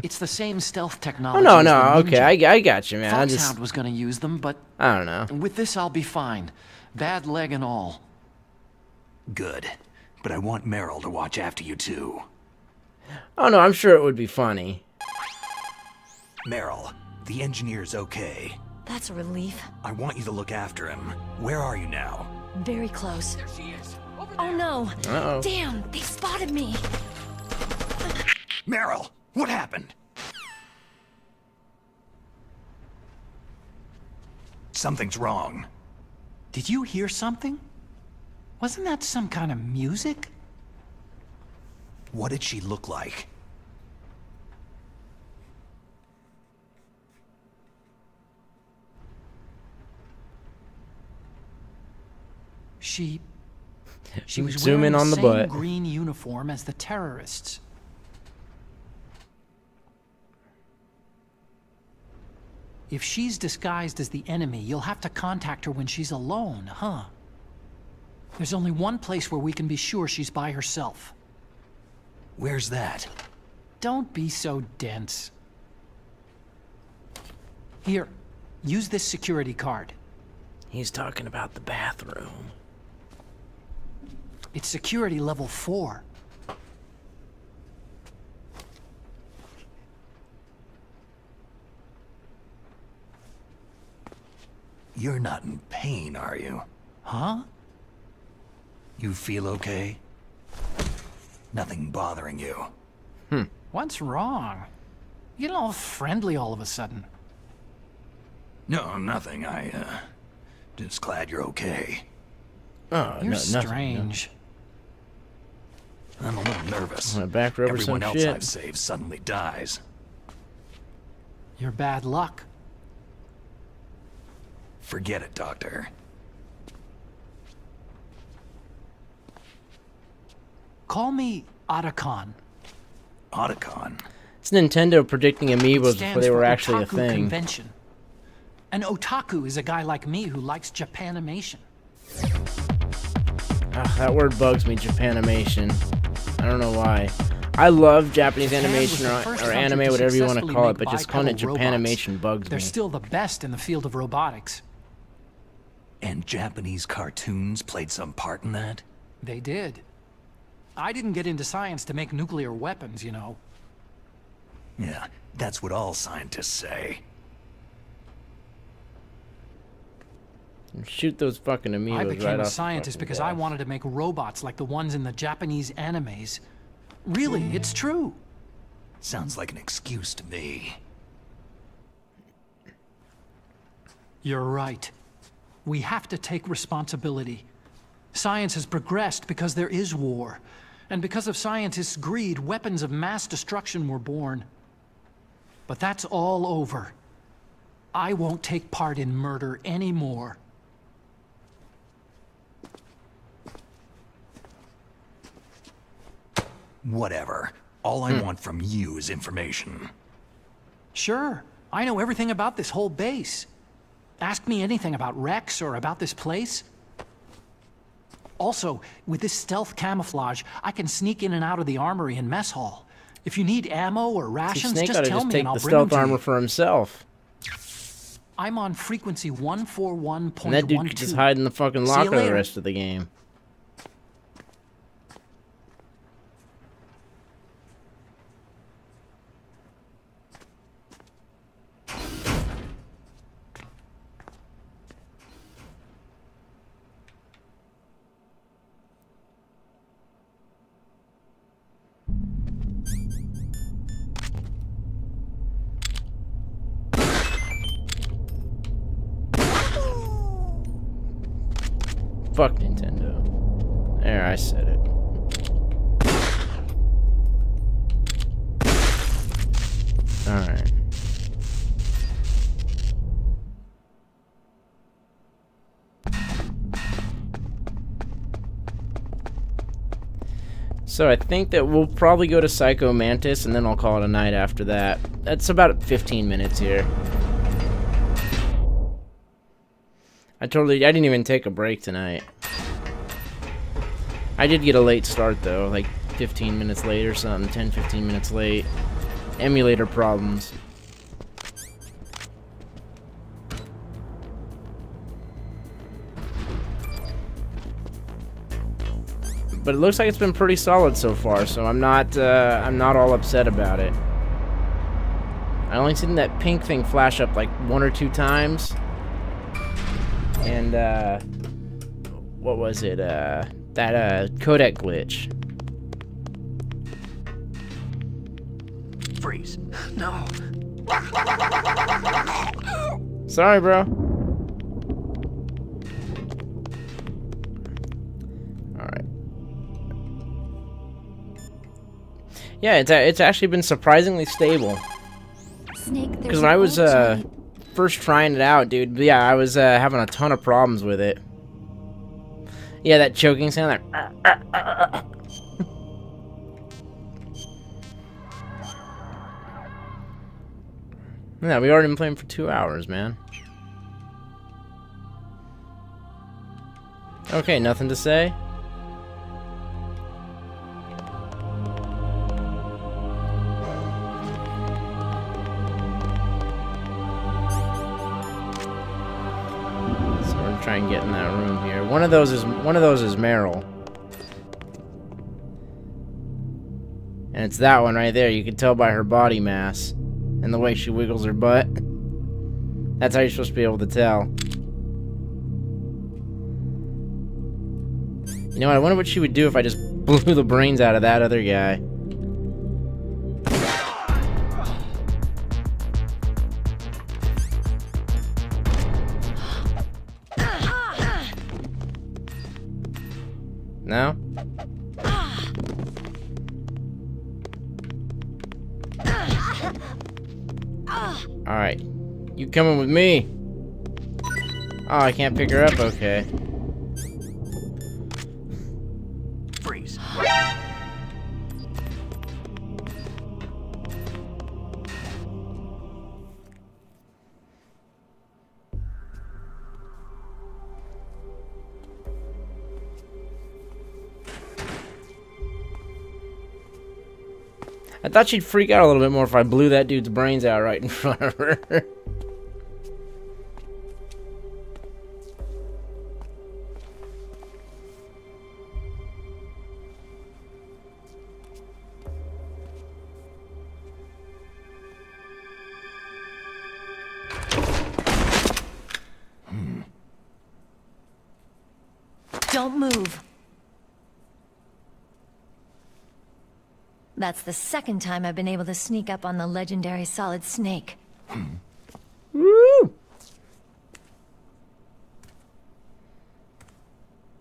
It's the same stealth Oh technology. no, as no, the okay, Ninja. I got you, man. I Foxhound just was gonna use them, but I don't know. with this I'll be fine. Bad leg and all. Good. But I want Meryl to watch after you too. Oh no, I'm sure it would be funny. Meryl, the engineer's okay. That's a relief. I want you to look after him. Where are you now? Very close. There she is. Oh no. Uh-oh. Damn, they spotted me. Meryl, what happened? Something's wrong. Did you hear something? Wasn't that some kind of music? What did she look like? She was zoom wearing in on the same butt. green uniform as the terrorists. If she's disguised as the enemy, you'll have to contact her when she's alone, huh? There's only one place where we can be sure she's by herself. Where's that? Don't be so dense. Here, use this security card. He's talking about the bathroom. It's security level 4. You're not in pain, are you? Huh? You feel okay? Nothing bothering you? What's wrong? You get all friendly all of a sudden. No, nothing. Just glad you're okay. Oh, You're no, strange. I'm a little nervous. My back rubber Everyone some else shit. I've saved suddenly dies. You're bad luck. Forget it, Doctor. Call me Otacon. Otacon? It's Nintendo predicting amiibos It before they stands were for actually a Otaku thing. Convention. An otaku is a guy like me who likes Japanimation. That word bugs me, Japanimation. I don't know why. I love Japanese animation or anime, whatever you want to call it, but just calling it Japanimation bugs They're me. still the best in the field of robotics. And Japanese cartoons played some part in that? They did. I didn't get into science to make nuclear weapons, you know. Yeah, that's what all scientists say. Shoot those fucking amiibos I right became off a the scientist fucking because bat. I wanted to make robots like the ones in the Japanese animes. Really, it's true. Sounds like an excuse to me. You're right. We have to take responsibility. Science has progressed because there is war. And because of scientists' greed, weapons of mass destruction were born. But that's all over. I won't take part in murder anymore. Whatever. All I want from you is information. Sure. I know everything about this whole base. Ask me anything about Rex or about this place. Also, with this stealth camouflage, I can sneak in and out of the armory and mess hall. If you need ammo or rations, Snake just ought to tell just me take and I'll the bring them stealth to armor you. for himself. I'm on frequency 141.12. And that dude could just hide in the fucking See you locker the later. rest of the game. Fuck Nintendo. There, I said it. Alright. So I think that we'll probably go to Psycho Mantis, and then I'll call it a night after that. That's about 15 minutes here. I didn't even take a break tonight. I did get a late start though, like 15 minutes late or something, 10, 15 minutes late. Emulator problems. But it looks like it's been pretty solid so far, so I'm not all upset about it. I only seen that pink thing flash up like 1 or 2 times. And, what was it? That, codec glitch. Freeze. No. Sorry, bro. Alright. Yeah, it's actually been surprisingly stable. Because when I was first trying it out, dude, yeah, I was having a ton of problems with it. Yeah, that choking sound, that... Yeah, we already been playing for 2 hours, man. Okay, nothing to say? Try and get in that room here. One of those is Meryl. And it's that one right there. You can tell by her body mass and the way she wiggles her butt. That's how you're supposed to be able to tell. You know what? I wonder what she would do if I just blew the brains out of that other guy. No? Alright. You coming with me? Oh, I can't pick her up? Okay. Freeze. I thought she'd freak out a little bit more if I blew that dude's brains out right in front of her. Don't move. That's the second time I've been able to sneak up on the legendary Solid Snake. Woo!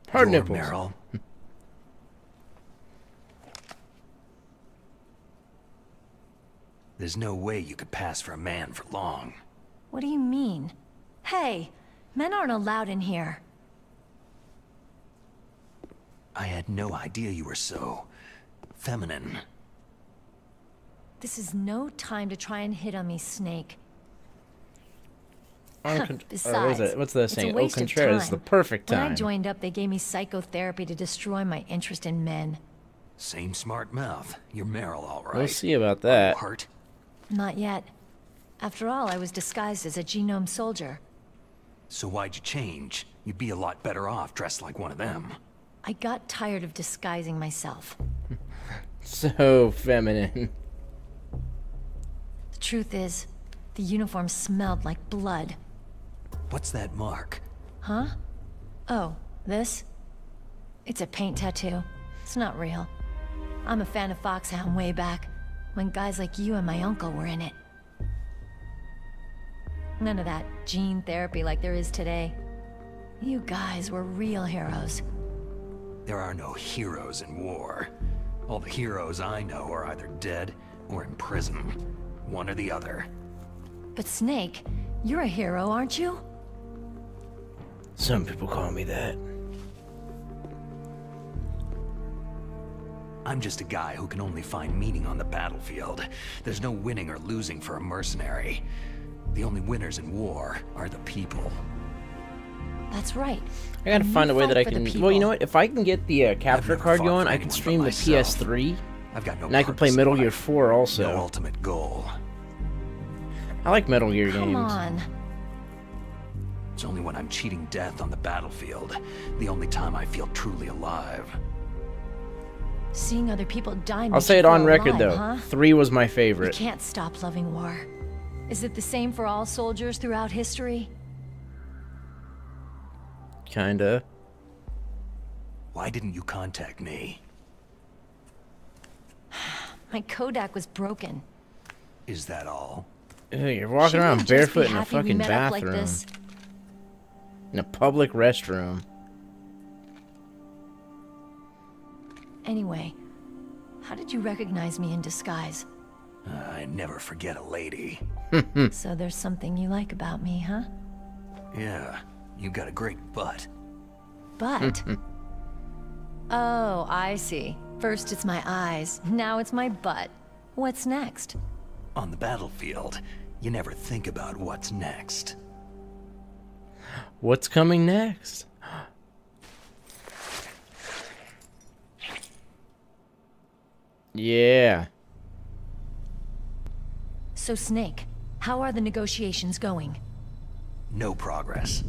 Hard nipples. Meryl. There's no way you could pass for a man for long. What do you mean? Hey, men aren't allowed in here. I had no idea you were so feminine. This is no time to try and hit on me, Snake. Besides, what's the saying? Oh, Contreras is the perfect time. When I joined up, they gave me psychotherapy to destroy my interest in men. Same smart mouth. You're Meryl, all right. We'll see about that. Heart? Not yet. After all, I was disguised as a genome soldier. So why'd you change? You'd be a lot better off dressed like one of them. I got tired of disguising myself. So feminine. The truth is, the uniform smelled like blood. What's that mark? Huh? Oh, this? It's a paint tattoo. It's not real. I'm a fan of Foxhound way back, when guys like you and my uncle were in it. None of that gene therapy like there is today. You guys were real heroes. There are no heroes in war. All the heroes I know are either dead or in prison. One or the other. But Snake, you're a hero, aren't you? Some people call me that. I'm just a guy who can only find meaning on the battlefield. There's no winning or losing for a mercenary. The only winners in war are the people. That's right. I gotta find a way that I can... Well, you know what? If I can get the capture card going, I can stream the PS3. I've got no and I can play Metal Gear 4 also. No ultimate goal. I like Metal Gear games. Come on. It's only when I'm cheating death on the battlefield, the only time I feel truly alive. Seeing other people die. I'll say it on record though. Huh? 3 was my favorite. You can't stop loving war. Is it the same for all soldiers throughout history? Kinda. Why didn't you contact me? My Kodak was broken. Is that all? Ew, you're walking around barefoot in a fucking bathroom. Like in a public restroom. Anyway, how did you recognize me in disguise? I never forget a lady. So there's something you like about me, huh? Yeah, you got a great butt. Butt? Oh, I see. First it's my eyes, now it's my butt. What's next? On the battlefield, you never think about what's next. What's coming next? Yeah. So, Snake, how are the negotiations going? No progress.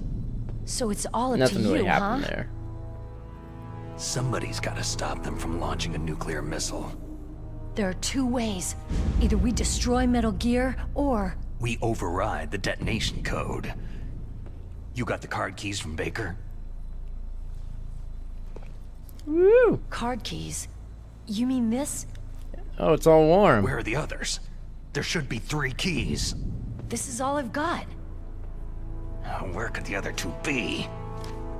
So it's all up Nothing to really you, happened huh? there. Somebody's got to stop them from launching a nuclear missile. There are 2 ways. Either we destroy Metal Gear, or... we override the detonation code. You got the card keys from Baker? Woo! Card keys? You mean this? Oh, it's all warm. Where are the others? There should be 3 keys. This is all I've got. Where could the other 2 be?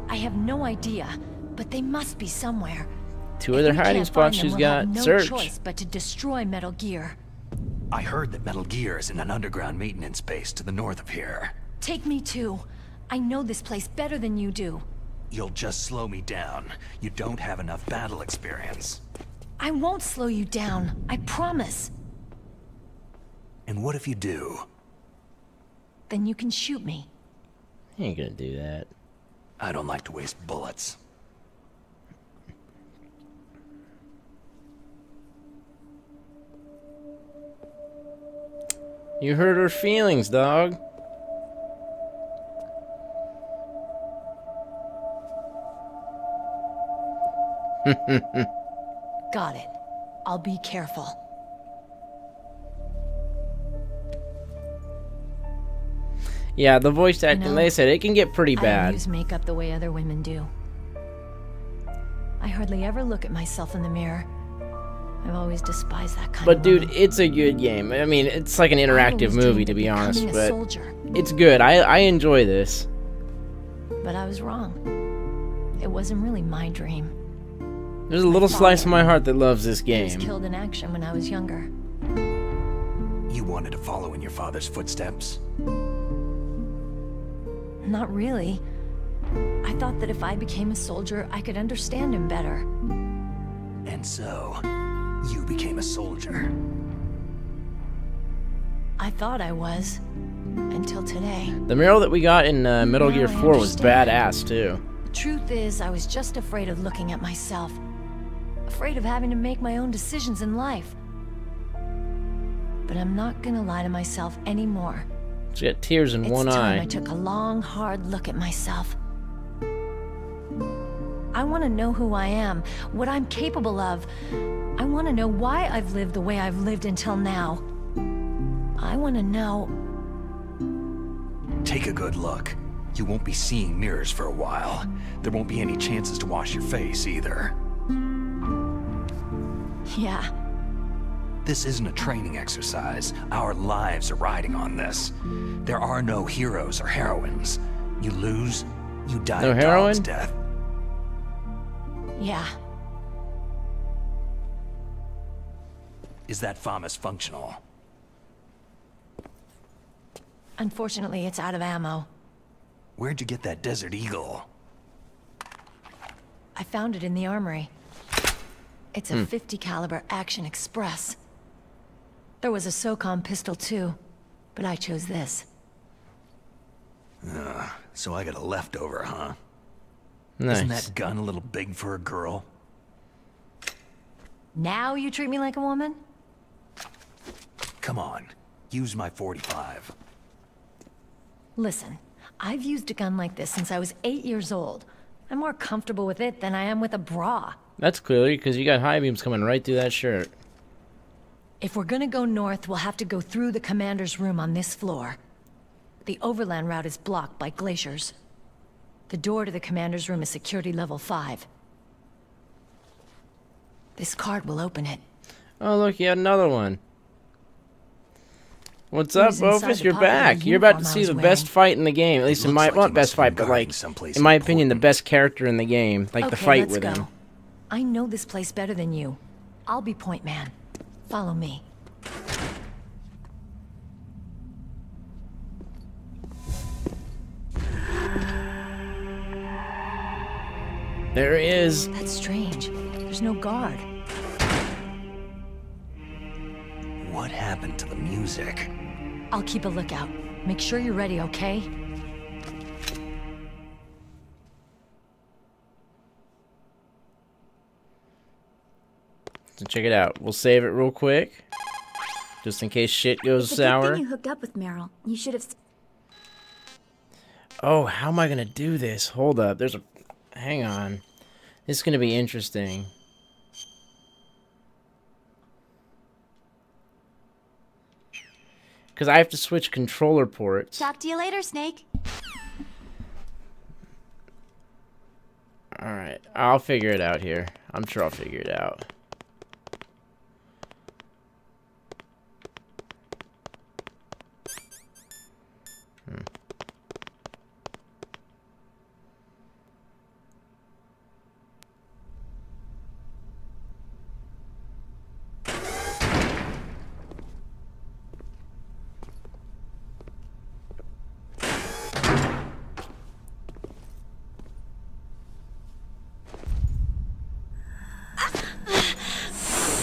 I have no idea, but they must be somewhere. 2 other hiding spots she's got. No Search. Choice but to destroy Metal Gear. I heard that Metal Gear is in an underground maintenance base to the north of here. Take me too. I know this place better than you do. You'll just slow me down. You don't have enough battle experience. I won't slow you down. I promise. And what if you do? Then you can shoot me. He ain't gonna do that. I don't like to waste bullets. You hurt her feelings, dog. Got it. I'll be careful. Yeah, the voice acting, they said it can get pretty I bad. don't use makeup the way other women do. I hardly ever look at myself in the mirror. I've always despised that kind of But dude, woman. it's a good game. I mean, it's like an interactive movie, to be honest, becoming a but soldier. it's good. I enjoy this. But I was wrong. It wasn't really my dream. There's a little slice of my heart that loves this He was game. killed in action when I was younger. You wanted to follow in your father's footsteps? Not really. I thought that if I became a soldier, I could understand him better. And so, you became a soldier. I thought I was. Until today. The mural that we got in Metal Gear 4 was badass, too. The truth is, I was just afraid of looking at myself. Afraid of having to make my own decisions in life. But I'm not gonna lie to myself anymore. She got tears in one It's time eye. I took a long, hard look at myself. I want to know who I am, what I'm capable of. I want to know why I've lived the way I've lived until now. I want to know... Take a good look. You won't be seeing mirrors for a while. There won't be any chances to wash your face either. Yeah. This isn't a training exercise. Our lives are riding on this. There are no heroes or heroines. You lose, you die No a heroine? dog's death. Yeah. Is that FAMAS functional? Unfortunately, it's out of ammo. Where'd you get that Desert Eagle? I found it in the armory. It's a 50 caliber Action Express. There was a SOCOM pistol too, but I chose this. So I got a leftover, huh? Nice. Isn't that gun a little big for a girl? Now you treat me like a woman? Come on, use my 45. Listen, I've used a gun like this since I was 8 years old. I'm more comfortable with it than I am with a bra. That's clearly because you got high beams coming right through that shirt. If we're gonna go north, we'll have to go through the commander's room on this floor. The overland route is blocked by glaciers. The door to the commander's room is security level 5. This card will open it. Oh, look, you had another one. What's up, Bofus? You're back. You're about to see the best fight in the game. At least in my... Not best fight, but like, in my opinion, the best character in the game. Like, the fight with him. I know this place better than you. I'll be point man. Follow me. There he is. That's strange. There's no guard. What happened to the music? I'll keep a lookout. Make sure you're ready, okay? So check it out. We'll save it real quick, just in case shit goes sour. It's a good thing you hooked up with Meryl. You should have. Oh, how am I gonna do this? Hold up. There's a. Hang on. This is gonna be interesting. Because I have to switch controller ports. Talk to you later, Snake. Alright, I'll figure it out here. I'm sure I'll figure it out.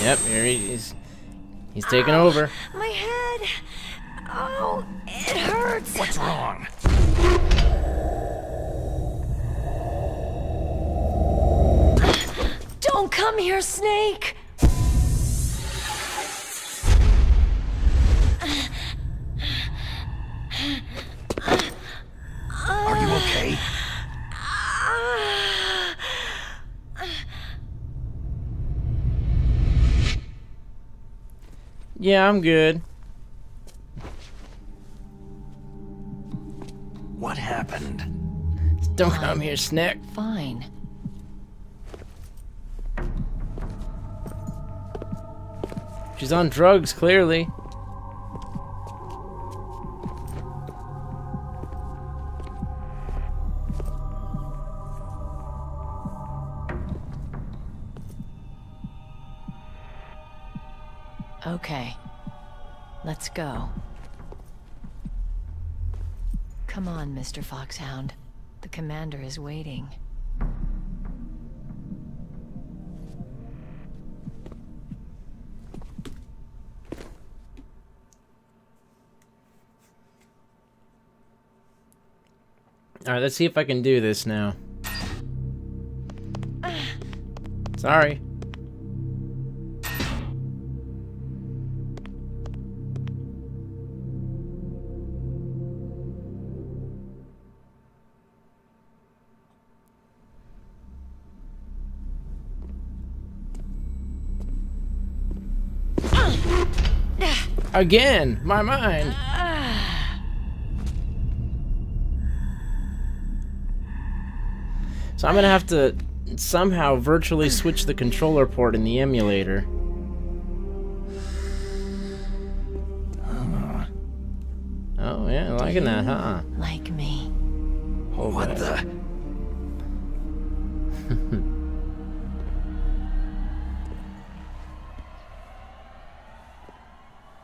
Yep, here he is. He's taking over. My head. Oh, it hurts. What's wrong? Don't come here, Snake. Are you okay? Yeah, I'm good. What happened? Don't come here, Snake. Fine. She's on drugs, clearly. Okay. Let's go. Come on, Mr. Foxhound. The commander is waiting. Alright, let's see if I can do this now. Sorry. Again, my mind. So I'm gonna have to somehow virtually switch the controller port in the emulator. Oh yeah, liking that, huh? Like me. Oh, what the?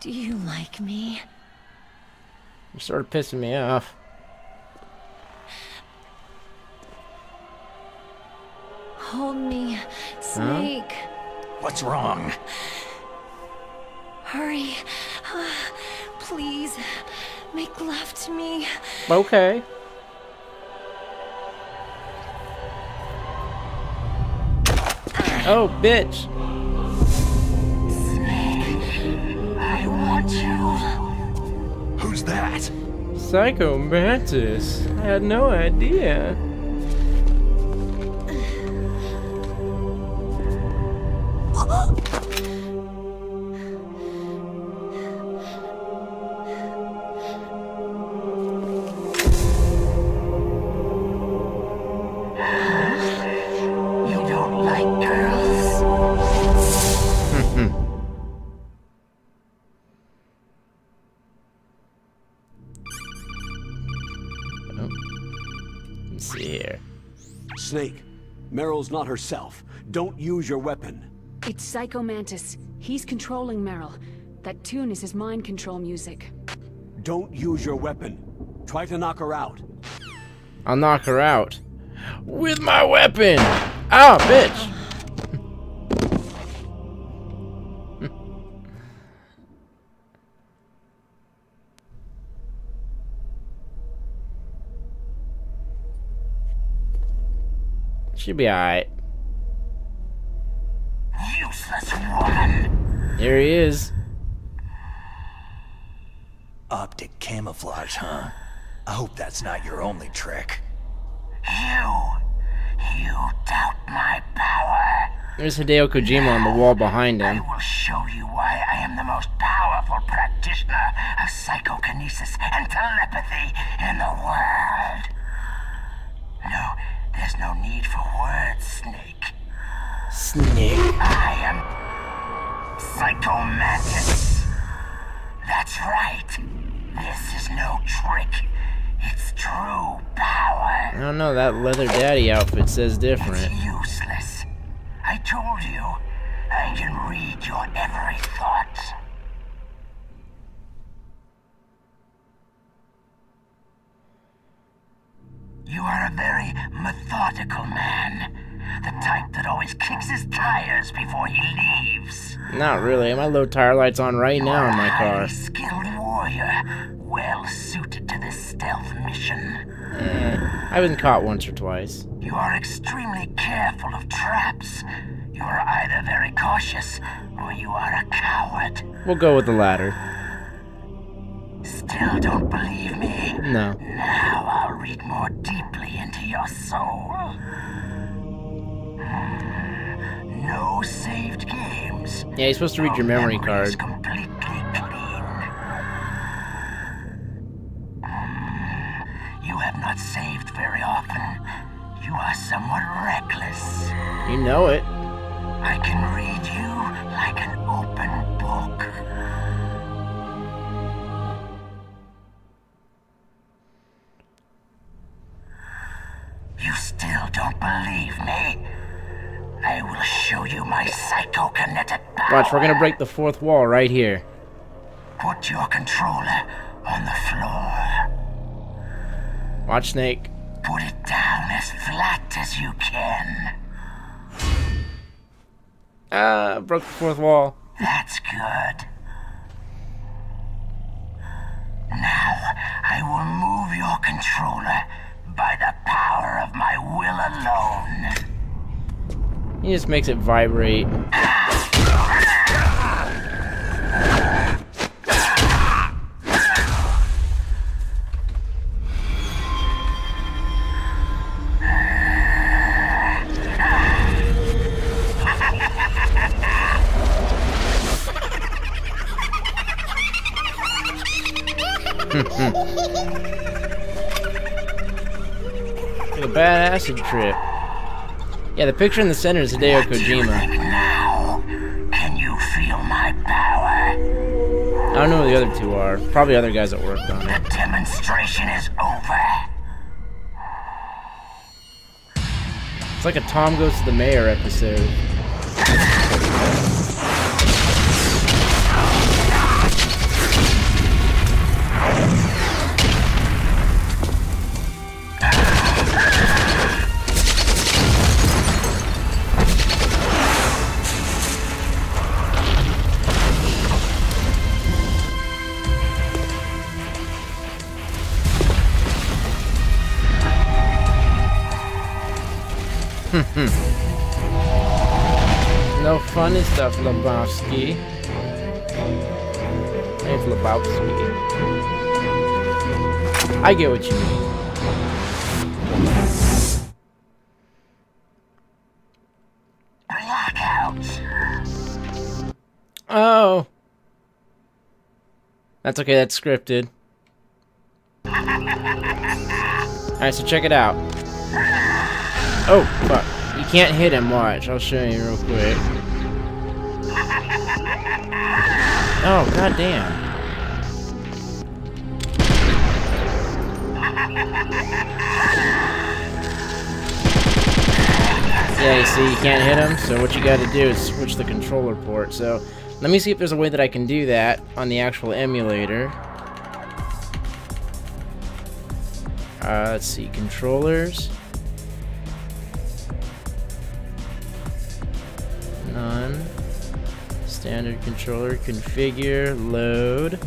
Do you like me? You're sort of pissing me off. Hold me, Snake. Huh? What's wrong? Hurry. Please, make love to me. Okay. Oh, bitch. I want you. Who's that? Psycho Mantis. I had no idea. Snake, Meryl's not herself. Don't use your weapon. It's Psycho Mantis. He's controlling Meryl. That tune is his mind control music. Don't use your weapon. Try to knock her out. I'll knock her out. With my weapon! Ah, bitch! She'll be alright. Useless woman! Here he is. Optic camouflage, huh? I hope that's not your only trick. You doubt my power. There's Hideo Kojima on the wall behind him. I will show you why I am the most powerful practitioner of psychokinesis and telepathy in the world. No, there's no need for words, Snake. Snake. I am Psycho Mantis. That's right. This is no trick. It's true power. I don't know, that leather daddy outfit says different. It's useless. I told you, I can read your every thought. You are a very methodical man. The type that always kicks his tires before he leaves. Not really. My low tire light's on right now in my car. Skilled warrior, well suited to this stealth mission. I've been caught once or twice. You are extremely careful of traps. You are either very cautious, or you are a coward. We'll go with the latter. Still don't believe me? No. Now I'll read more deeply into your soul. No saved games. Yeah, you're supposed to read your memory card. Completely clean. You have not saved very often. You are somewhat reckless. You know it. I can read you like an open book. You still don't believe me? I will show you my psychokinetic power. Watch, we're gonna break the fourth wall right here. Put your controller on the floor. Watch, Snake. Put it down as flat as you can. Broke the fourth wall. That's good. Now, I will move your controller by the power of my will alone. He just makes it vibrate. Like a bad acid trip. Yeah, the picture in the center is Hideo Kojima. Now, can you feel my power? I don't know who the other two are. Probably other guys that worked on it. The demonstration is over. It's like a Tom Goes to the Mayor episode. No funny stuff, Lebowski. Hey, Lebowski. I get what you mean. Blackout. Oh. That's okay, that's scripted. Alright, so check it out. Oh, fuck. You can't hit him, watch. I'll show you real quick. Oh, goddamn. Yeah, you see, you can't hit him, so what you gotta do is switch the controller port. So, let me see if there's a way that I can do that on the actual emulator. Let's see, controllers. None. Standard controller, configure, load,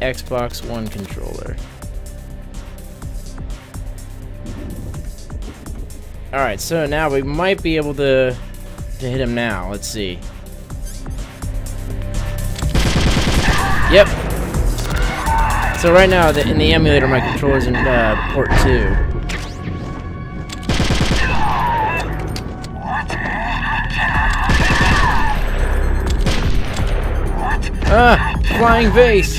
Xbox One controller. Alright, so now we might be able to hit him now. Let's see. Yep. So right now, in the emulator, my controller's in port 2. Ah! Flying vase!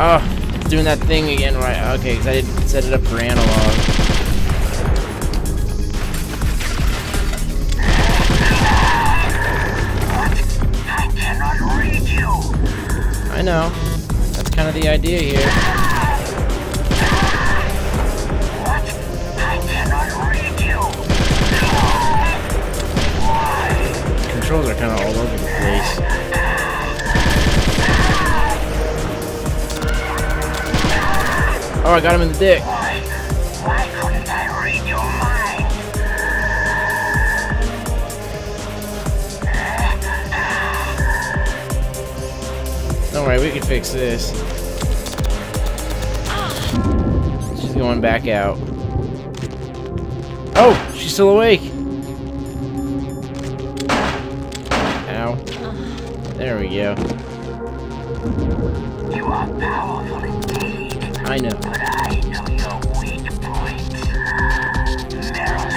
Oh, it's doing that thing again, right? Okay, because I didn't set it up for analog. I cannot read you. I know. That's kind of the idea here. What? I cannot read you. Why? Controls are kind of all over the place. Oh, I got him in the dick. Why couldn't I read your mind? Don't worry, we can fix this. She's going back out. Oh, she's still awake. Ow. There we go. You are powerful indeed. I know. But I know your weak points. Meryl,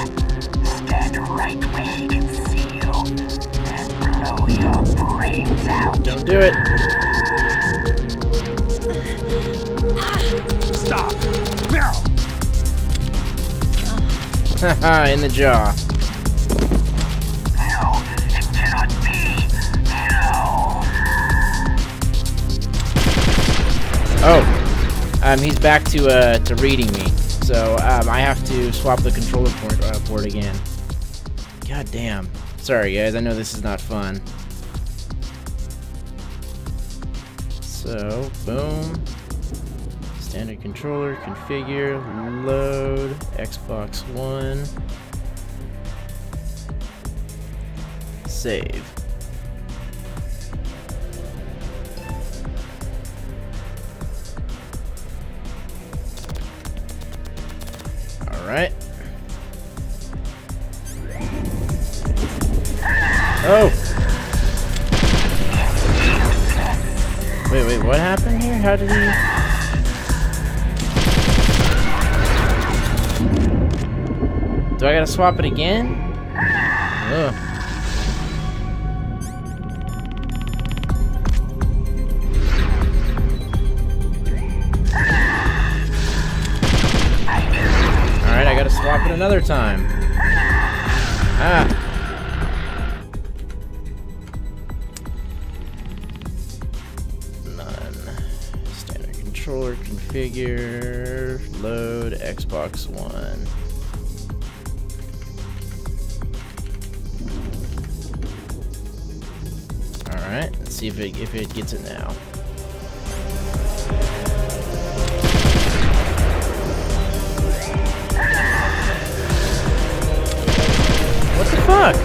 stand right where he can see you and blow your brains out. Don't do it. Stop! Meryl! Haha, in the jaw. No, it cannot be. No. Oh. He's back to reading me, so I have to swap the controller port again. God damn. Sorry guys, I know this is not fun. So, boom. Standard controller, configure, load, Xbox One. Save. Alright. Oh! Wait, what happened here? How did he... Do I gotta swap it again? Ugh. Alright, I gotta swap it another time. Ah. None. Standard controller, configure, load, Xbox One. Alright, let's see if it gets it now. What the fuck?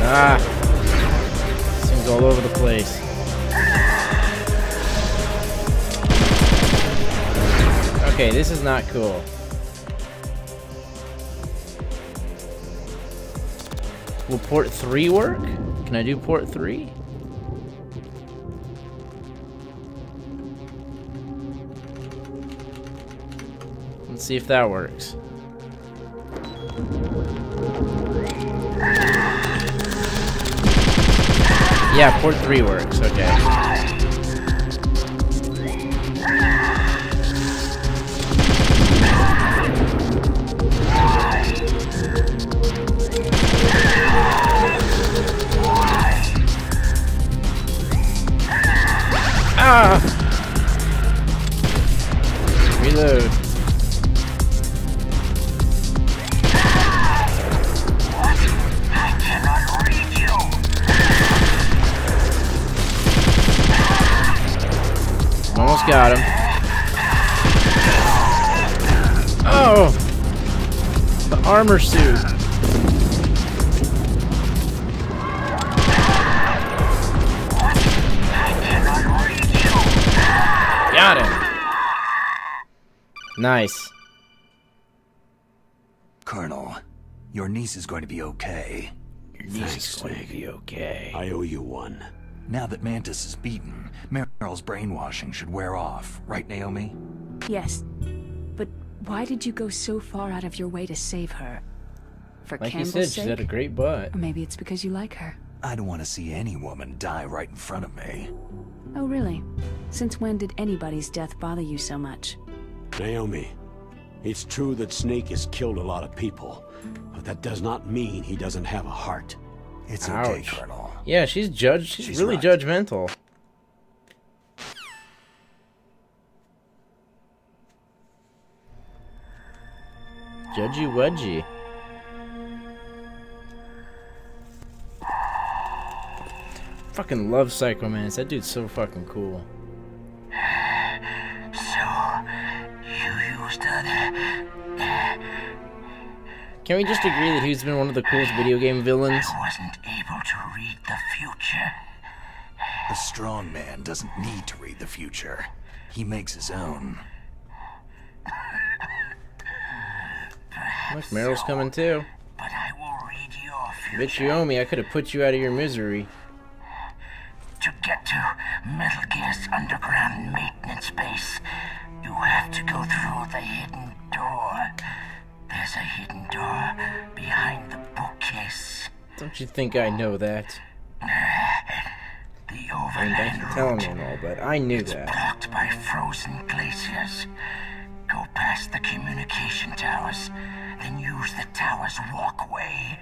Ah. This thing's all over the place. Okay, this is not cool. Will port 3 work? Can I do port 3? Let's see if that works. Yeah, port 3 works, okay. Ah! Reload. I cannot read you. Almost got him. Oh! The armor suit. Got him. Nice. Colonel, your niece is going to be okay. Your niece is going to be okay. I owe you one. Now that Mantis is beaten, Meryl's brainwashing should wear off, right, Naomi? Yes. But why did you go so far out of your way to save her? For like Campbell's you said, sake? she's had a great butt. Or maybe it's because you like her. I don't want to see any woman die right in front of me. Oh, really? Since when did anybody's death bother you so much? Naomi, it's true that Snake has killed a lot of people, but that does not mean he doesn't have a heart. It's okay, Colonel. Yeah, she's really right. judgmental. Judgy Wudgy. Fucking love Psycho Mantis. That dude's so fucking cool. So, you used Can we just agree that he's been one of the coolest video game villains? I wasn't able to read the future. A strong man doesn't need to read the future. He makes his own. Look, Meryl's coming too. But I will read your future. Bitch, you owe me. I could have put you out of your misery. To get to Metal Gear's underground maintenance base, you have to go through the hidden door. There's a hidden door behind the bookcase. Don't you think I know that? The overland route. Telling me and all, but I knew that. Blocked by frozen glaciers. Go past the communication towers, then use the tower's walkway.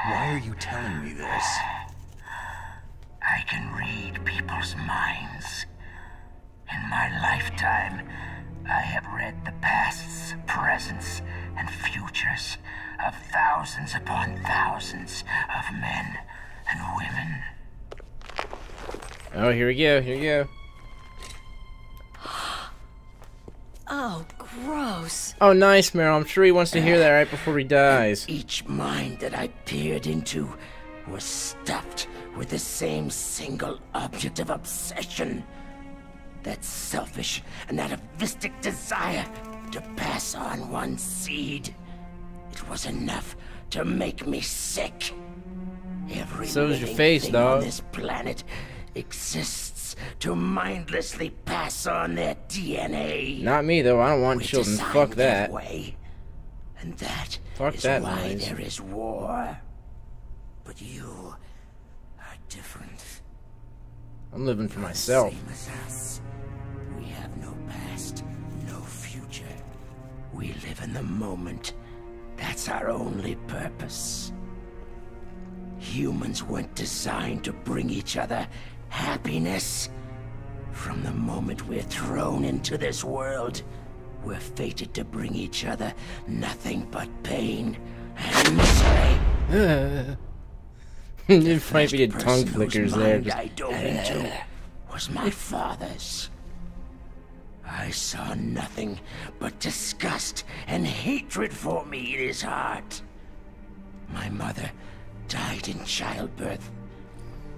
Why are you telling me this? I can read people's minds. In my lifetime, I have read the pasts, presents, and futures of thousands upon thousands of men and women. Oh, here we go, here we go. Oh, gross. Oh, nice, Meryl. I'm sure he wants to hear that right before he dies. Each mind that I peered into was stuffed with the same single object of obsession. That selfish and atavistic desire to pass on one seed. It was enough to make me sick. Every so is your living face, thing dog. on this planet exists to mindlessly pass on their DNA. Not me, though. I don't want children. Fuck that. Way. And that Fuck is that why noise. there is war. But you are different. I'm living for myself. Same as us. We have no past, no future. We live in the moment. That's our only purpose. Humans weren't designed to bring each other happiness. From the moment we're thrown into this world, we're fated to bring each other nothing but pain and misery. It might be the tongue flickers there. I dove into was my father's. I saw nothing but disgust and hatred for me in his heart. My mother died in childbirth,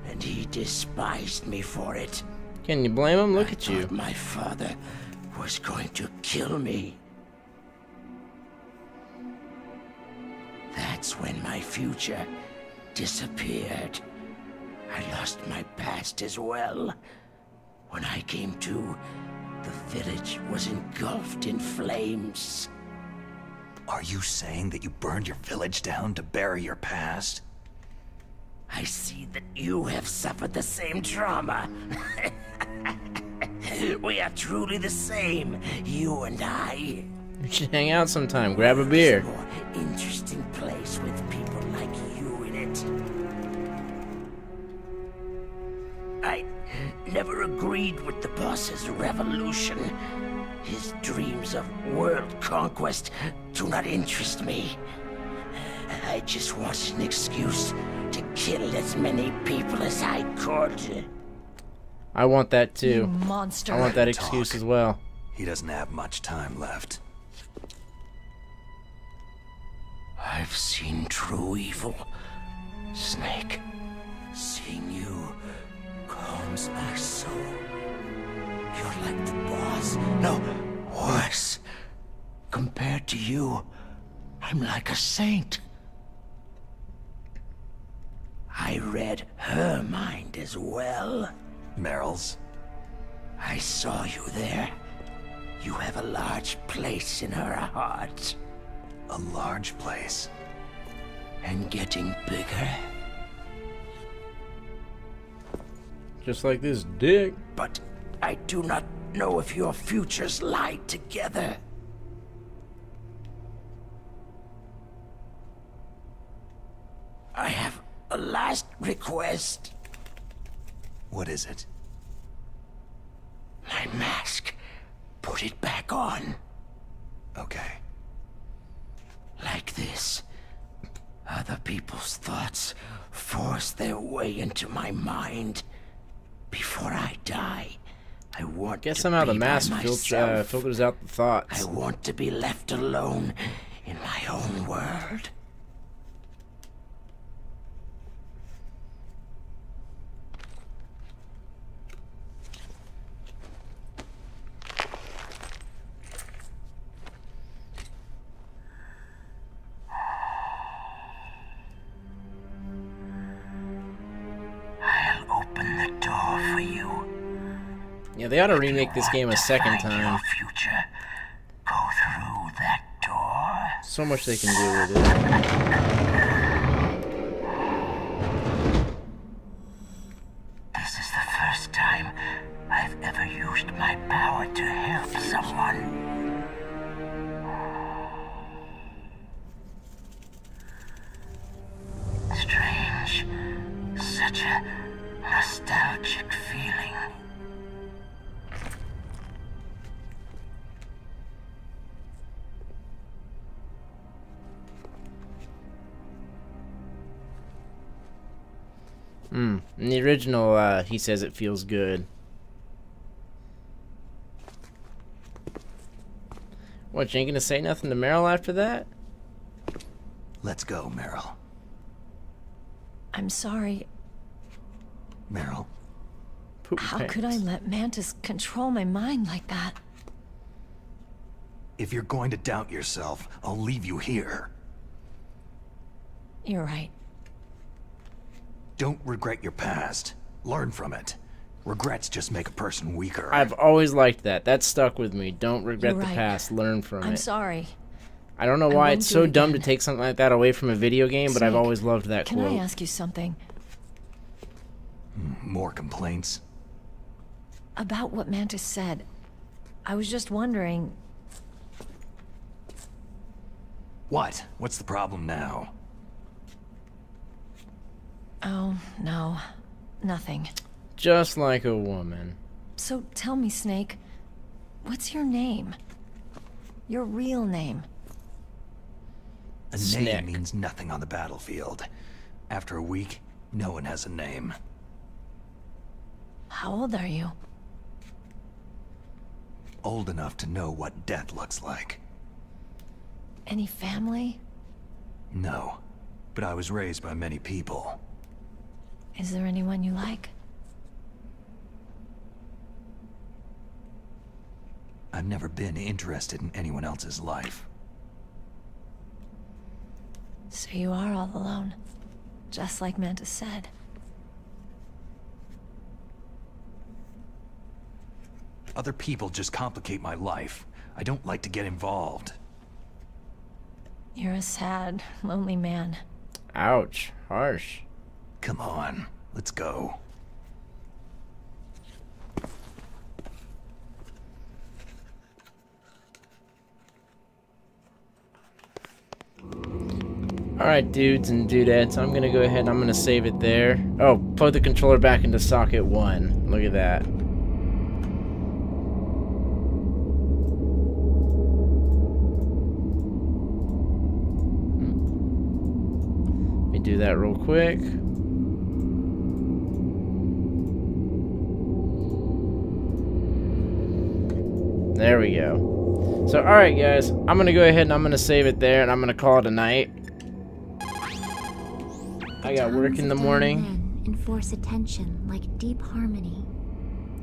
and he despised me for it. Can you blame him? Look at you. I thought my father was going to kill me. That's when my future disappeared. I lost my past as well. When I came to, the village was engulfed in flames. Are you saying that you burned your village down to bury your past? I see that you have suffered the same trauma. We are truly the same, you and I. We should hang out sometime. Grab a beer. It's a more interesting place with people like you in it. I never agreed with the boss's revolution. His dreams of world conquest do not interest me. I just want an excuse to kill as many people as I could. I want that too. You monster. I want that excuse as well. He doesn't have much time left. I've seen true evil, Snake. Seeing you calms my soul. You're like the boss. No, worse. Compared to you, I'm like a saint. I read her mind as well. Meryl's? I saw you there. You have a large place in her heart. A large place? And getting bigger. Just like this dick. But I do not know if your futures lie together. I have a last request. What is it? My mask. Put it back on. Okay. Like this. Other people's thoughts force their way into my mind. Before I die, I want Guess to somehow be the mask by myself. filters out the thoughts. I want to be left alone in my own world. I'll open the door for you. Yeah, they ought to remake this game a second time. Future. Go through that door. So much they can do with it. This is the first time I've ever used my power to help someone. Strange. Such a nostalgic feeling. In the original, he says it feels good. What, you ain't gonna say nothing to Meryl after that? Let's go, Meryl. I'm sorry. Meryl. How could I let Mantis control my mind like that? If you're going to doubt yourself, I'll leave you here. You're right. Don't regret your past. Learn from it. Regrets just make a person weaker. I've always liked that. That stuck with me. Don't regret You're the right. past. Learn from it. I'm sorry. I don't know why it's so dumb to take something like that away from a video game, but I've always loved that Can quote. I ask you something? More complaints? About what Mantis said. I was just wondering... What? What's the problem now? Oh, no. Nothing. Just like a woman. So tell me, Snake, what's your name? Your real name? A name means nothing on the battlefield. After a week, no one has a name. How old are you? Old enough to know what death looks like. Any family? No, but I was raised by many people. Is there anyone you like? I've never been interested in anyone else's life. So you are all alone, just like Mantis said. Other people just complicate my life. I don't like to get involved. You're a sad, lonely man. Ouch. Harsh. Come on, let's go. Alright, dudes and dudettes, I'm gonna go ahead and I'm gonna save it there. Oh, plug the controller back into socket 1. Look at that. do that real quick. There we go. So, alright guys, I'm gonna go ahead and I'm gonna save it there, and I'm gonna call it a night. I got work in the morning. Enforce attention like deep harmony.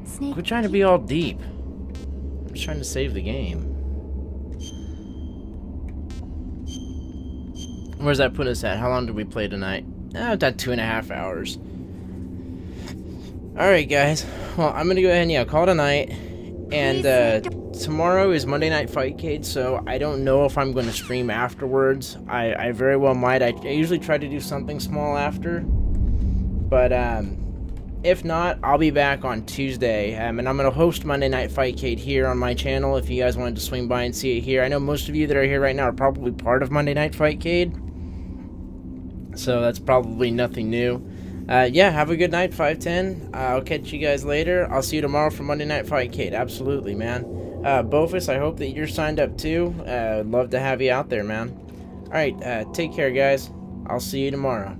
Snake, quit trying to be all deep. I'm just trying to save the game. Where's that put us at? How long did we play tonight? About 2.5 hours. Alright guys, well I'm gonna go ahead and call it a night. And tomorrow is Monday Night Fightcade, so I don't know if I'm going to stream afterwards. I very well might. I usually try to do something small after. But if not, I'll be back on Tuesday. And I'm going to host Monday Night Fightcade here on my channel if you guys wanted to swing by and see it here. I know most of you that are here right now are probably part of Monday Night Fightcade. So that's probably nothing new. Yeah, have a good night, 510. I'll catch you guys later. I'll see you tomorrow for Monday Night Fightcade. Absolutely, man. Bofus, I hope that you're signed up too. I'd love to have you out there, man. Alright, take care, guys. I'll see you tomorrow.